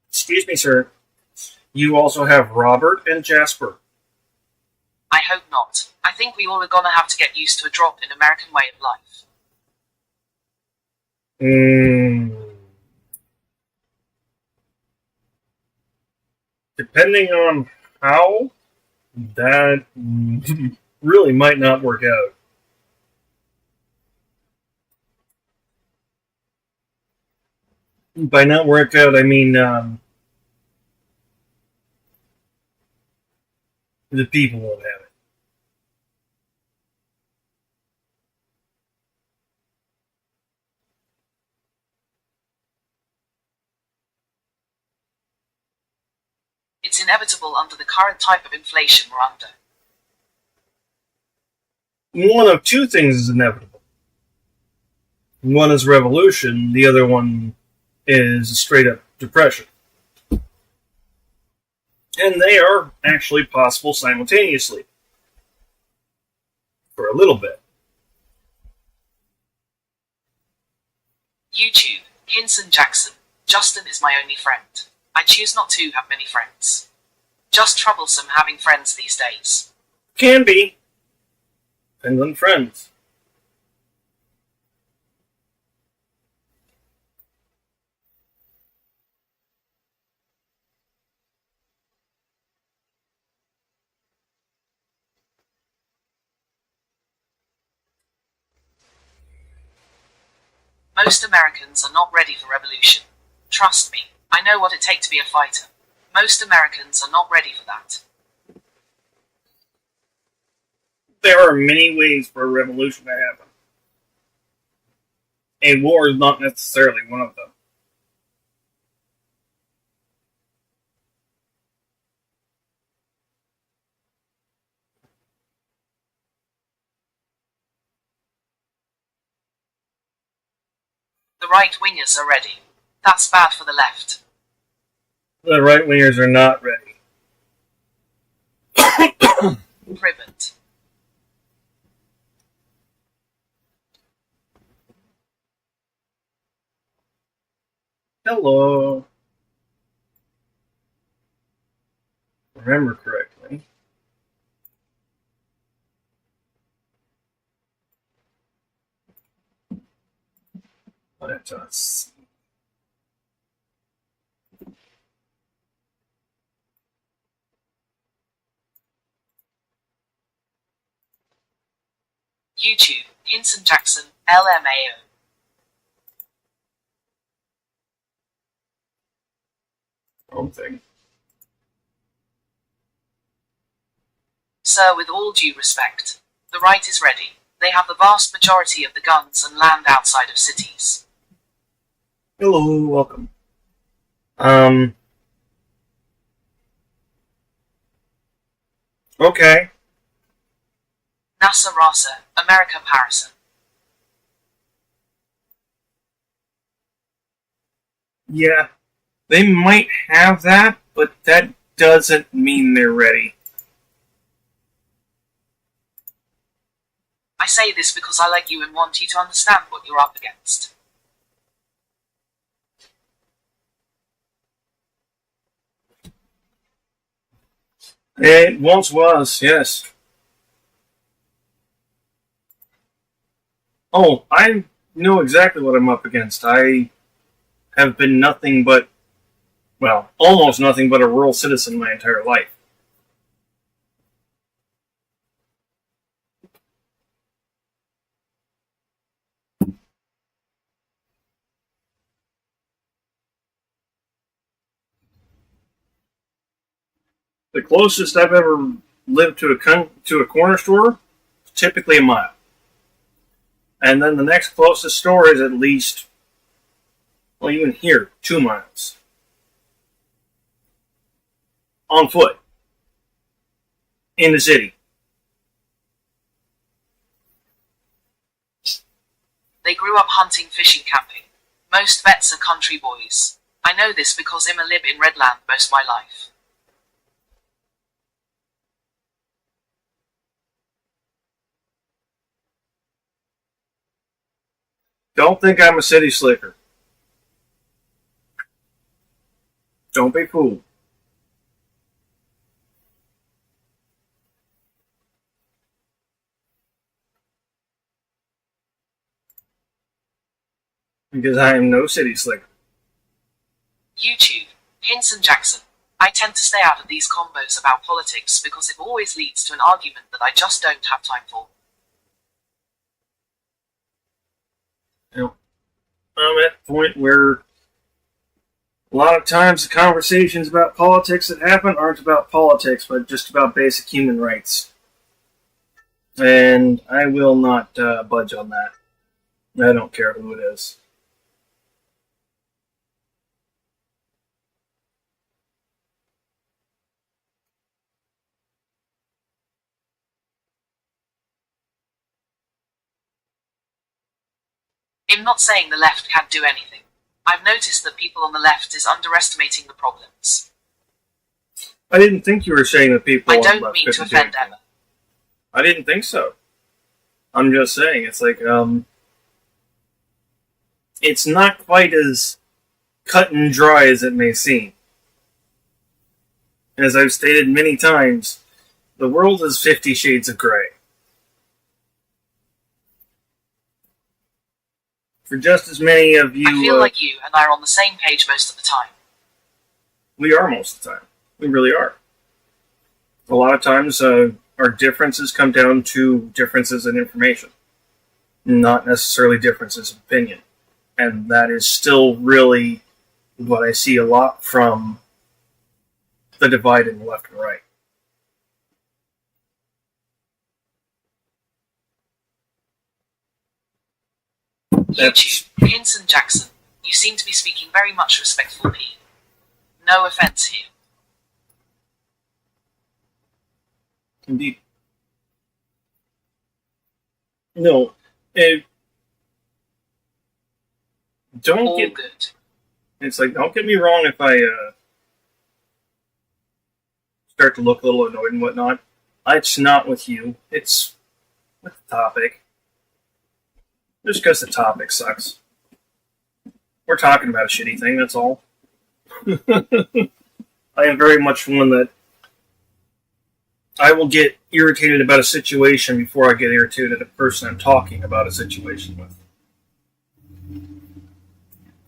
Excuse me, sir. You also have Robert and Jasper. I hope not. I think we all are gonna have to get used to a drop in American way of life. Depending on how, that really might not work out. By not work out, I mean the people won't have it. It's inevitable under the current type of inflation we're under. One of two things is inevitable. One is revolution, the other one is a straight-up depression. And they are actually possible simultaneously. For a little bit. YouTube, Hinson Jackson. Justin is my only friend. I choose not to have many friends. Just troublesome having friends these days. Can be. Depends on friends. Most Americans are not ready for revolution. Trust me, I know what it takes to be a fighter. Most Americans are not ready for that. There are many ways for a revolution to happen. A war is not necessarily one of them. The right-wingers are ready. That's bad for the left. The right-wingers are not ready. Privet. Hello. Remember correctly. Let us see. YouTube, Hinson Jackson, LMAO. Wrong thing. Sir, with all due respect, the right is ready. They have the vast majority of the guns and land outside of cities. Hello, welcome. Okay. NASA Rasa, America Parison. Yeah, they might have that, but that doesn't mean they're ready. I say this because I like you and want you to understand what you're up against. It once was, yes. Oh, I know exactly what I'm up against. I have been nothing but, well, almost nothing but a rural citizen my entire life. The closest I've ever lived to a corner store is typically a mile. And then the next closest store is at least, well, even here, 2 miles. On foot. In the city. They grew up hunting, fishing, camping. Most vets are country boys. I know this because I'ma live in Redland most of my life. Don't think I'm a city slicker. Don't be fooled. Because I am no city slicker. YouTube, Hinson Jackson. I tend to stay out of these combos about politics because it always leads to an argument that I just don't have time for. I'm at the point where a lot of times the conversations about politics that happen aren't about politics, but just about basic human rights. And I will not budge on that. I don't care who it is. I'm not saying the left can't do anything. I've noticed that people on the left is underestimating the problems. I didn't think you were saying that people I on the don't left mean to couldn't do offend anything. Emma. I didn't think so. I'm just saying, it's like, it's not quite as cut and dry as it may seem. As I've stated many times, the world is 50 shades of gray. For just as many of you... I feel like you and I are on the same page most of the time. We are most of the time. We really are. A lot of times, our differences come down to differences in information, not necessarily differences of opinion. And that is still really what I see a lot from the divide in the left and right. That's YouTube, Hinson Jackson. You seem to be speaking very much respectful P. No offense here. indeed. No, don't All get. good. It's like, don't get me wrong if I start to look a little annoyed and whatnot. It's not with you. It's with the topic. Just because the topic sucks. We're talking about a shitty thing, that's all. I am very much one that I will get irritated about a situation before I get irritated at a person I'm talking about a situation with.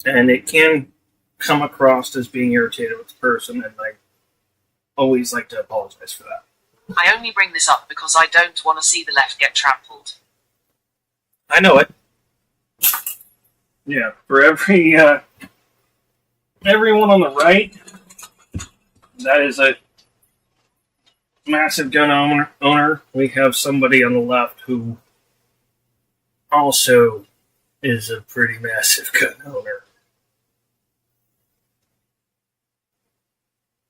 And it can come across as being irritated with the person, and I always like to apologize for that. I only bring this up because I don't want to see the left get trampled. I know it. Yeah, for everyone on the right, that is a massive gun owner. We have somebody on the left who also is a pretty massive gun owner.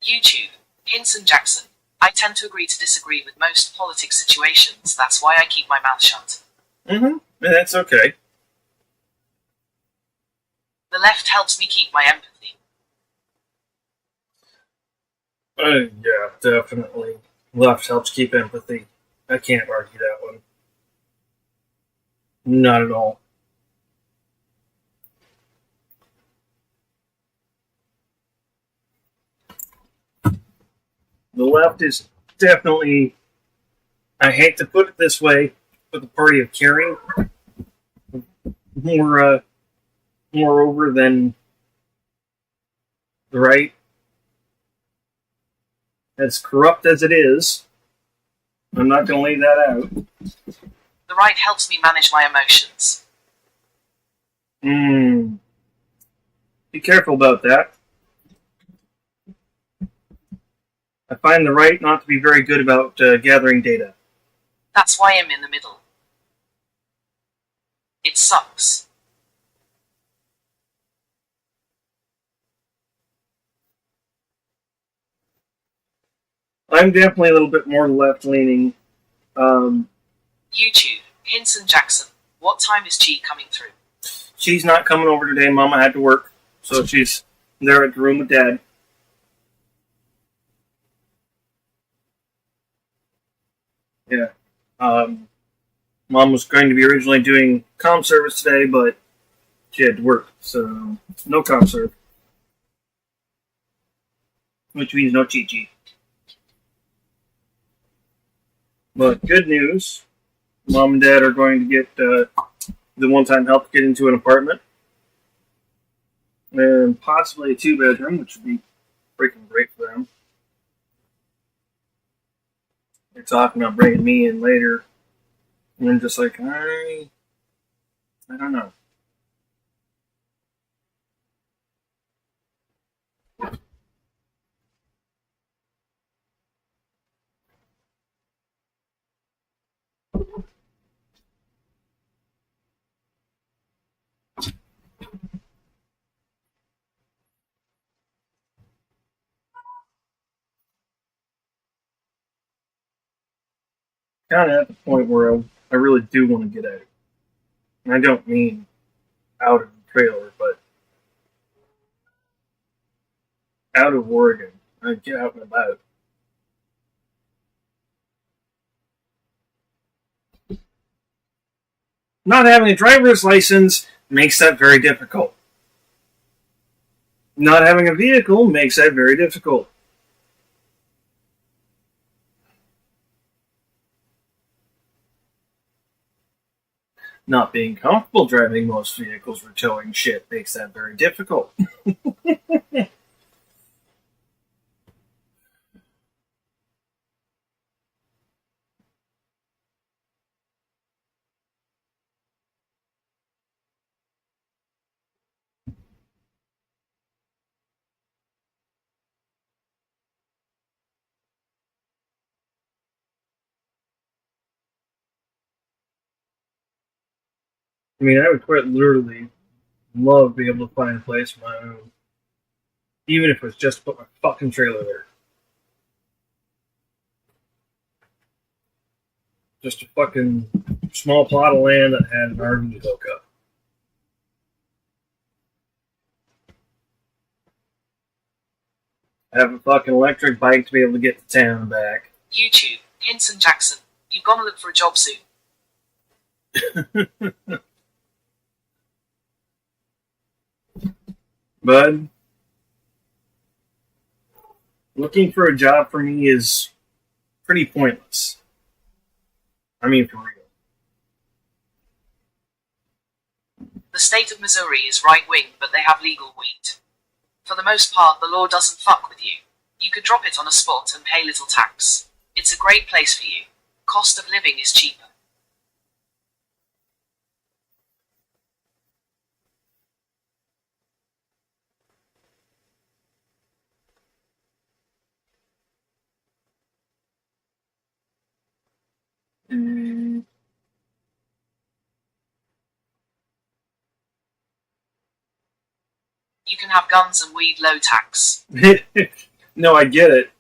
YouTube, Hinson Jackson. I tend to agree to disagree with most politics situations. That's why I keep my mouth shut. Mm-hmm. That's okay. The left helps me keep my empathy. Yeah, definitely. Left helps keep empathy. I can't argue that one. Not at all. The left is definitely, I hate to put it this way, but the party of caring. Moreover than the right. As corrupt as it is, I'm not going to lay that out. The right helps me manage my emotions. Be careful about that. I find the right not to be very good about gathering data. That's why I'm in the middle. It sucks. I'm definitely a little bit more left-leaning. YouTube, Hinson Jackson. What time is G coming through? She's not coming over today. Mama had to work, so she's there at the room with Dad. Yeah. Mom was going to be originally doing comm service today, but she had to work, so no comm serve. Which means no Chi-Chi. But good news, Mom and Dad are going to get the one-time help to get into an apartment. And possibly a 2-bedroom, which would be freaking great for them. They're talking about bringing me in later. And I'm just like, I don't know. Kind of at the point where I really do want to get out. And I don't mean out of the trailer, but out of Oregon. I get out and about. Not having a driver's license makes that very difficult. Not having a vehicle makes that very difficult. Not being comfortable driving most vehicles or towing shit makes that very difficult. I mean, I would quite literally love to be able to find a place of my own. Even if it was just to put my fucking trailer there. Just a fucking small plot of land that had an RV hookup. Have a fucking electric bike to be able to get to town and back. YouTube, Hinson Jackson, you've got to look for a job soon. Bud, looking for a job for me is pretty pointless. I mean, for real. The state of Missouri is right-wing, but they have legal weed. For the most part, the law doesn't fuck with you. You could drop it on a spot and pay little tax. It's a great place for you. Cost of living is cheaper. You can have guns and weed low tax. No, I get it.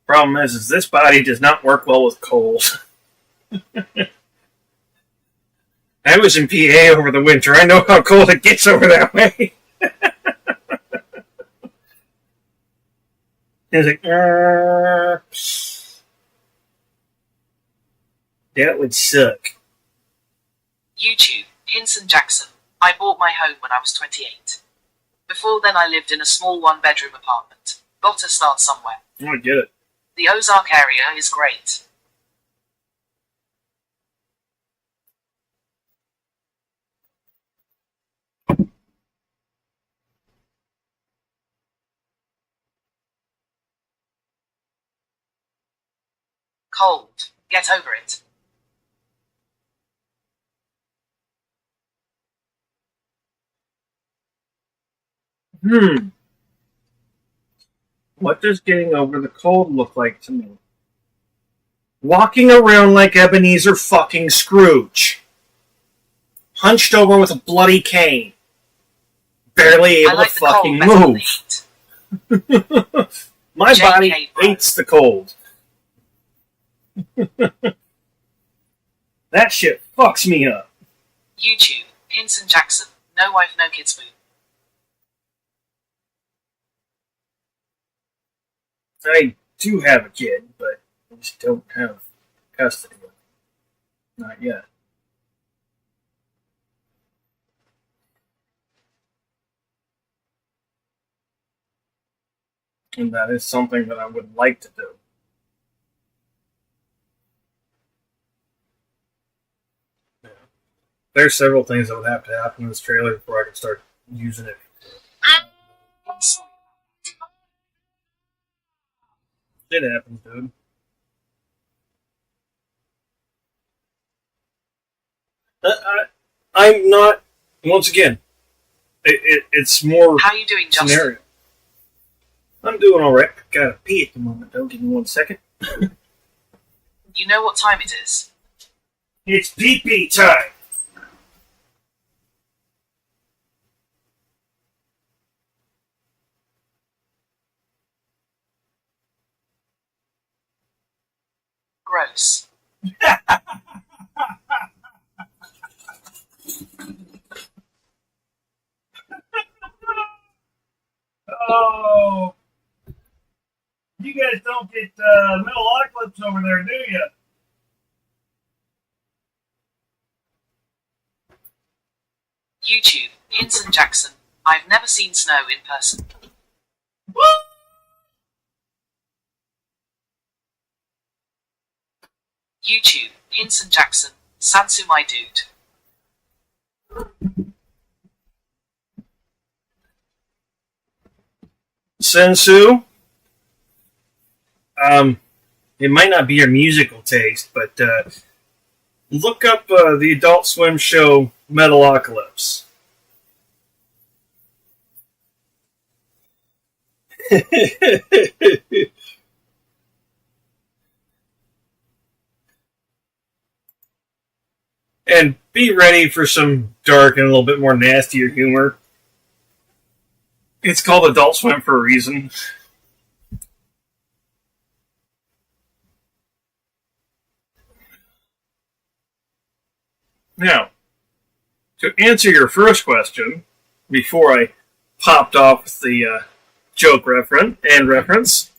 Problem is this body does not work well with cold. I was in PA over the winter. I know how cold it gets over that way. It's like, that would suck. YouTube, Hinson Jackson. I bought my home when I was 28. Before then I lived in a small one-bedroom apartment. Got to start somewhere. I get it. The Ozark area is great. Cold. Get over it. What does getting over the cold look like to me? Walking around like Ebenezer fucking Scrooge. Hunched over with a bloody cane. Barely able to fucking move. My body hates the cold. That shit fucks me up. YouTube, Hinson Jackson. No wife, no kids food. I do have a kid, but I just don't have custody of it. Not yet. And that is something that I would like to do. Yeah. There's several things that would have to happen in this trailer before I can start using it. It happens, dude. I'm not. Once again, it's more. How you doing, Justin? Scenario. I'm doing all right. Gotta pee at the moment, though. Give me 1 second. You know what time it is? It's pee-pee time. Gross. Oh, you guys don't get Metalocalypse over there, do you? YouTube, Hinson Jackson. I've never seen snow in person. YouTube, Hinson Jackson. Sansu, my dude. Sensu. It might not be your musical taste, but look up the Adult Swim show Metalocalypse. And be ready for some dark and a little bit more nastier humor. It's called Adult Swim for a reason. Now, to answer your first question, before I popped off the joke reference.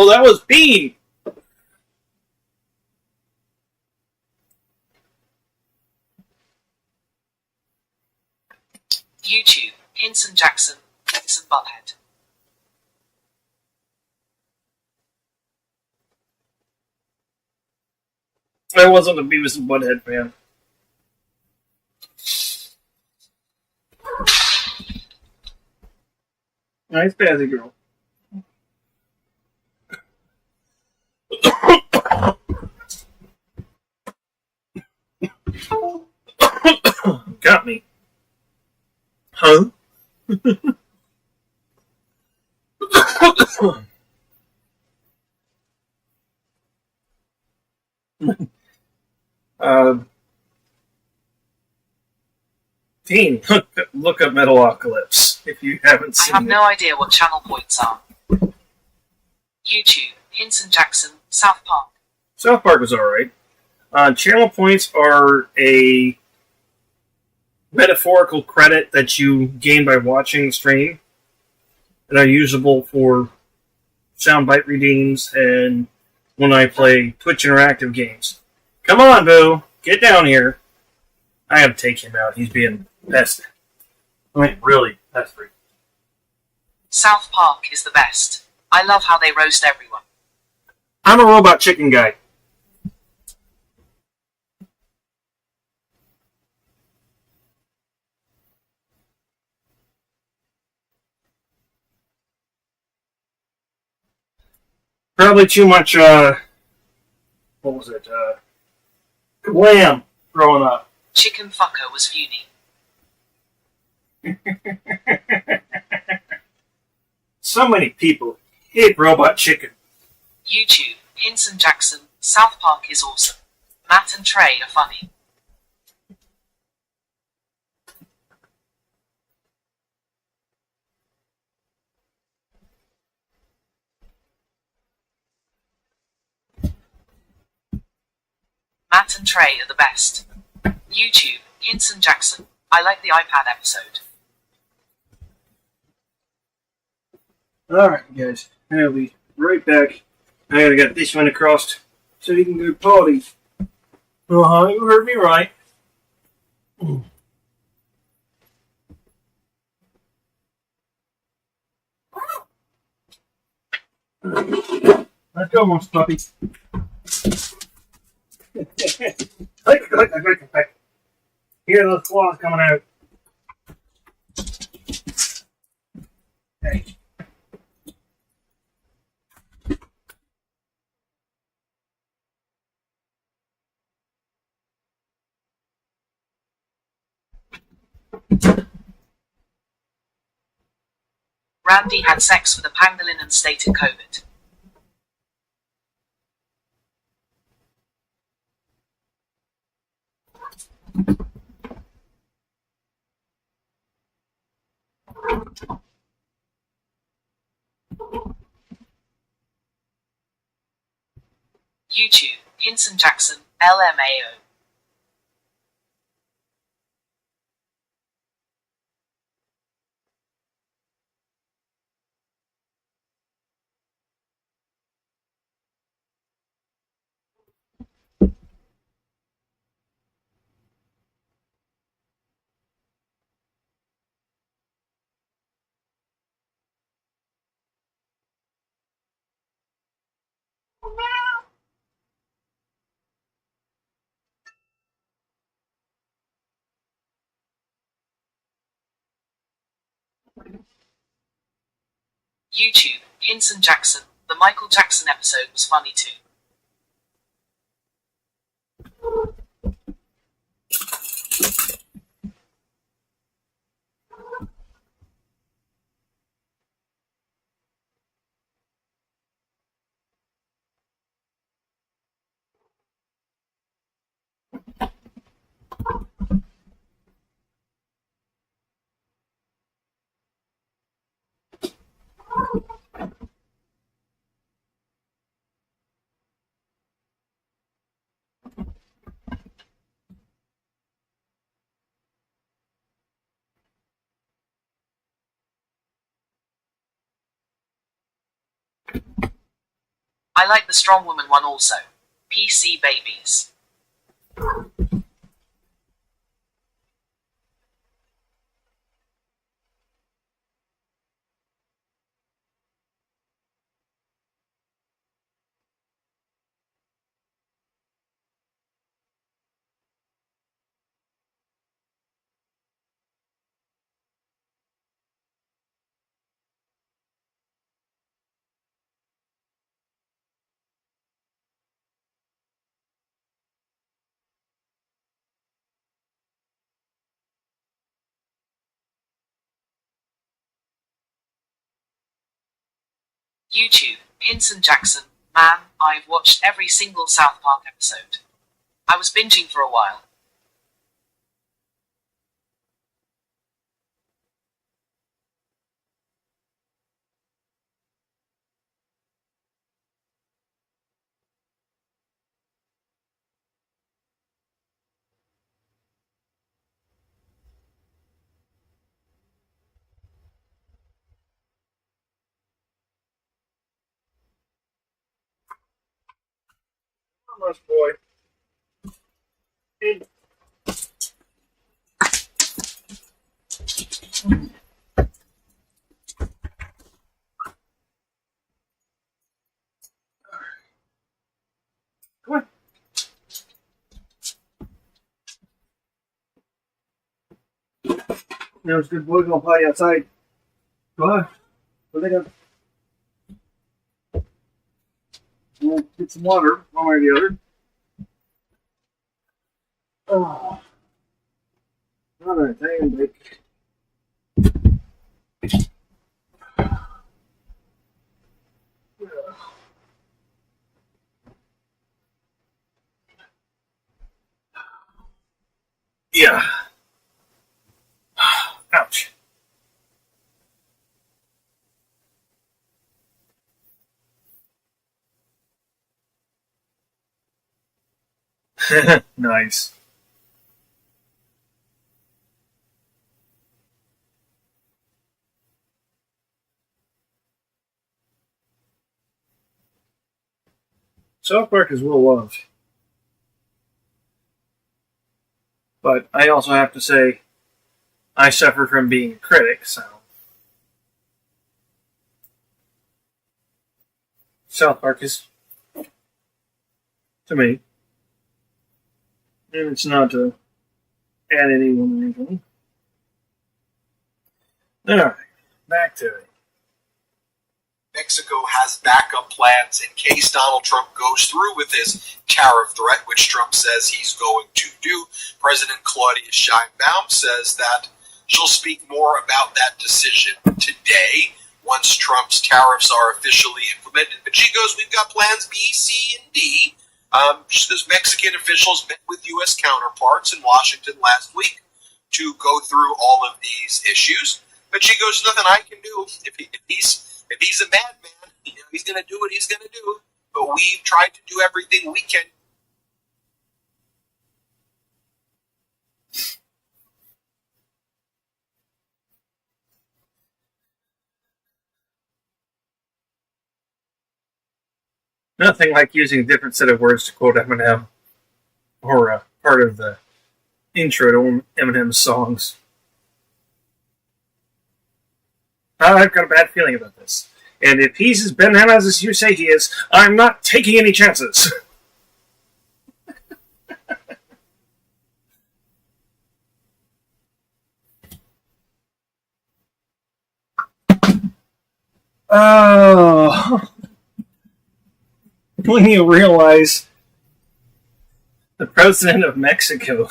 Oh, that was Bean! YouTube, Hinson Jackson, Beavis and Butthead. I wasn't a Beavis and Butthead fan. Nice Bazzy girl. Got me. Huh? Dean, look up Metalocalypse if you haven't seen I have no idea what channel points are. YouTube, Hinson Jackson, South Park. South Park was alright. Channel points are a metaphorical credit that you gain by watching the stream and are usable for soundbite redeems and when I play Twitch Interactive games. Come on, Boo! Get down here! I have to take him out. He's being pested. I mean, really pestery. South Park is the best. I love how they roast everyone. I'm a robot chicken guy. Probably too much, what was it, Kablam growing up. Chicken fucker was Funi. So many people hate robot chicken. YouTube, Hinson Jackson, South Park is awesome. Matt and Trey are funny. Matt and Trey are the best. YouTube, Hinson Jackson. I like the iPad episode. Alright, guys. I'll be right back. I gotta get this one across so you can go party. Uh-huh, you heard me right. Let's go, monster puppy. Here, those claws coming out. Hey. Randy had sex with a pangolin and stated COVID. YouTube, Hinson Jackson, LMAO. YouTube, Hinson Jackson. The Michael Jackson episode was funny too. I like the strong woman one also. PC babies. YouTube, Hinson Jackson. Man, I've watched every single South Park episode. I was binging for a while. How much, boy? Come on. There's good boy gonna play outside. Go on. Go lay down. We'll get some water, one way or the other. Oh. Not a damn big. Yeah. Ouch. Nice. South Park is well loved. But I also have to say, I suffer from being a critic, so. South Park is, to me, and it's not to add anyone or anything. Alright, back to it. Mexico has backup plans in case Donald Trump goes through with his tariff threat, which Trump says he's going to do. President Claudia Sheinbaum says that she'll speak more about that decision today once Trump's tariffs are officially implemented. But she goes, we've got plans B, C, and D. She says Mexican officials met with U.S. counterparts in Washington last week to go through all of these issues. But she goes, nothing I can do. If he's a madman, he's going to do what he's going to do. But we've tried to do everything we can. Nothing like using a different set of words to quote Eminem, or part of the intro to Eminem's songs. I've got a bad feeling about this. And if he's as bananas as you say he is, I'm not taking any chances. Oh. When you realize the president of Mexico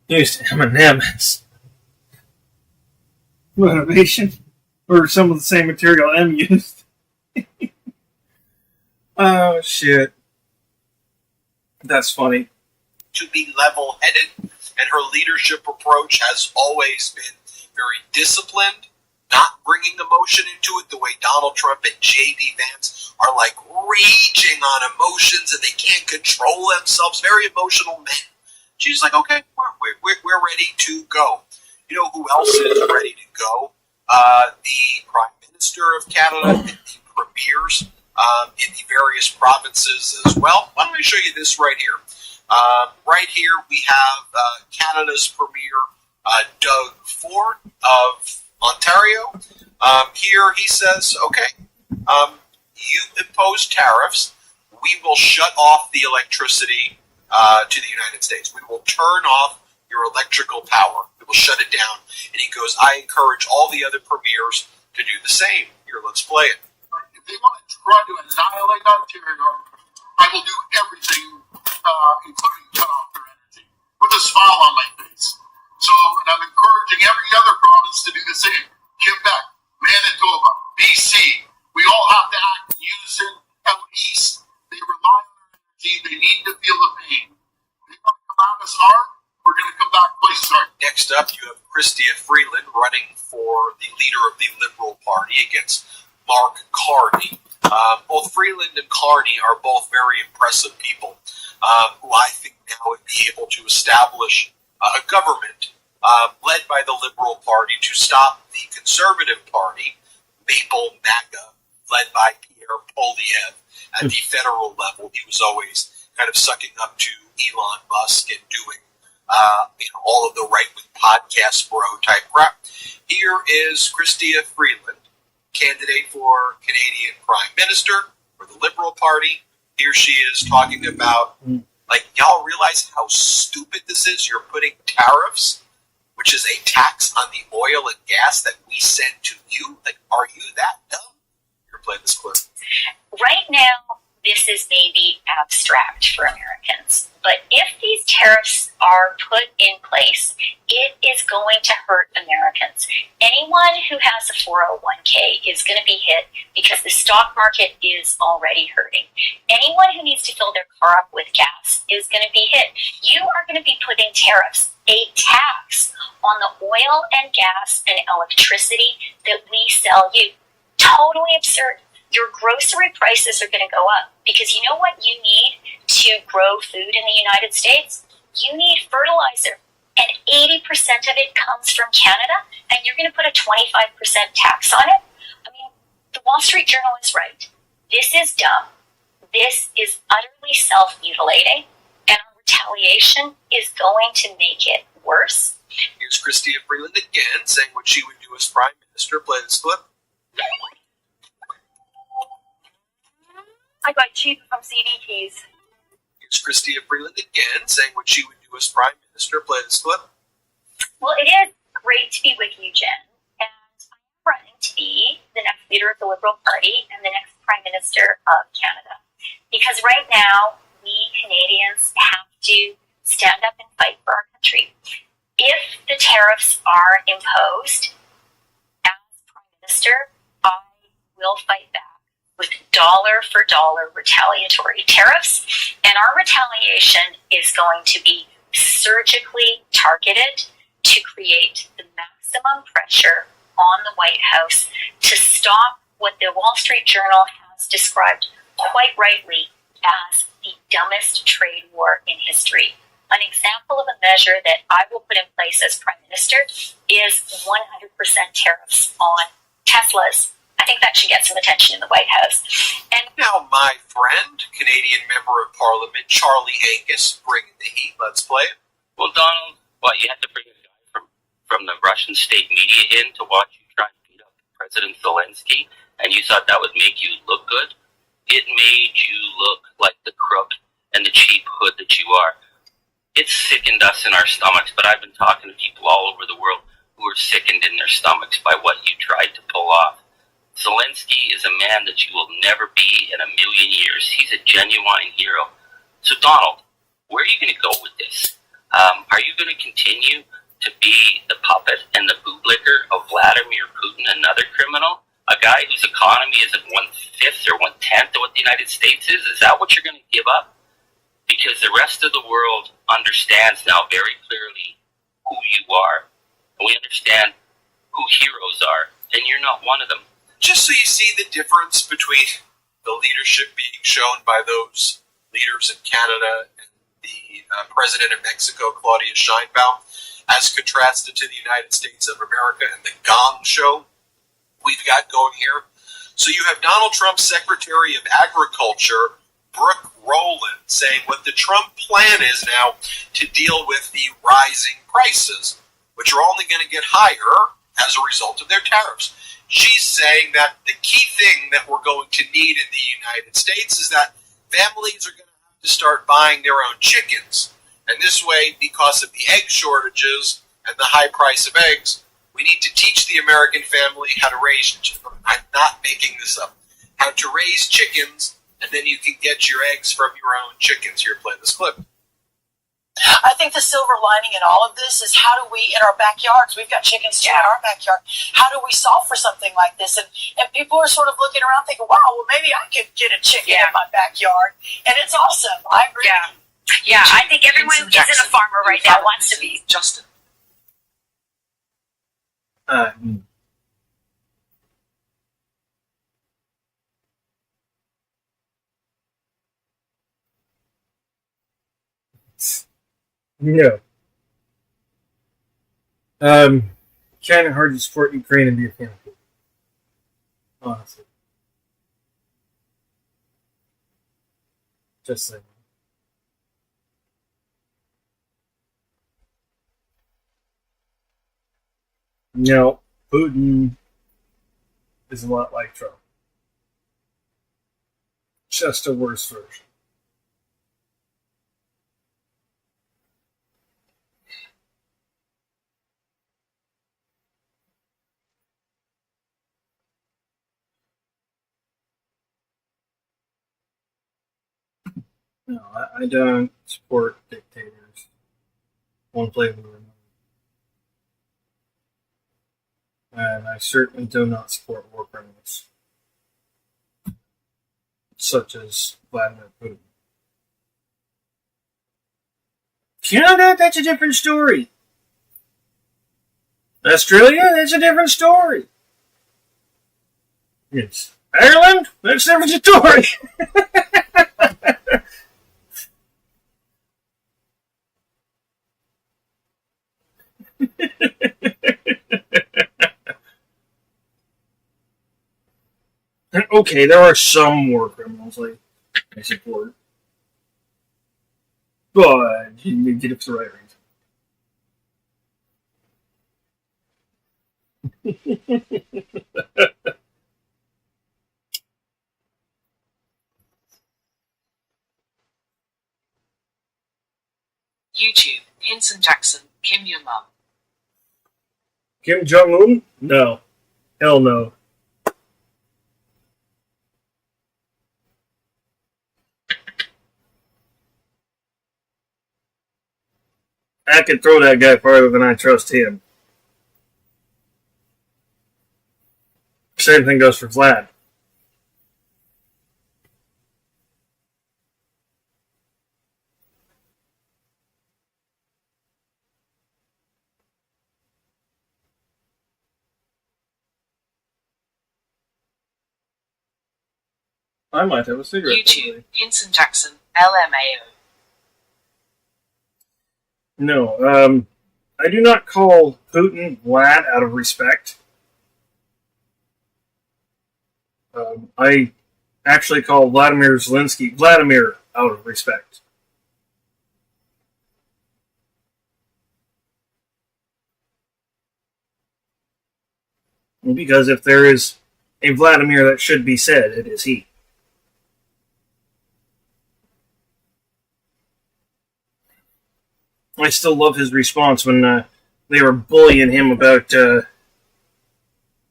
used Eminem as motivation for some of the same material M used. Oh, shit. That's funny. To be level-headed, and her leadership approach has always been very disciplined, not bringing emotion into it the way Donald Trump and J.D. Vance are like raging on emotions and they can't control themselves. Very emotional men. She's like, okay, we're ready to go. You know who else is ready to go? The Prime Minister of Canada and the premiers in the various provinces as well. Why don't I show you this right here? Right here we have Canada's Premier Doug Ford of Ontario. Here he says, okay, you impose tariffs, we will shut off the electricity to the United States. We will turn off your electrical power. We will shut it down. And he goes, I encourage all the other premiers to do the same. Here, let's play it. If they want to try to annihilate Ontario, I will do everything, including cut off their energy, with a smile on my face. So, and I'm encouraging every other province to do the same. Quebec, Manitoba, BC, we all have to act in unison out east. They rely on their energy. They need to feel the pain. They want to come at us hard, we're going to come back twice as hard. Next up, you have Chrystia Freeland running for the leader of the Liberal Party against Mark Carney. Both Freeland and Carney are both very impressive people who I think now would be able to establish a government led by the Liberal Party to stop the Conservative Party, Maple MAGA, led by Pierre Poilievre. At the federal level, he was always kind of sucking up to Elon Musk and doing all of the right-wing podcast bro type crap. Here is Chrystia Freeland, candidate for Canadian Prime Minister for the Liberal Party. Here she is talking about, like, y'all realize how stupid this is? You're putting tariffs, which is a tax on the oil and gas that we send to you? Like, are you that dumb? Here, play this clip. Right now, this is maybe abstract for Americans, but if these tariffs are put in place, it is going to hurt Americans. Anyone who has a 401k is going to be hit because the stock market is already hurting. Anyone who needs to fill their car up with gas is going to be hit. You are going to be putting tariffs, a tax on the oil and gas and electricity that we sell you. Totally absurd. Your grocery prices are going to go up because you know what you need to grow food in the United States? You need fertilizer, and 80% of it comes from Canada, and you're going to put a 25% tax on it? I mean, the Wall Street Journal is right. This is dumb. This is utterly self-mutilating, and our retaliation is going to make it worse. Here's Chrystia Freeland again saying what she would do as Prime Minister. Play this clip. I got cheap from CD keys. Here's Chrystia Freeland again saying what she would do as Prime Minister. Play this clip. Well, it is great to be with you, Jen, and I'm running to be the next leader of the Liberal Party and the next Prime Minister of Canada. Because right now, we Canadians have to stand up and fight for our country. If the tariffs are imposed, as Prime Minister, I will fight back with dollar-for-dollar retaliatory tariffs, and our retaliation is going to be surgically targeted to create the maximum pressure on the White House to stop what the Wall Street Journal has described quite rightly as the dumbest trade war in history. An example of a measure that I will put in place as Prime Minister is 100% tariffs on Teslas. I think that should get some attention in the White House. And now, my friend, Canadian Member of Parliament, Charlie Angus, bringing the heat. Let's play it. Well, Donald, what, you had to bring a guy from the Russian state media in to watch you try and beat up President Zelensky, and you thought that would make you look good? It made you look like the crook and the cheap hood that you are. It sickened us in our stomachs, but I've been talking to people all over the world who are sickened in their stomachs by what you tried to pull off. Zelensky is a man that you will never be in a million years. He's a genuine hero. So, Donald, where are you going to go with this? Are you going to continue to be the puppet and the bootlicker of Vladimir Putin, another criminal? A guy whose economy is at 1/5 or 1/10 of what the United States is? Is that what you're going to give up? Because the rest of the world understands now very clearly who you are. And we understand who heroes are. and you're not one of them. Just so you see the difference between the leadership being shown by those leaders in Canada and the president of Mexico, Claudia Sheinbaum, as contrasted to the United States of America and the Gong show we've got going here. So you have Donald Trump's Secretary of Agriculture, Brooke Rowland, saying what the Trump plan is now to deal with the rising prices, which are only going to get higher as a result of their tariffs. She's saying that the key thing that we're going to need in the United States is that families are going to have to start buying their own chickens. And this way, because of the egg shortages and the high price of eggs, we need to teach the American family how to raise, I'm not making this up, how to raise chickens, and then you can get your eggs from your own chickens. Here, play this clip. I think the silver lining in all of this is how do we, in our backyards, we've got chickens too in our backyard, how do we solve for something like this? And people are sort of looking around thinking, wow, well, maybe I could get a chicken in my backyard. And it's awesome. I agree. Yeah, I think everyone who isn't a farmer right now wants to be. Justin. No. Kind of hard to support Ukraine and be a fan of it. Honestly. Just saying. No, Putin is a lot like Trump. Just a worse version. No, I don't support dictators. One flavor or another. And I certainly do not support war criminals. Such as Vladimir Putin. Canada, that's a different story. Australia, that's a different story. Yes. Ireland, that's a different story. Okay, there are some war criminals I support. But you need to get it for the right reason. YouTube, Hinson Jackson, Kim Your Mum. Kim Jong-un? No. Hell no. I could throw that guy farther than I trust him. Same thing goes for Vlad. I might have a cigarette. YouTube, Hinson Jackson, LMAO. No, I do not call Putin Vlad out of respect. I actually call Vladimir Zelensky Vladimir out of respect. Because if there is a Vladimir that should be said, it is he. I still love his response when they were bullying him about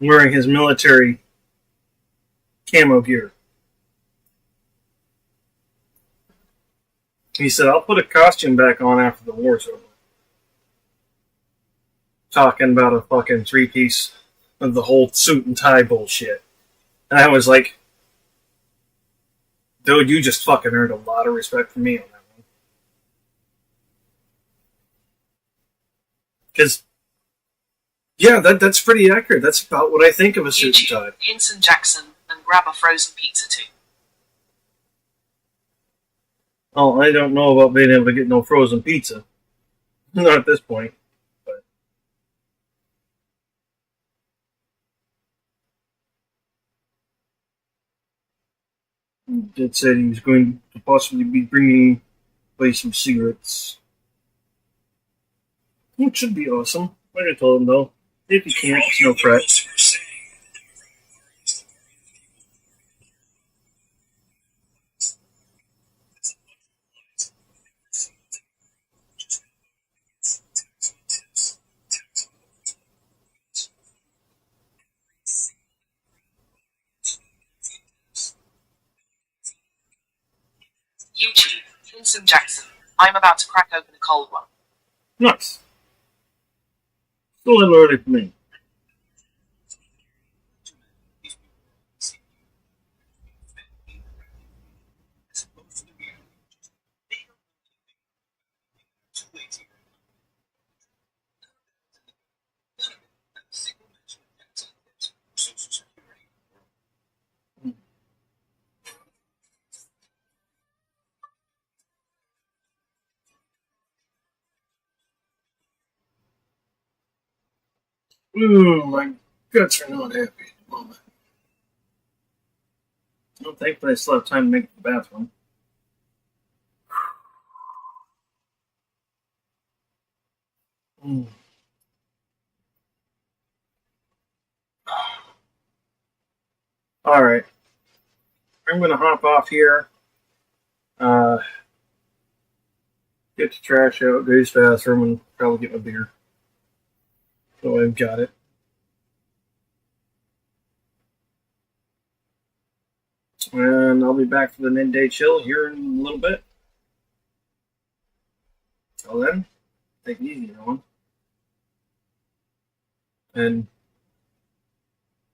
wearing his military camo gear. He said, I'll put a costume back on after the war's over. Talking about a fucking three-piece of the whole suit and tie bullshit. And I was like, dude, you just fucking earned a lot of respect from me on that one. Yeah, that's pretty accurate. That's about what I think of a suit and tie. Hinson Jackson, and grab a frozen pizza too. Oh, I don't know about being able to get no frozen pizza. Not at this point. But it said he was going to possibly be bringing away some cigarettes. Which should be awesome. Like I told him though, if you can't, it's no fret. YouTube, Hinson Jackson. I'm about to crack open a cold one. Nice. Still a little early for me. Ooh, my guts are not happy at the moment. Well, thankfully I still have time to make the bathroom. Alright. I'm going to hop off here. Get the trash out, go use the bathroom, and probably get my beer. So I've got it. And I'll be back for the midday chill here in a little bit. Till then, take it easy, everyone. And